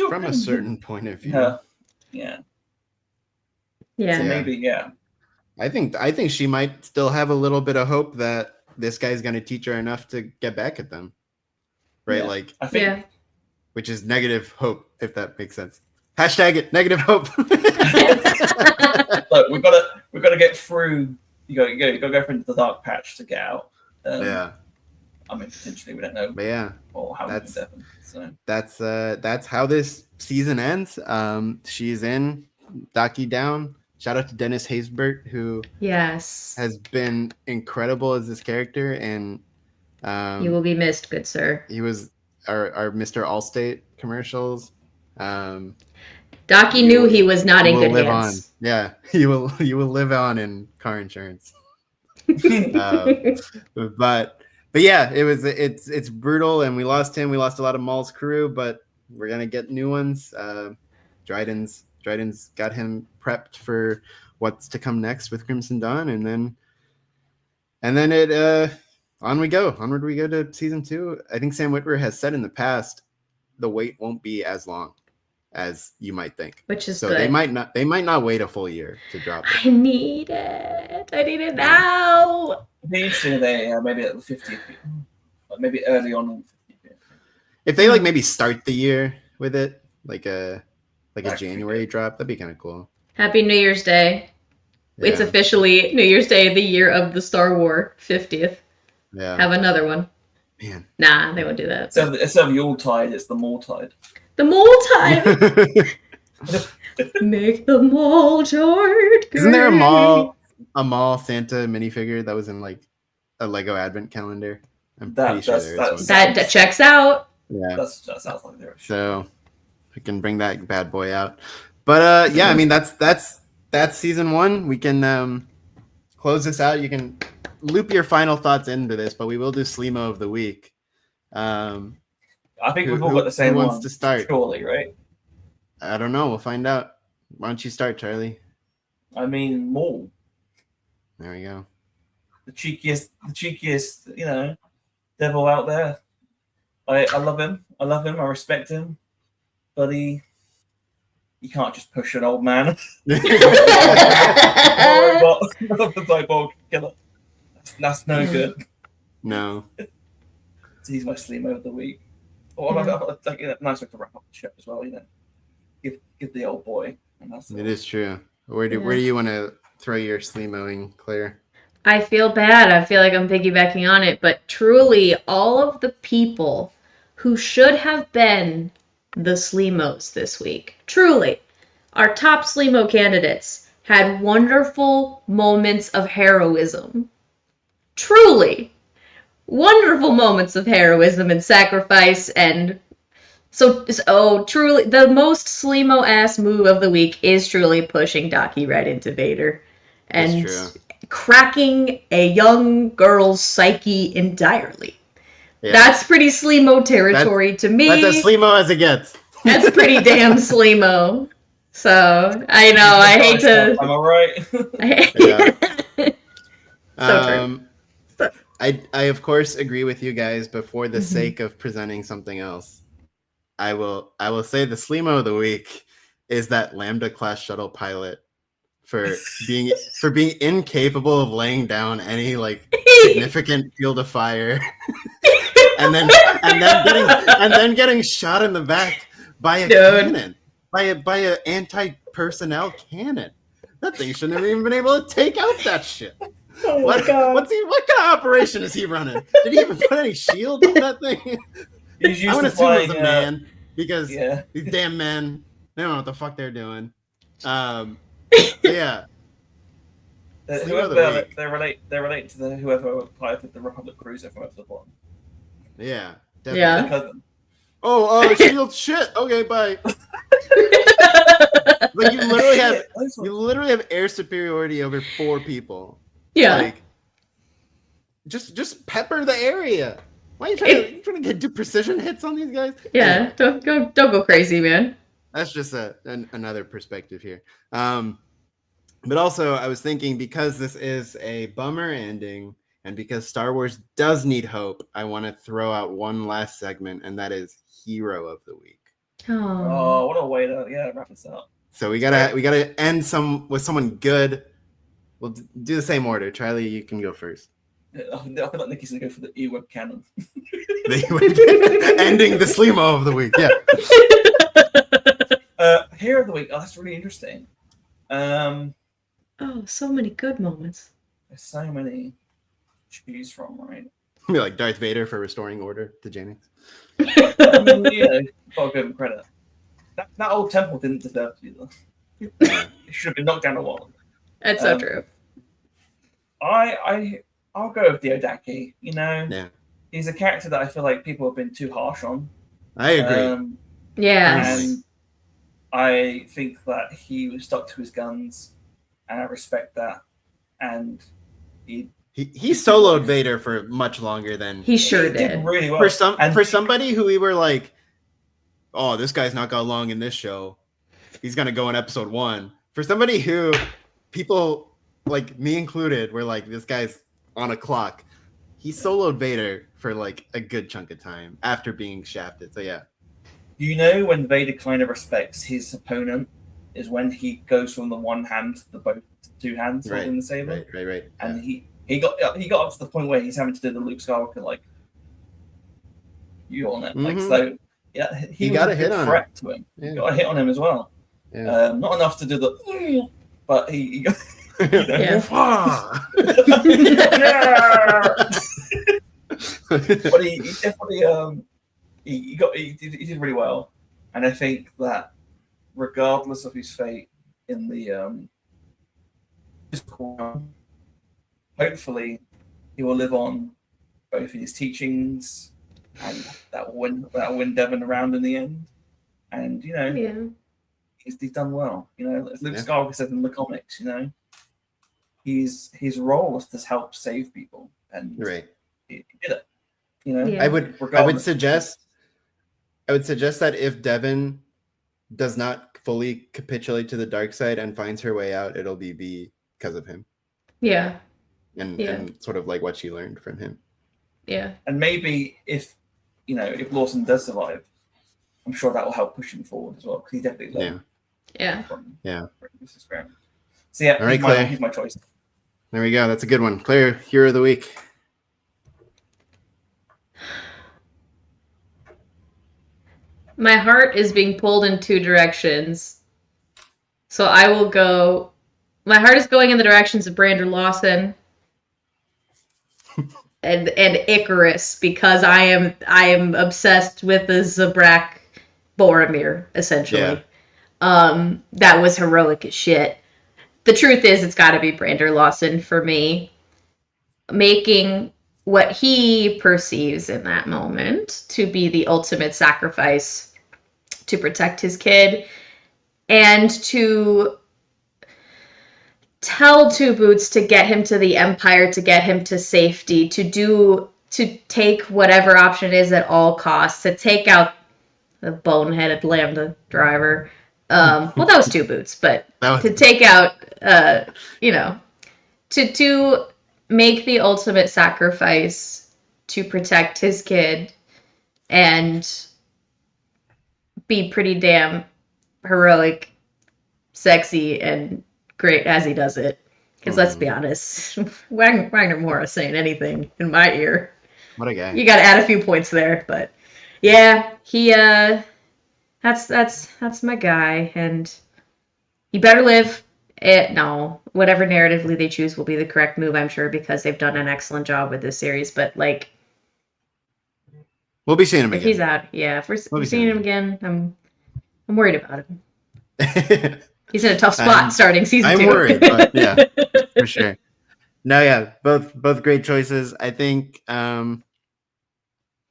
from a certain point of view. Yeah. Yeah. So maybe, I think she might still have a little bit of hope that this guy's going to teach her enough to get back at them. Right? Yeah. Like, I think, which is negative hope, if that makes sense. Hashtag it, negative hope. Look, we've got to get through. You got to go into the dark patch to get out. I mean, potentially we don't know. But yeah, or how that's happen. So that's how this season ends. She's in, Daki down. Shout out to Dennis Haysbert, who has been incredible as this character, and you will be missed, good sir. He was our Mr. Allstate commercials. Daki knew he was not in good hands. Yeah, you will live on in car insurance. But yeah, it's brutal, and we lost him. We lost a lot of Maul's crew, but we're gonna get new ones. Dryden's got him prepped for what's to come next with Crimson Dawn, and then onward we go to season 2. I think Sam Witwer has said in the past the wait won't be as long as you might think, which is so good. They might not wait a full year to drop it. I need it now. Interesting. They maybe at the 50th, maybe early on. If they like maybe start the year with it, like a January drop, that'd be kind of cool. Happy New Year's Day. Yeah. It's officially New Year's Day, the year of the Star Wars 50th. Yeah. Have another one. Man. Nah, they won't do that. So instead of Yuletide, it's the Maultide. The Maultide. Make the Maultide. Isn't there a Maul Santa minifigure that was in like a Lego Advent calendar? I'm pretty sure there is. That checks out. Yeah. That sounds like there is. So we can bring that bad boy out. But yeah, I mean that's season 1. We can close this out. You can loop your final thoughts into this, but we will do Sleemo of the week. I think we've all got the same one. Who wants to start? Surely, right? I don't know. We'll find out. Why don't you start, Charlie? I mean, Maul. There we go. The cheekiest, devil out there. I love him. I respect him. But you can't just push an old man. That's no good. No. So he's my Sleemo of the week. Well, like a nice way to wrap up the show as well. Give the old boy. And that's It is true. Where do you want to throw your sleemoing, Claire? I feel bad. I feel like I'm piggybacking on it, but truly, all of the people who should have been the Sleemos this week, truly, our top Sleemo candidates had wonderful moments of heroism. Truly, wonderful moments of heroism and sacrifice, and so truly, the most Sleemo-ass move of the week is truly pushing Daki right into Vader. And That's true. Cracking a young girl's psyche entirely. Yeah. That's pretty Sleemo territory to me. That's as Sleemo as it gets. That's pretty damn Sleemo. So, I know, I hate to... Am I right? Yeah. So true. I of course agree with you guys, but for the sake of presenting something else, I will say the Sleemo of the week is that Lambda class shuttle pilot for being incapable of laying down any like significant field of fire, and then getting shot in the back by a cannon, by a anti-personnel cannon. That thing shouldn't have even been able to take out that shit. Oh what kind of operation is he running? Did he even put any shields on that thing? I want to assume it was a man, because these damn men, they don't know what the fuck they're doing. Yeah. Whoever they relate to whoever piloted the Republic cruiser from episode 1. Yeah. Definitely. Yeah. Shield shit. Okay, bye. Like you literally have air superiority over 4 people. Yeah. Like, just pepper the area. Why are you trying to do precision hits on these guys? Yeah, don't go crazy, man. That's just another perspective here. But also, I was thinking, because this is a bummer ending, and because Star Wars does need hope, I want to throw out one last segment, and that is Hero of the Week. Oh, what a way to wrap this up. So we gotta end with someone good. We'll do the same order. Charlie, you can go first. I feel like Nicky's gonna go for the E-Web cannon. Ending the Sleemo of the week. Yeah. Hero of the week. Oh, that's really interesting. So many good moments. There's so many to choose from, right? Be like Darth Vader for restoring order to Janix. I mean, gotta give him credit. That old temple didn't deserve to be there. It should have been knocked down a wall. That's so true. I'll go with Diodaki. He's a character that I feel like people have been too harsh on. I agree. And I think that he was stuck to his guns, and I respect that. And he soloed Vader for much longer than he sure did. Really well. For somebody who we were like, oh, this guy's not got long in this show, he's gonna go in episode 1. For somebody who people like me included were like, this guy's on a clock, he soloed Vader for like a good chunk of time after being shafted. So yeah. When Vader kind of respects his opponent is when he goes from the one hand to the both 2 hands holding the saber. Right. And he got up to the point where he's having to do the Luke Skywalker like you on it. Like so he got a hit on him. To him. Yeah. Got a hit on him as well. Yeah. Not enough to do the but he got but he definitely he did really well, and I think that regardless of his fate in the hopefully he will live on both in his teachings and that will win Devon around in the end, and he's done well. As Luke Skywalker said in the comics, his role was to help save people, and he did it. I would suggest that if Devon does not fully capitulate to the dark side and finds her way out, it'll be because of him. Yeah. And sort of like what she learned from him. Yeah. And maybe if Lawson does survive, I'm sure that will help push him forward as well, because he definitely learned. From this experiment. So yeah, all right, Claire. He's my choice. There we go. That's a good one. Claire, Hero of the Week. My heart is being pulled in two directions. So I will go. My heart is going in the directions of Brander Lawson and Icarus because I am obsessed with the Zabrak Boromir, essentially. That was heroic as shit. The truth is, it's got to be Brander Lawson for me, making what he perceives in that moment to be the ultimate sacrifice to protect his kid and to tell Two Boots to get him to the Empire, to get him to safety, to take whatever option is at all costs, to take out the boneheaded Lambda driver. Well, that was Two Boots, but to take out, to make the ultimate sacrifice to protect his kid and be pretty damn heroic, sexy, and great as he does it. Because let's be honest, Wagner Moore saying anything in my ear. What a guy. You got to add a few points there, but yeah, he that's my guy, and he better live. No, whatever narratively they choose will be the correct move, I'm sure, because they've done an excellent job with this series. But like, we'll be seeing him if again. he's out, yeah, if we're seeing him again, I'm worried about him. He's in a tough spot starting season 2. I'm worried, but yeah, for sure. No, yeah, both great choices. I think I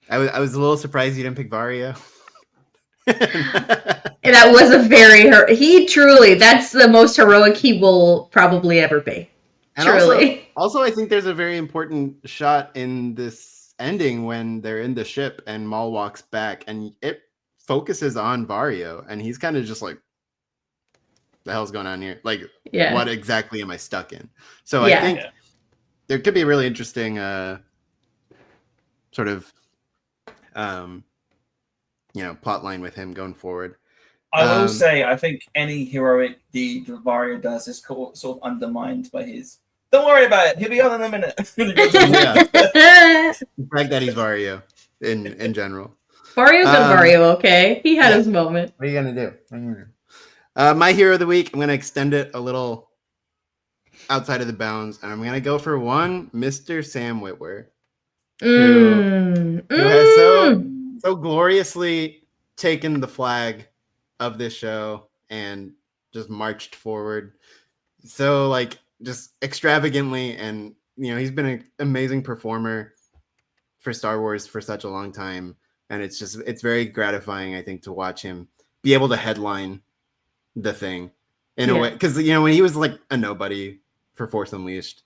was a little surprised you didn't pick Vario. And that was a very that's the most heroic he will probably ever be. And truly. Also, I think there's a very important shot in this ending when they're in the ship and Maul walks back, and it focuses on Vario, and he's kind of just like, the hell's going on here? Like, what exactly am I stuck in? So I think there could be a really interesting sort of plot line with him going forward. I will say, I think any heroic deed that Vario does is sort of undermined by his. Don't worry about it. He'll be on in a minute. The fact that he's Vario in general. Vario's been Vario, okay? He had his moment. What are you gonna do? My hero of the week, I'm gonna extend it a little outside of the bounds, and I'm gonna go for one Mr. Sam Witwer, who has so gloriously taken the flag of this show and just marched forward so like just extravagantly, and he's been an amazing performer for Star Wars for such a long time, and it's very gratifying, I think, to watch him be able to headline the thing in a way, because when he was like a nobody for Force Unleashed,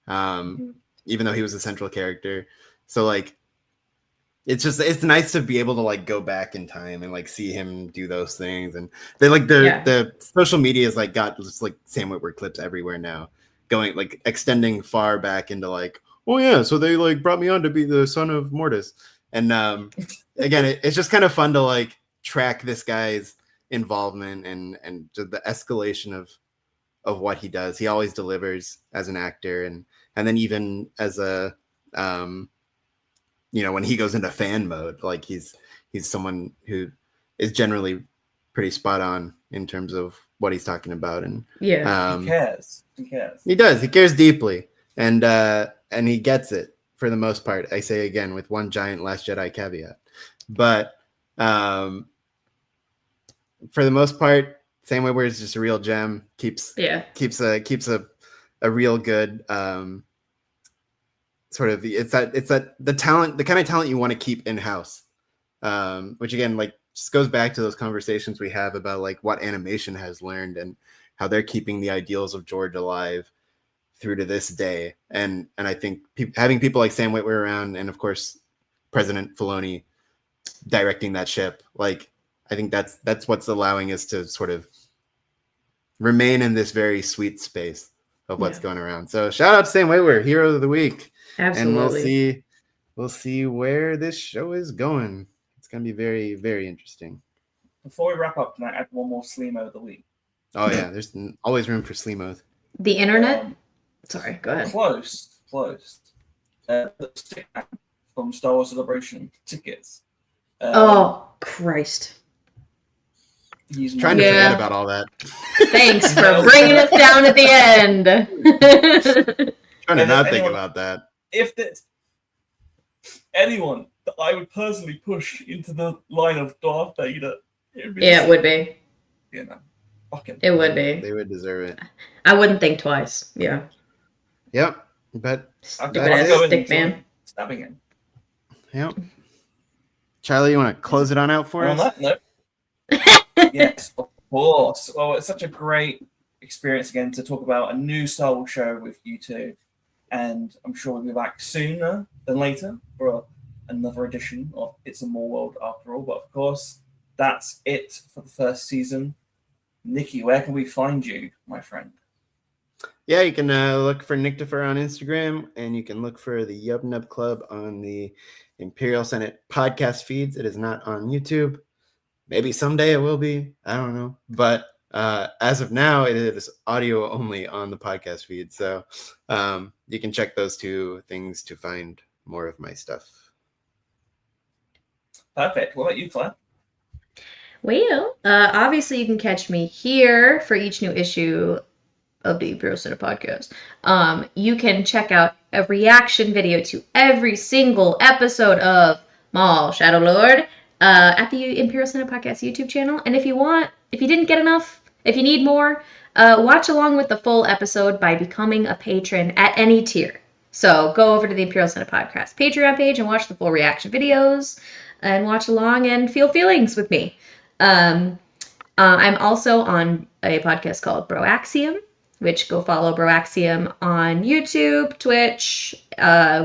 even though he was a central character, so like it's nice to be able to like go back in time and like see him do those things. And they like the social media is like got just like Sam Witwer clips everywhere now, going like extending far back into like, oh yeah, so they like brought me on to be the son of Mortis. And again, it's just kind of fun to like track this guy's involvement and just the escalation of what he does. He always delivers as an actor, and then even as a when he goes into fan mode, like he's someone who is generally pretty spot on in terms of what he's talking about. And he cares. He does. He cares deeply, and he gets it for the most part. I say again with one giant Last Jedi caveat, but for the most part, Sam Witwer is just a real gem. Keeps a real good sort of the talent, the kind of talent you want to keep in house, which again like just goes back to those conversations we have about like what animation has learned and how they're keeping the ideals of George alive through to this day. And I think having people like Sam Witwer around, and of course President Filoni directing that ship, like I think that's what's allowing us to sort of remain in this very sweet space of what's going around. So shout out to Sam Witwer, hero of the week. Absolutely. And we'll see where this show is going. It's going to be very, very interesting. Before we wrap up, can I add one more Sleemo of the week? Oh yeah, there's always room for Sleemos. The internet? Sorry, go ahead. Close. The stick from Star Wars Celebration tickets. Oh Christ! He's Trying to Yeah. forget about all that. Thanks for bringing us down at the end. Trying to And not if think anyone- about that. If there's anyone that I would personally push into the line of Darth Vader, Yeah, it would be. You know, fucking. It would be. They would deserve it. I wouldn't think twice. Yeah. Yep. But Stupid I'd ass go in stick and man. join stabbing him. yep. Charlie, you want to close it on out for And us? on that note, yes, of course. Well, it's such a great experience again to talk about a new Star Wars show with you two, and I'm sure we'll be back sooner than later for another edition of It's a More World after all. But of course, that's it for the first season. Nicky, where can we find you, my friend? Yeah, you can look for Nictifer on Instagram, and you can look for the Yub Nub Club on the Imperial Senate podcast feeds. It is not on YouTube. Maybe someday it will be. I don't know. But as of now, it is audio only on the podcast feed. So you can check those two things to find more of my stuff. Perfect. What about you, Claire? Well, obviously you can catch me here for each new issue of the Imperial Senate Podcast. You can check out a reaction video to every single episode of Maul, Shadow Lord, at the Imperial Senate Podcast YouTube channel. And if you didn't get enough, if you need more, watch along with the full episode by becoming a patron at any tier. So go over to the Imperial Senate Podcast Patreon page and watch the full reaction videos and watch along and feel feelings with me. I'm also on a podcast called Broaxium, which go follow Broaxium on YouTube, Twitch.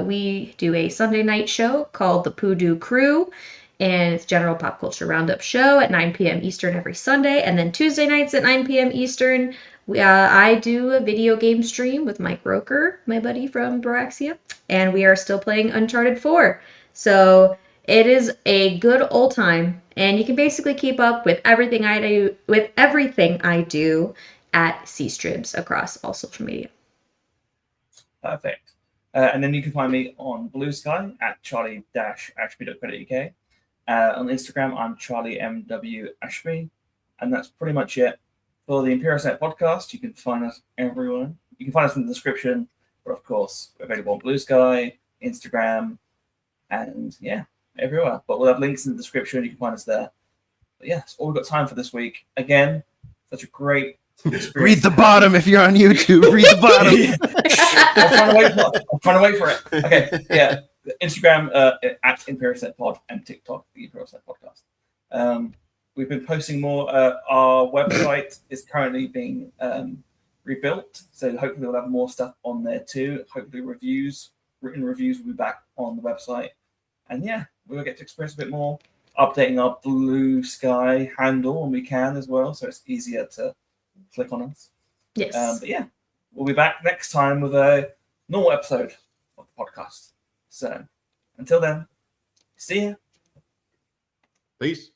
We do a Sunday night show called The Poodoo Crew, and it's a general pop culture roundup show at 9 p.m. Eastern every Sunday. And then Tuesday nights at 9 p.m. Eastern, I do a video game stream with Mike Roker, my buddy from Broaxium, and we are still playing Uncharted 4. So it is a good old time, and you can basically keep up with everything I do at C-Stribs across all social media. Perfect. And then you can find me on Blue Sky at charlie-ashby.co.uk. On Instagram, I'm charliemwashby. And that's pretty much it. For the Imperial Senate Podcast, you can find us everywhere. You can find us in the description, but of course, we're available on Blue Sky, Instagram, and yeah, everywhere. But we'll have links in the description. You can find us there. But yeah, that's all we've got time for this week. Again, such a great experience. Read the bottom if you're on YouTube. Read the bottom. I'm trying to wait for it. Okay, yeah. Instagram at Imperial Senate Pod and TikTok, the Imperial Senate Podcast. We've been posting more. Our website is currently being rebuilt, so hopefully we'll have more stuff on there too. Hopefully written reviews will be back on the website. And yeah, we'll get to experience a bit more, updating our Blue Sky handle when we can as well, so it's easier to click on us. Yes. But yeah, we'll be back next time with a normal episode of the podcast. So until then, see ya. Peace.